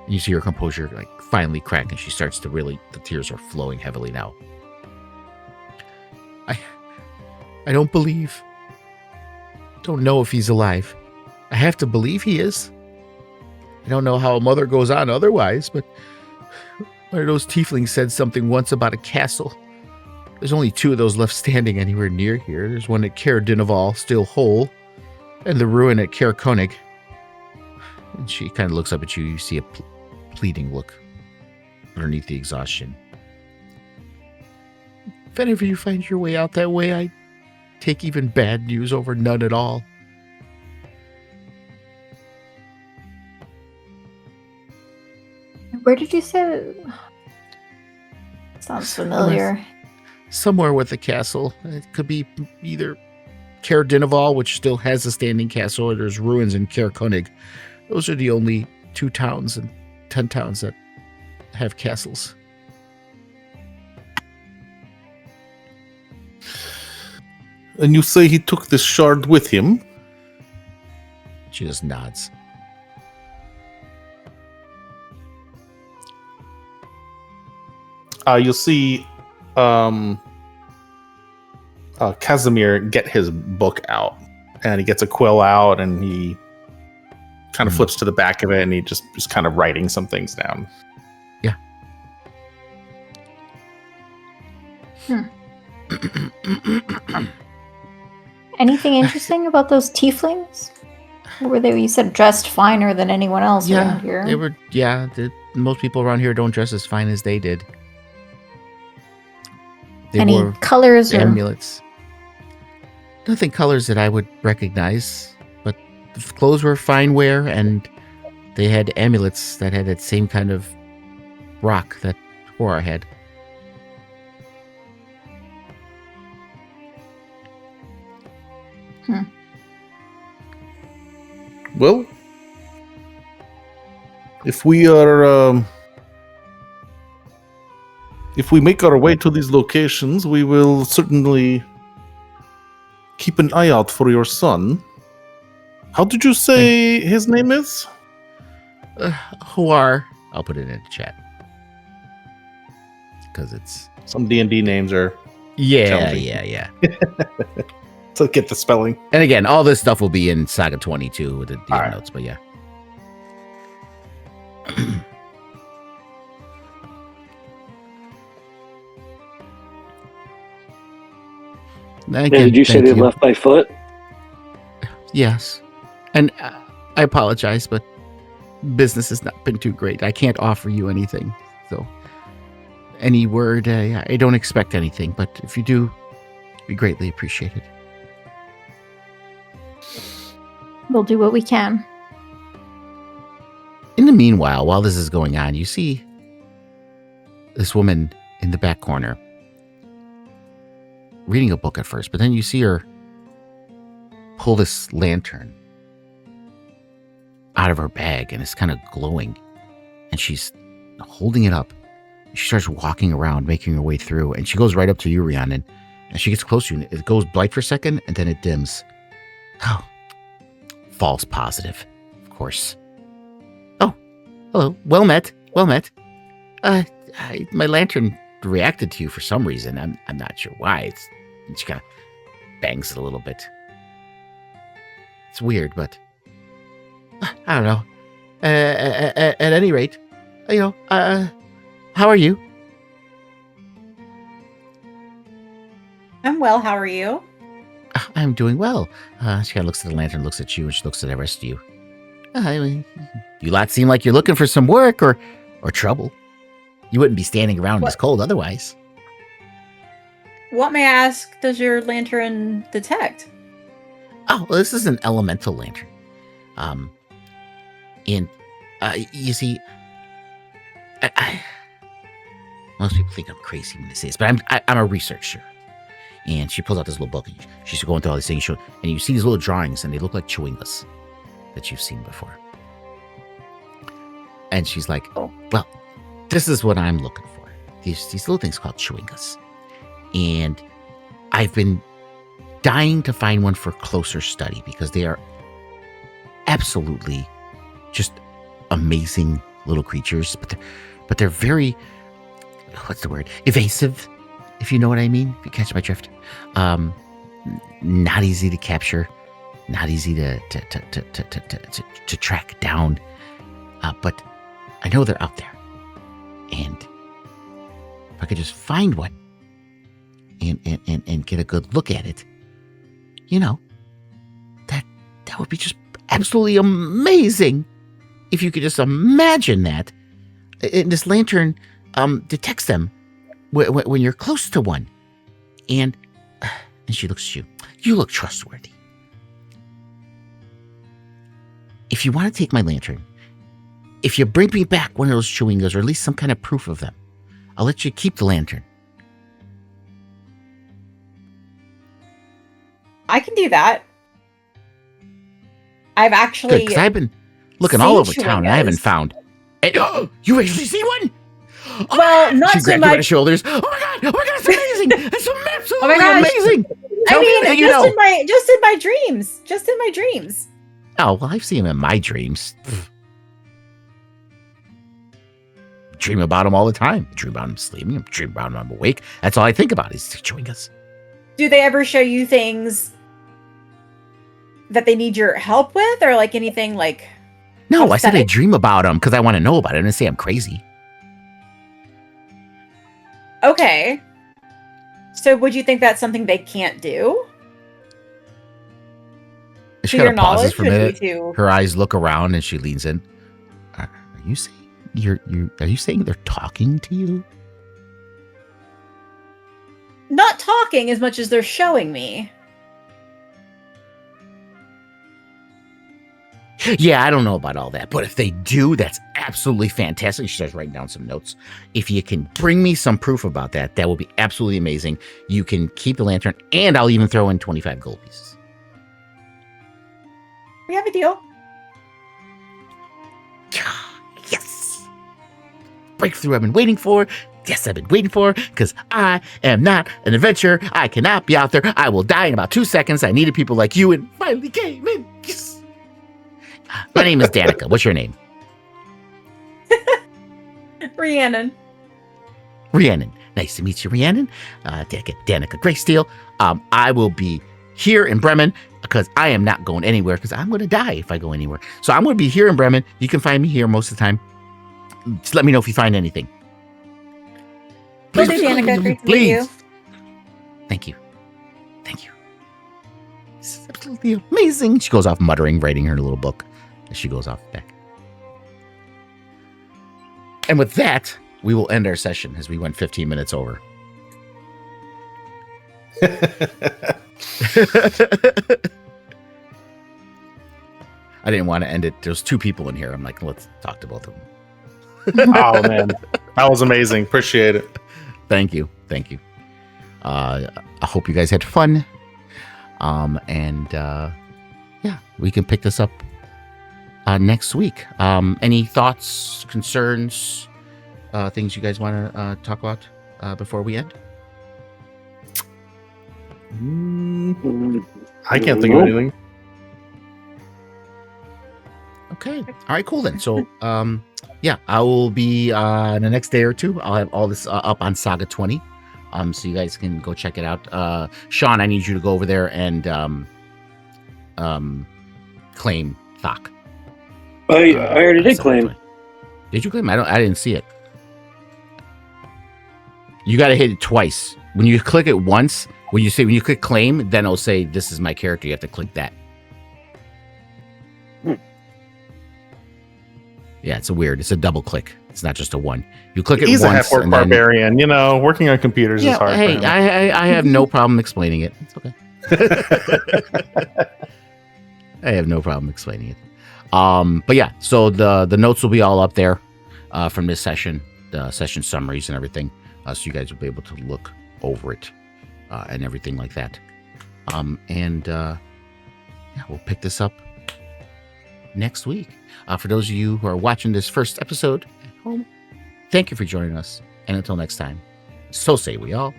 And you see her composure finally crack, and she starts to the tears are flowing heavily now. I don't believe. Don't know if he's alive. I have to believe he is. I don't know how a mother goes on otherwise, but one of those tieflings said something once about a castle. There's only 2 of those left standing anywhere near here. There's one at Caer Dineval, still whole, and the ruin at Caer Konig. And she kind of looks up at you. You see a pleading look underneath the exhaustion. If any of you find your way out that way, I take even bad news over none at all. Where did you say it? Sounds familiar. Somewhere with the castle. It could be either Caer Dineval, which still has a standing castle, or there's ruins in Caer Konig. Those are the only 2 towns and 10 towns that have castles. And you say he took this shard with him? She just nods. You see Casimir get his book out, and he gets a quill out, and he kind of flips to the back of it, and he just kind of writing some things down. Yeah. Anything interesting about those tieflings? Or were they, you said, dressed finer than anyone else around here? They were. Yeah, most people around here don't dress as fine as they did. They Any wore colors or amulets. Nothing colors that I would recognize, but the clothes were fine wear, and they had amulets that had that same kind of rock that Hora had. Well, if we are, if we make our way to these locations, we will certainly keep an eye out for your son. How did you say his name is? Who are? I'll put it in the chat. Because it's... Some D&D names are... Yeah. To get the spelling. And again, all this stuff will be in Saga 22 with the DM All right. notes, but yeah. Did you say thank they you. left by foot? Yes. And I apologize, but business has not been too great. I can't offer you anything. So, any word, I don't expect anything, but if you do, it'd be greatly appreciated. We'll do what we can. In the meanwhile, while this is going on, you see this woman in the back corner reading a book at first, but then you see her pull this lantern out of her bag and it's kind of glowing, and she's holding it up. She starts walking around, making her way through, and she goes right up to Urian, and she gets close to you, and it goes bright for a second, and then it dims. Oh, false positive, of course. Oh, hello, well met. My lantern reacted to you for some reason. I'm not sure why. She kind of bangs it a little bit. It's weird, but I don't know. At any rate, how are you? I'm well. How are you? I'm doing well. She kind of looks at the lantern, looks at you, and she looks at the rest of you. You lot seem like you're looking for some work or trouble. You wouldn't be standing around in this cold otherwise. What, may I ask, does your lantern detect? Oh, well, this is an elemental lantern. You see, most people think I'm crazy when they say this, but I'm a researcher. And she pulls out this little book, and she's going through all these things, and you see these little drawings, and they look like chewingas that you've seen before. And she's like, Oh. well, this is what I'm looking for. These little things called chewingas. And I've been dying to find one for closer study because they are absolutely just amazing little creatures, but they're very, what's the word? Evasive, if you know what I mean, if you catch my drift. Not easy to capture, not easy to track down. But I know they're out there. And if I could just find one and get a good look at it, that would be just absolutely amazing. If you could just imagine that. And this lantern detects them when you're close to one. And she looks at you. You look trustworthy. If you want to take my lantern, if you bring me back one of those chewingas, or at least some kind of proof of them, I'll let you keep the lantern. I can do that. I've actually... Good, because I've been looking all over town and I haven't found... And, you actually see one? Oh Well, not she so grabbed you by the much. shoulders. Oh my god, it's amazing. It's absolutely my gosh. amazing. I Tell me mean, that just in my dreams. Just in my dreams. Oh, well, I've seen him in my dreams. Dream about him all the time. I dream about him sleeping. I dream about him when I'm awake. That's all I think about is chewingas. Do they ever show you things that they need your help with, or like anything like? No, I said I upsetting? dream about him because I want to know about it. I didn't say I'm crazy. Okay. So would you think that's something they can't do? She To kind your of pauses knowledge, for a or minute. to... Her eyes look around and she leans in. Are you saying are you saying they're talking to you? Not talking as much as they're showing me. Yeah, I don't know about all that, but if they do, that's absolutely fantastic. She starts writing down some notes. If you can bring me some proof about that, that will be absolutely amazing. You can keep the lantern, and I'll even throw in 25 gold pieces. We have a deal. Yes! Breakthrough I've been waiting for. yes, I've been waiting for, because I am not an adventurer. I cannot be out there. I will die in about 2 seconds. I needed people like you and finally came in. Yes. My name is Danica. What's your name? Rhiannon. Rhiannon. Nice to meet you, Rhiannon. Danica Greysteel. I will be here in Bremen because I am not going anywhere because I'm going to die if I go anywhere. So I'm going to be here in Bremen. You can find me here most of the time. Just let me know if you find anything. Will do, Danica. Great to meet you. Thank you. Thank you. This is absolutely amazing. She goes off muttering, writing her little book as she goes off back. And with that, we will end our session as we went 15 minutes over. I didn't want to end it. There's 2 people in here. I'm like, let's talk to both of them. Oh man, that was amazing. Appreciate it. Thank you. Thank you. I hope you guys had fun. Yeah, we can pick this up next week. Any thoughts, concerns, things you guys want to talk about before we end? I can't think of anything. Okay. All right, cool then. So, yeah, I will be in the next day or 2. I'll have all this up on Saga 20. So you guys can go check it out. Sean, I need you to go over there and claim Thok. I already did claim. Did you claim? I didn't see it. You got to hit it twice. When you click it once, when you click claim, then it'll say this is my character. You have to click that. Yeah, it's a double click. It's not just a one. You click it He's once. He's a half-orc and then, barbarian. You know, working on computers is hard. Hey, for him. I have no problem explaining it. It's okay. I have no problem explaining it. But yeah, so the notes will be all up there from this session, the session summaries and everything. So you guys will be able to look over it and everything like that. Yeah, we'll pick this up next week. For those of you who are watching this first episode at home, thank you for joining us. And until next time, so say we all.